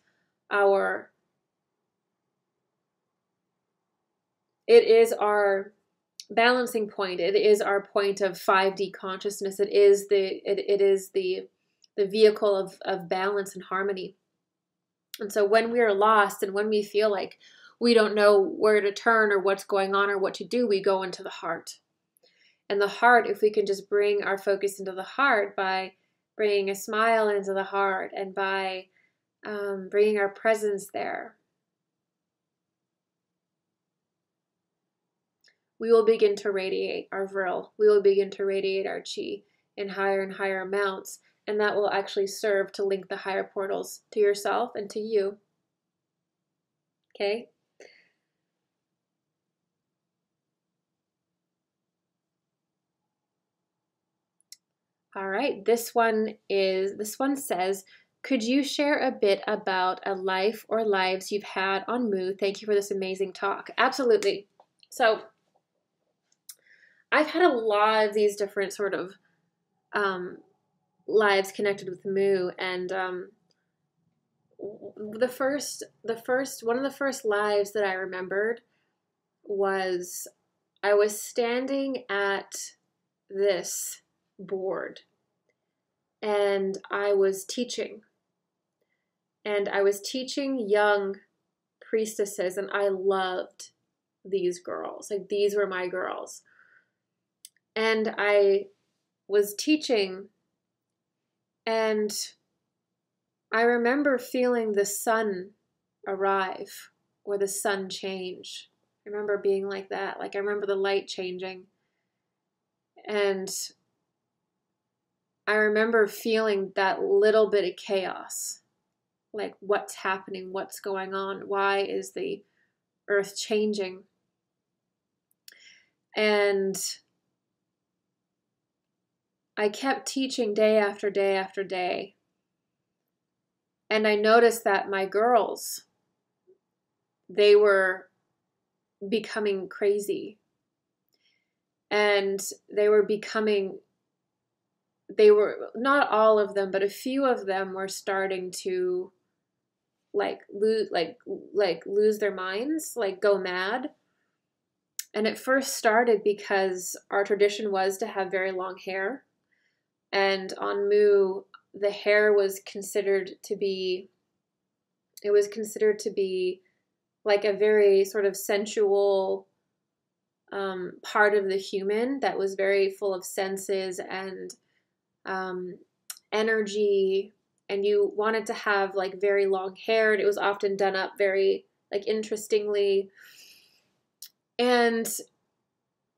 our balancing point. It is our point of 5D consciousness. It is the vehicle of balance and harmony. And so when we are lost and when we feel like we don't know where to turn or what's going on or what to do, we go into the heart. And the heart, if we can just bring our focus into the heart by bringing a smile into the heart and by bringing our presence there, we will begin to radiate our vril. We will begin to radiate our chi in higher and higher amounts. And that will actually serve to link the higher portals to yourself and to you. Okay? All right, this one says, could you share a bit about a life or lives you've had on Mu? Thank you for this amazing talk. Absolutely. So I've had a lot of these different sort of lives connected with Mu, and one of the first lives that I remembered was I was standing at this board and I was teaching young priestesses, and I loved these girls. Like, these were my girls. And I was teaching, and I remember feeling the sun arrive or the sun change. I remember being like that. Like, I remember the light changing. And I remember feeling that little bit of chaos. Like, what's happening? What's going on? Why is the earth changing? And I kept teaching day after day after day. And I noticed that my girls, they were becoming crazy. And they were not all of them, but a few of them were starting to lose their minds, like go mad. And it first started because our tradition was to have very long hair. And on Mu, the hair was considered to be like a very sort of sensual part of the human that was very full of senses and energy, and you wanted to have like very long hair, and it was often done up very like interestingly, and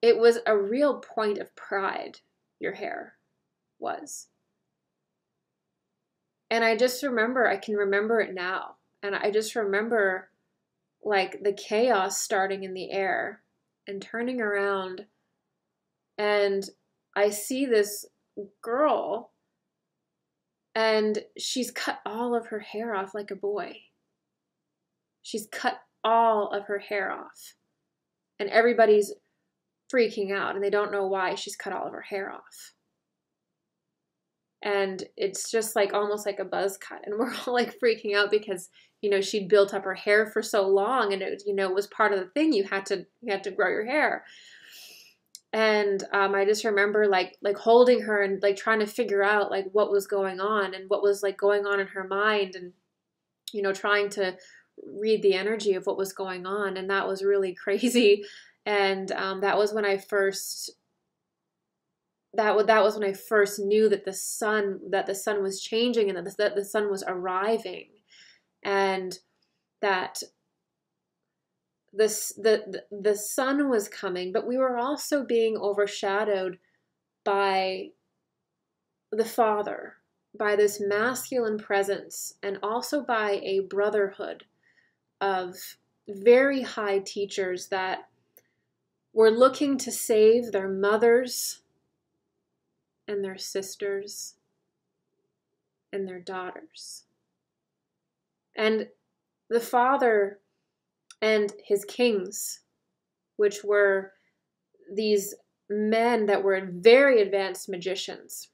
it was a real point of pride, your hair was. And I just remember, I can remember it now, and I just remember like the chaos starting in the air and turning around, and I see this girl, and she's cut all of her hair off like a boy. She's cut all of her hair off. And everybody's freaking out, and they don't know why she's cut all of her hair off. And it's just like almost like a buzz cut. And we're all like freaking out because, you know, she'd built up her hair for so long, and it, you know, was part of the thing. You had to grow your hair. And I just remember like holding her and like trying to figure out like what was going on and what was like going on in her mind, and, you know, trying to read the energy of what was going on. And that was really crazy. And that was when I first knew that the sun was changing, and that the sun was arriving, and that the sun was coming, but we were also being overshadowed by the Father, by this masculine presence, and also by a brotherhood of very high teachers that were looking to save their mothers and their sisters and their daughters. And the Father and his kings, which were these men that were very advanced magicians.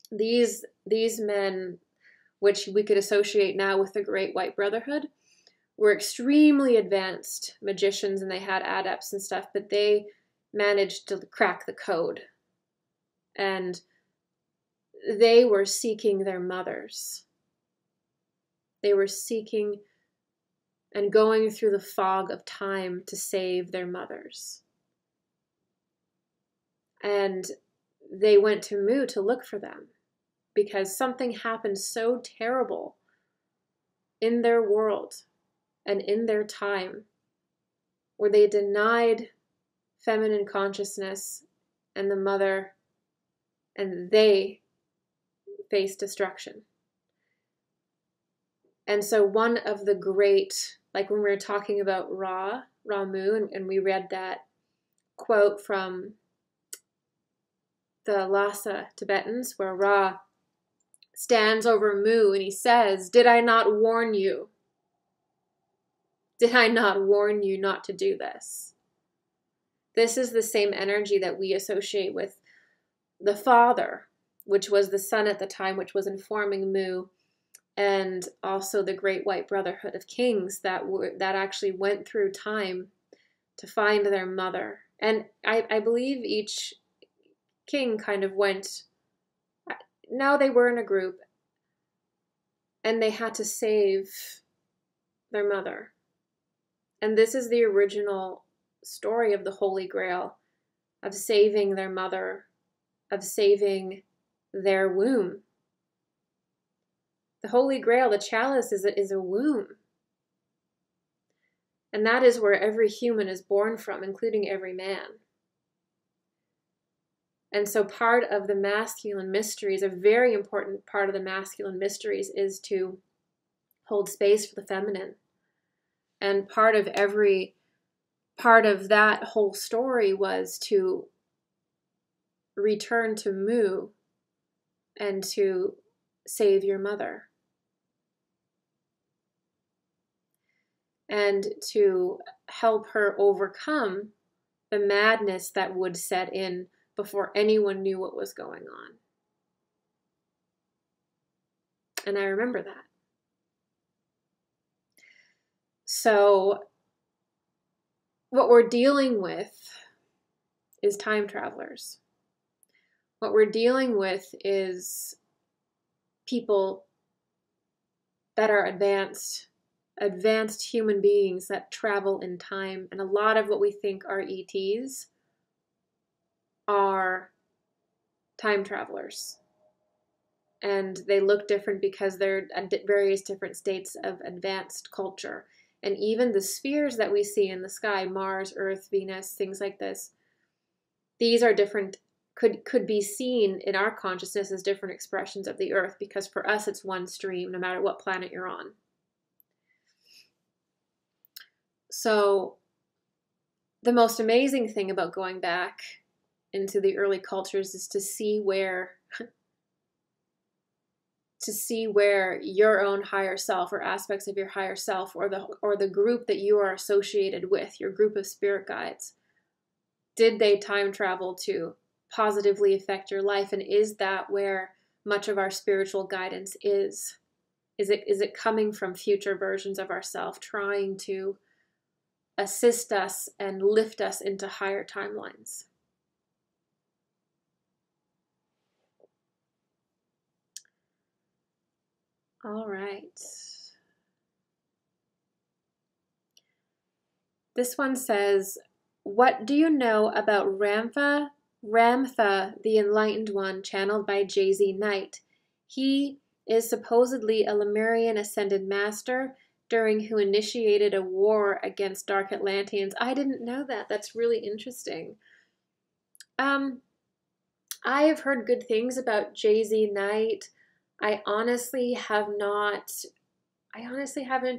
These men, which we could associate now with the Great White Brotherhood, were extremely advanced magicians, and they had adepts and stuff, but they managed to crack the code. And they were seeking their mothers. They were seeking and going through the fog of time to save their mothers. And they went to Mu to look for them because something happened so terrible in their world and in their time where they denied feminine consciousness and the mother, and they faced destruction. And so one of the great, like when we were talking about Mu, and we read that quote from the Lhasa Tibetans where Ra stands over Mu and he says, "Did I not warn you? Did I not warn you not to do this?" This is the same energy that we associate with the Father, which was the sun at the time, which was informing Mu, and also the Great White Brotherhood of Kings that actually went through time to find their mother. And I believe each king kind of went, now they were in a group, and they had to save their mother. And this is the original story of the Holy Grail, of saving their mother, of saving their womb. The Holy Grail, the chalice, is a womb. And that is where every human is born from, including every man. And so part of the masculine mysteries, a very important part of the masculine mysteries, is to hold space for the feminine. And part of that whole story was to return to Mu and to save your mother. and to help her overcome the madness that would set in before anyone knew what was going on. And I remember that. So what we're dealing with is time travelers. What we're dealing with is people that are advanced human beings that travel in time. And a lot of what we think are ETs are time travelers. And they look different because they're at various different states of advanced culture. And even the spheres that we see in the sky, Mars, Earth, Venus, things like this, these are different, could be seen in our consciousness as different expressions of the Earth, because for us it's one stream no matter what planet you're on. So the most amazing thing about going back into the early cultures is to see where your own higher self, or aspects of your higher self, or the group that you are associated with, your group of spirit guides, did they time travel to positively affect your life? And is that where much of our spiritual guidance is? Is it coming from future versions of ourselves trying to assist us and lift us into higher timelines? All right. This one says, what do you know about Ramtha, the Enlightened One, channeled by Jay-Z Knight? He is supposedly a Lemurian ascended master during who initiated a war against Dark Atlanteans. I didn't know that. That's really interesting. I have heard good things about Jay-Z Knight. I honestly haven't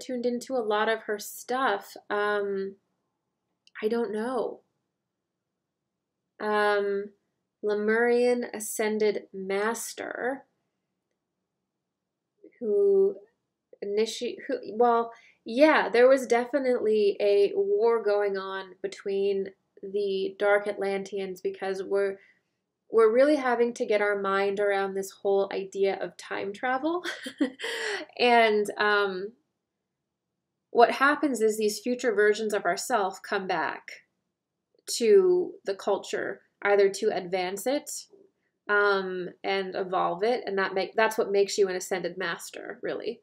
tuned into a lot of her stuff. I don't know. Lemurian ascended master there was definitely a war going on between the Dark Atlanteans, because we're really having to get our mind around this whole idea of time travel. And what happens is these future versions of ourselves come back to the culture, either to advance it and evolve it, and that's what makes you an ascended master, really.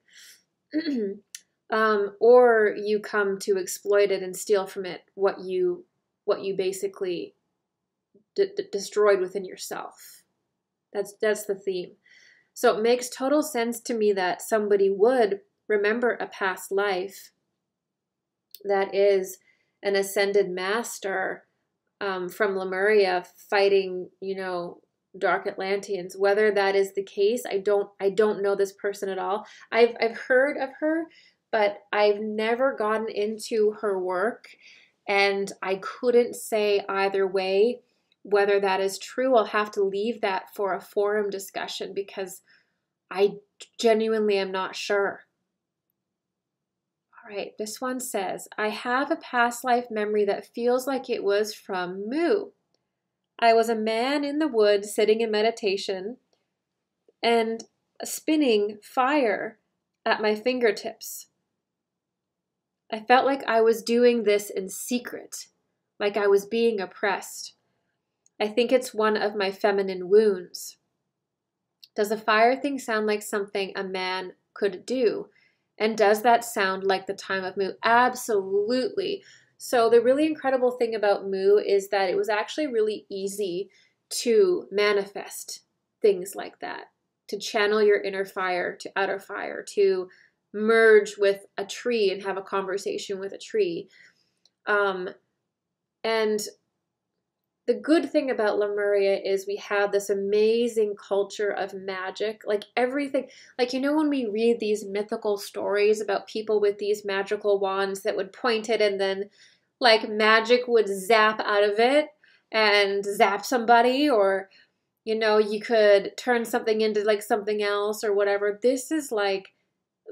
Or you come to exploit it and steal from it what you basically destroyed within yourself. That's the theme. So it makes total sense to me that somebody would remember a past life that is an ascended master from Lemuria fighting, Dark Atlanteans. Whether that is the case, I don't know this person at all. I've heard of her, but I've never gotten into her work, and I couldn't say either way whether that is true. I'll have to leave that for a forum discussion, because I genuinely am not sure. All right, this one says, I have a past life memory that feels like it was from Mu. I was a man in the woods sitting in meditation and spinning fire at my fingertips. I felt like I was doing this in secret, like I was being oppressed. I think it's one of my feminine wounds. Does a fire thing sound like something a man could do? And does that sound like the time of Mu? Absolutely. So the really incredible thing about Mu is that it was actually really easy to manifest things like that, to channel your inner fire to outer fire, to merge with a tree and have a conversation with a tree. And the good thing about Lemuria is we have this amazing culture of magic. Like everything, when we read these mythical stories about people with these magical wands that would point it and then magic would zap out of it and zap somebody, or, you could turn something into something else or whatever. This is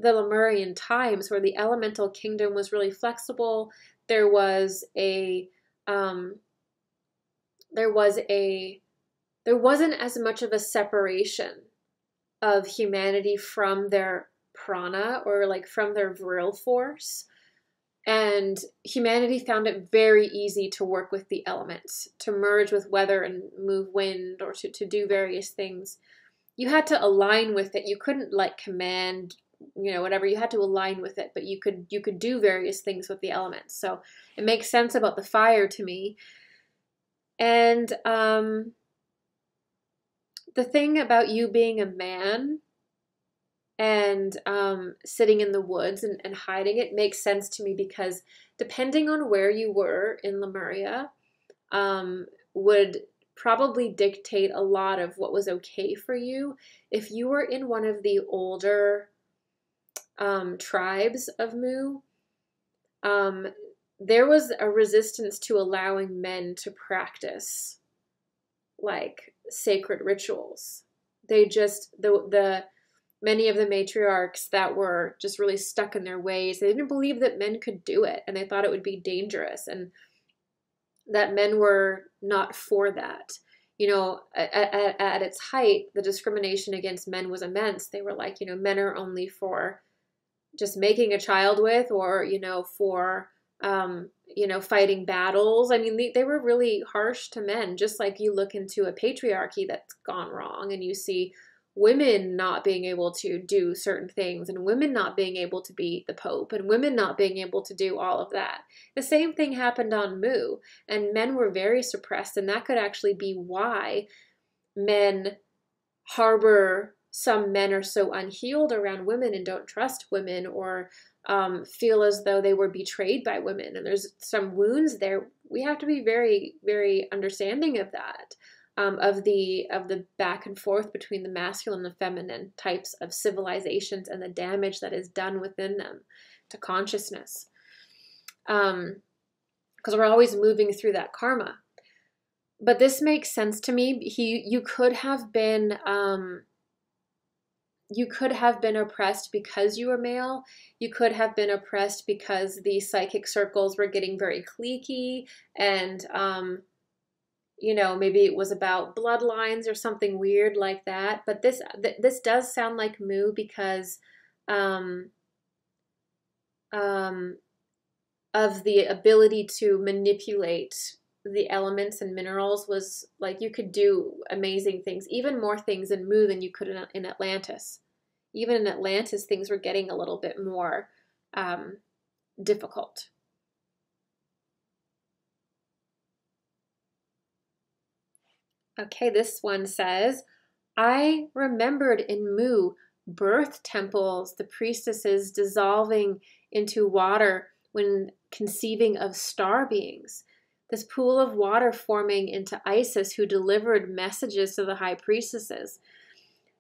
the Lemurian times, where the elemental kingdom was really flexible. There was a there wasn't as much of a separation of humanity from their prana, or like from their virile force. And humanity found it very easy to work with the elements, to merge with weather and move wind, or to do various things. You had to align with it. You couldn't like command, whatever. You had to align with it, but you could do various things with the elements. So it makes sense about the fire to me. And the thing about you being a man and sitting in the woods and hiding it makes sense to me, because depending on where you were in Lemuria, would probably dictate a lot of what was okay for you. If you were in one of the older tribes of Mu, there was a resistance to allowing men to practice like sacred rituals. They just, the many of the matriarchs that were just really stuck in their ways, they didn't believe that men could do it, and they thought it would be dangerous, and that men were not for that. At its height, the discrimination against men was immense. They were like, men are only for just making a child with, or, for, fighting battles. I mean, they were really harsh to men, just like you look into a patriarchy that's gone wrong and you see women not being able to do certain things, and women not being able to be the Pope, and women not being able to do all of that. The same thing happened on Mu, and men were very suppressed, and that could actually be why some men are so unhealed around women and don't trust women, or feel as though they were betrayed by women, and there's some wounds there. We have to be very, very understanding of that. Of the back and forth between the masculine and the feminine types of civilizations, and the damage that is done within them to consciousness. Because we're always moving through that karma. But this makes sense to me. You could have been oppressed because you were male. You could have been oppressed because the psychic circles were getting very cliquey, and maybe it was about bloodlines or something weird like that. But this does sound like Mu, because of the ability to manipulate the elements and minerals. Was like you could do amazing things, even more things in Mu than you could in Atlantis. Even in Atlantis, things were getting a little bit more difficult. Okay, this one says, I remembered in Mu birth temples, the priestesses dissolving into water when conceiving of star beings. This pool of water forming into Isis, who delivered messages to the high priestesses.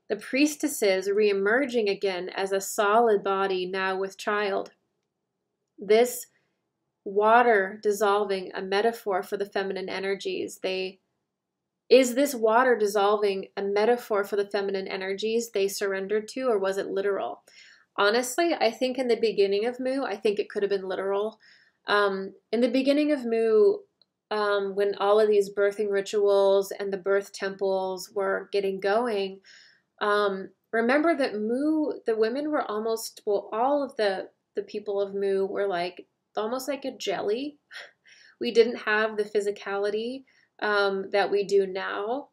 The priestesses re-emerging again as a solid body, now with child. This water dissolving, a metaphor for the feminine energies. Is this water dissolving a metaphor for the feminine energies they surrendered to, or was it literal? Honestly, I think in the beginning of Mu, I think it could have been literal. In the beginning of Mu, when all of these birthing rituals and the birth temples were getting going, remember that Mu, the women were almost, all of the people of Mu were like, almost like a jelly. We didn't have the physicality that we do now.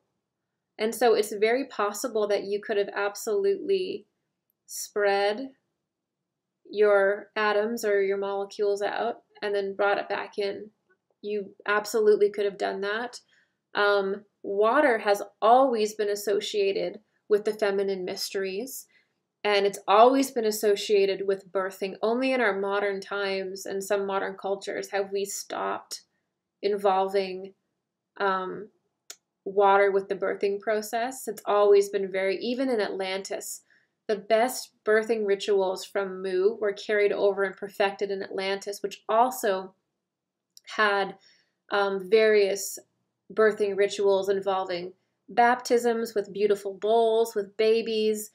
And so it's very possible that you could have absolutely spread your atoms or your molecules out and then brought it back in. You absolutely could have done that. Water has always been associated with the feminine mysteries, and it's always been associated with birthing. Only in our modern times and some modern cultures have we stopped involving water with the birthing process. It's always been even in Atlantis, the best birthing rituals from Mu were carried over and perfected in Atlantis, which also had various birthing rituals involving baptisms with beautiful bowls, with babies.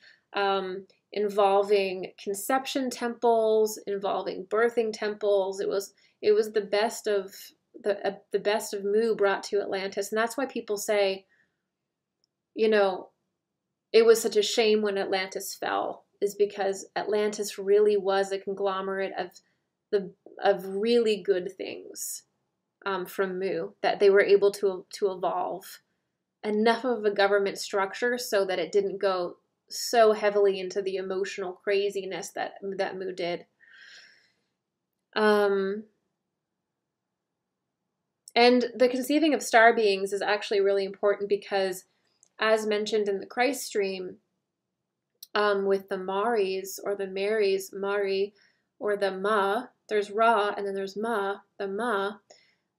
involving conception temples, involving birthing temples. It was the best of the best of Mu brought to Atlantis, and that's why people say, you know, it was such a shame when Atlantis fell, is because Atlantis really was a conglomerate of really good things from Mu, that they were able to evolve enough of a government structure so that it didn't go so heavily into the emotional craziness that Mu did. And the conceiving of star beings is actually really important because, as mentioned in the Christ stream, with the Maris or the Marys, Mari or the Ma, there's Ra and then there's Ma. The Ma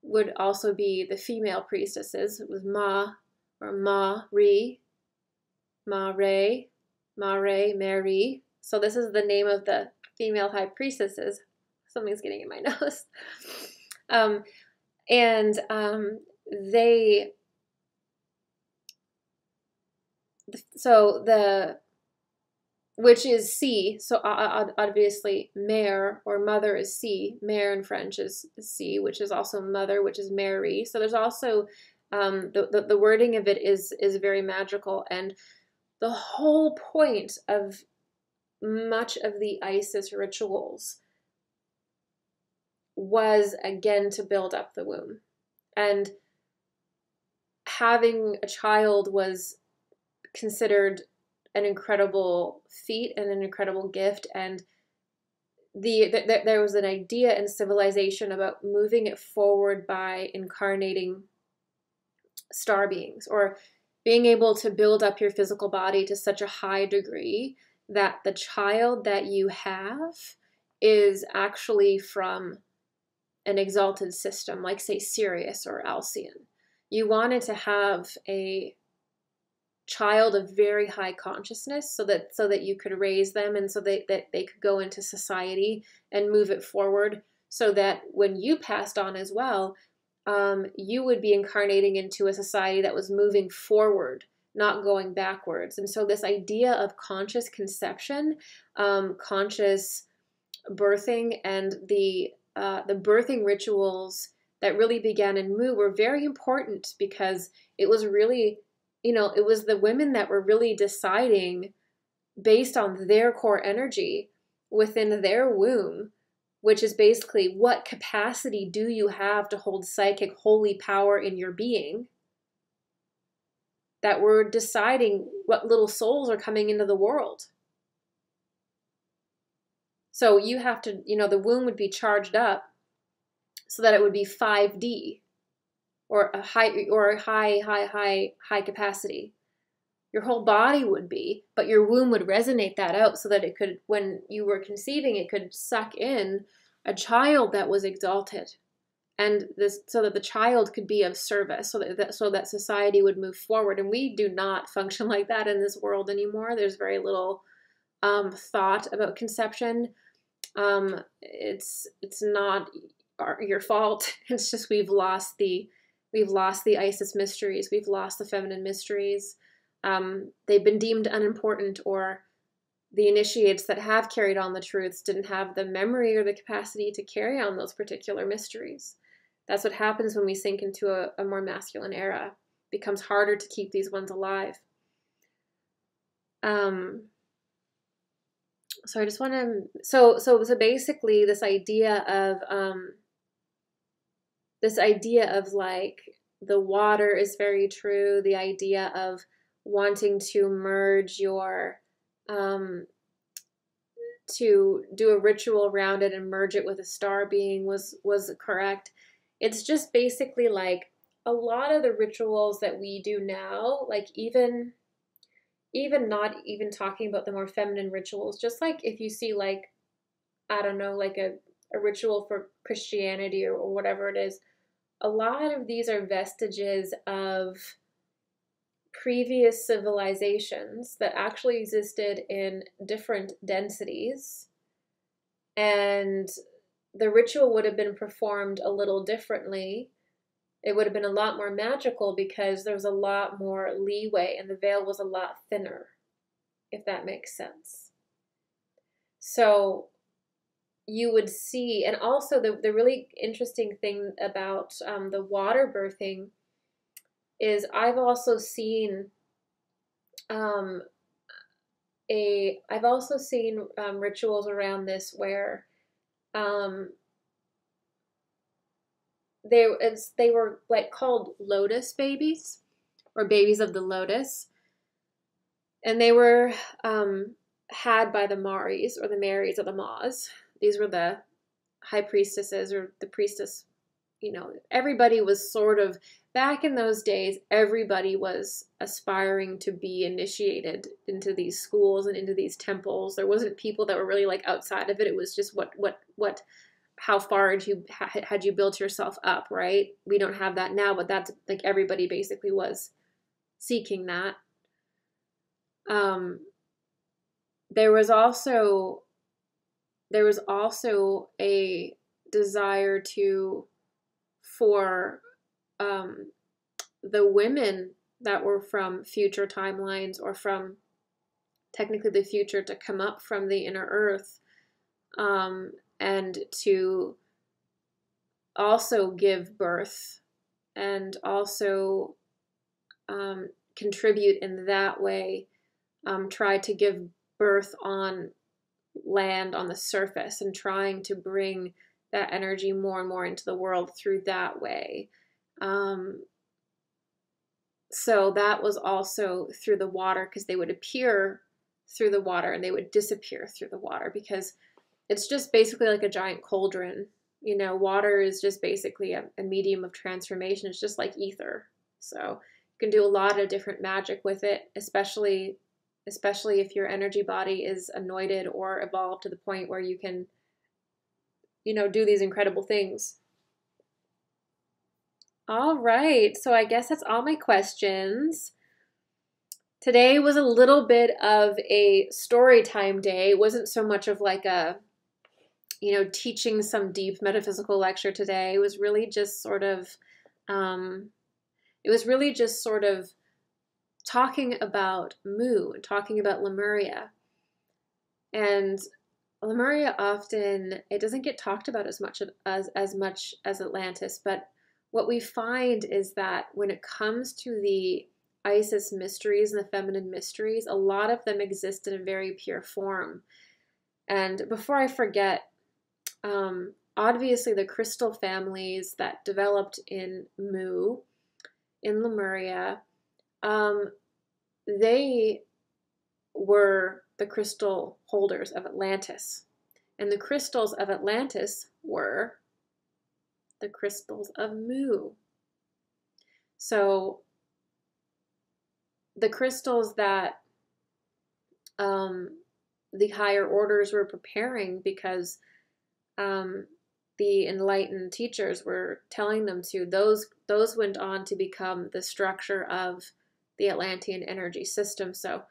would also be the female priestesses. It was Ma or Ma-Ri, Ma-Re, Ma-Re, Mary. So this is the name of the female high priestesses. Something's getting in my nose. They, so the, which is C, so obviously mère or mother is C. Mère in French is C, which is also mother, which is Mary. So there's also, the wording of it is very magical. And the whole point of much of the Isis rituals was, again, to build up the womb. And having a child was considered an incredible feat and an incredible gift. And there was an idea in civilization about moving it forward by incarnating star beings, or being able to build up your physical body to such a high degree that the child that you have is actually from an exalted system, like, say, Sirius or Alcyon. You wanted to have a child of very high consciousness so that you could raise them, and so that they could go into society and move it forward, so that when you passed on as well, you would be incarnating into a society that was moving forward, not going backwards. And so this idea of conscious conception, conscious birthing, and the birthing rituals that really began in Mu were very important, because it was really, it was the women that were really deciding based on their core energy within their womb, which is basically, what capacity do you have to hold psychic holy power in your being, that were deciding what little souls are coming into the world. So you have to, the womb would be charged up so that it would be 5D, or a high capacity. Your whole body would be, but your womb would resonate that out so that it could, when you were conceiving, it could suck in a child that was exalted, and this, so that the child could be of service, so that society would move forward. And we do not function like that in this world anymore. There's very little thought about conception. It's not your fault. It's just we've lost the Isis mysteries. We've lost the feminine mysteries. They've been deemed unimportant, or the initiates that have carried on the truths didn't have the memory or the capacity to carry on those particular mysteries. That's what happens when we sink into a more masculine era. It becomes harder to keep these ones alive. So I just want to, so basically this idea of like, the water is very true. The idea of wanting to merge your, to do a ritual around it and merge it with a star being was correct. It's just basically like a lot of the rituals that we do now, like even not even talking about the more feminine rituals, just like if you see, like, I don't know, like a ritual for Christianity or whatever it is, a lot of these are vestiges of previous civilizations that actually existed in different densities, and the ritual would have been performed a little differently. It would have been a lot more magical because there was a lot more leeway and the veil was a lot thinner, if that makes sense. So you would see, and also the really interesting thing about the water birthing is I've also seen rituals around this where um, they were like called lotus babies or babies of the lotus, and they were had by the Maris or the Marys or the Ma's. These were the high priestesses or the priestess. Everybody was sort of, back in those days, everybody was aspiring to be initiated into these schools and into these temples. There wasn't people that were really like outside of it. It was just how far had you built yourself up, right? We don't have that now, but that's like everybody basically was seeking that. There was also a desire for the women that were from future timelines or from technically the future to come up from the inner earth, and to also give birth and also contribute in that way, try to give birth on land, on the surface, and trying to bring that energy more and more into the world through that way. So that was also through the water, because they would appear through the water and they would disappear through the water, because it's just basically like a giant cauldron. Water is just basically a medium of transformation. It's just like ether. So you can do a lot of different magic with it, especially if your energy body is anointed or evolved to the point where you can, do these incredible things. All right, so I guess that's all my questions. Today was a little bit of a story time day. It wasn't so much of like a, teaching some deep metaphysical lecture today. It was really just sort of, talking about Mu, talking about Lemuria. And Lemuria often, it doesn't get talked about as much as Atlantis, but what we find is that when it comes to the Isis mysteries and the feminine mysteries, a lot of them exist in a very pure form. And before I forget, obviously the crystal families that developed in Mu, in Lemuria, they were the crystal holders of Atlantis. And the crystals of Atlantis were the crystals of Mu. So the crystals that the higher orders were preparing, because the enlightened teachers were telling them to, those went on to become the structure of the Atlantean energy system. So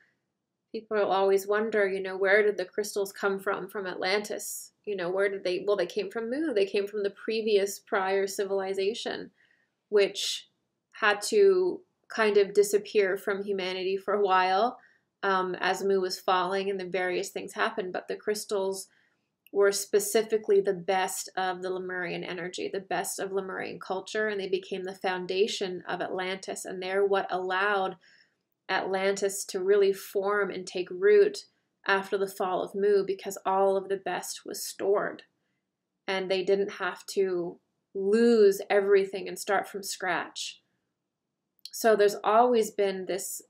people always wonder, where did the crystals come from Atlantis? Where did they, well, they came from Mu. They came from the prior civilization, which had to kind of disappear from humanity for a while, as Mu was falling and the various things happened. But the crystals were specifically the best of the Lemurian energy, the best of Lemurian culture, and they became the foundation of Atlantis. And they're what allowed Atlantis to really form and take root after the fall of Mu, because all of the best was stored and they didn't have to lose everything and start from scratch. So there's always been this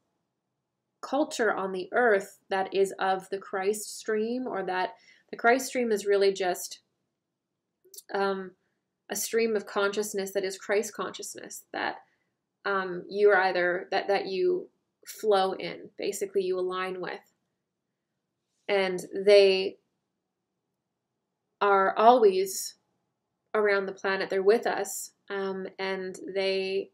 culture on the earth that is of the Christ stream, or that the Christ stream is really just a stream of consciousness that is Christ consciousness, that you are either, that you flow in, basically you align with. And they are always around the planet. They're with us, and they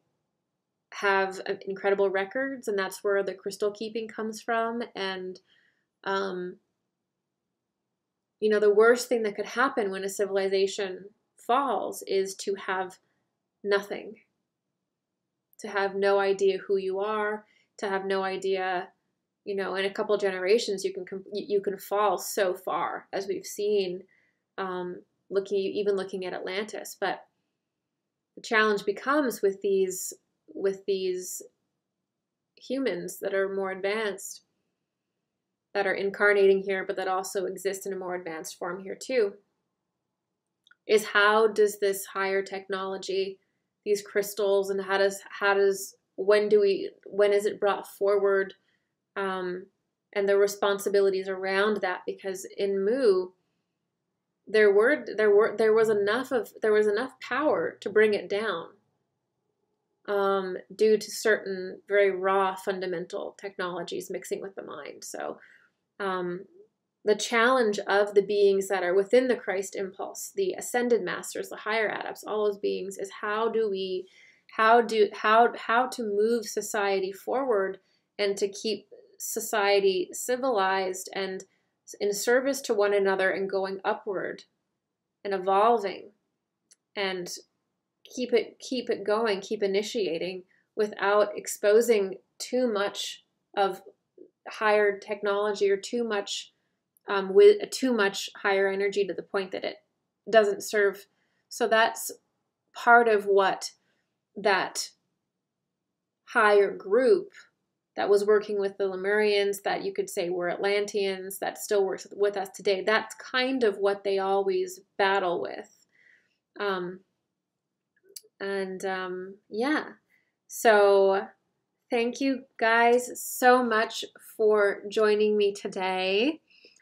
have incredible records, and that's where the crystal keeping comes from. And the worst thing that could happen when a civilization falls is to have nothing, to have no idea who you are, to have no idea, you know, in a couple generations, you can fall so far, as we've seen, looking at Atlantis. But the challenge becomes with these humans that are more advanced, that are incarnating here, but that also exist in a more advanced form here too, is how does this higher technology, these crystals, and when is it brought forward, and the responsibilities around that? Because in Mu, there was enough power to bring it down, due to certain very raw fundamental technologies mixing with the mind. So the challenge of the beings that are within the Christ impulse, the ascended masters, the higher adepts, all those beings, is how to move society forward and to keep society civilized and in service to one another and going upward and evolving, and keep it going, keep initiating without exposing too much of higher technology or too much with too much higher energy to the point that it doesn't serve. So that's part of what that higher group that was working with the Lemurians, that you could say were Atlanteans, that still works with us today. That's kind of what they always battle with. Yeah. So thank you guys so much for joining me today.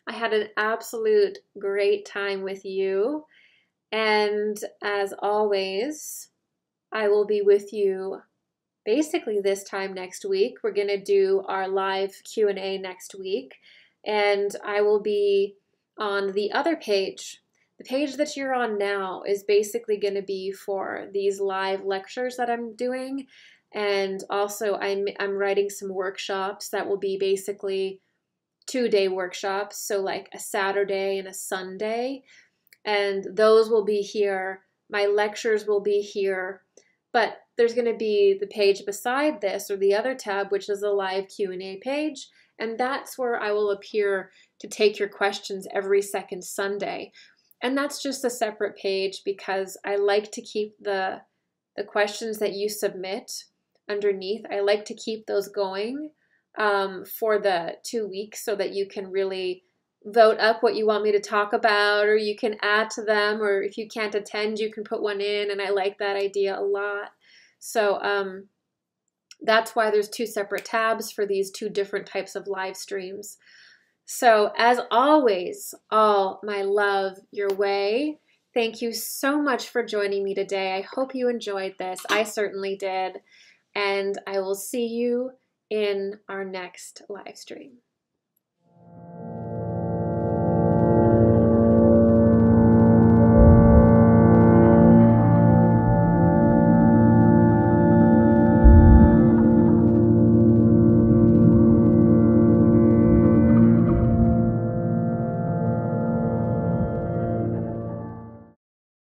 I had an absolute great time with you. And as always, I will be with you basically this time next week. We're going to do our live Q&A next week. And I will be on the other page. The page that you're on now is basically going to be for these live lectures that I'm doing. And also I'm writing some workshops that will be basically 2-day workshops, so like a Saturday and a Sunday, and those will be here. My lectures will be here, but there's going to be the page beside this, or the other tab, which is the live Q&A page, and that's where I will appear to take your questions every second Sunday. And that's just a separate page because I like to keep the questions that you submit underneath. I like to keep those going for the 2 weeks, so that you can really vote up what you want me to talk about, or you can add to them, or if you can't attend, you can put one in, and I like that idea a lot. So that's why there's 2 separate tabs for these 2 different types of live streams. So as always, all my love your way. Thank you so much for joining me today. I hope you enjoyed this. I certainly did. And I will see you in our next live stream.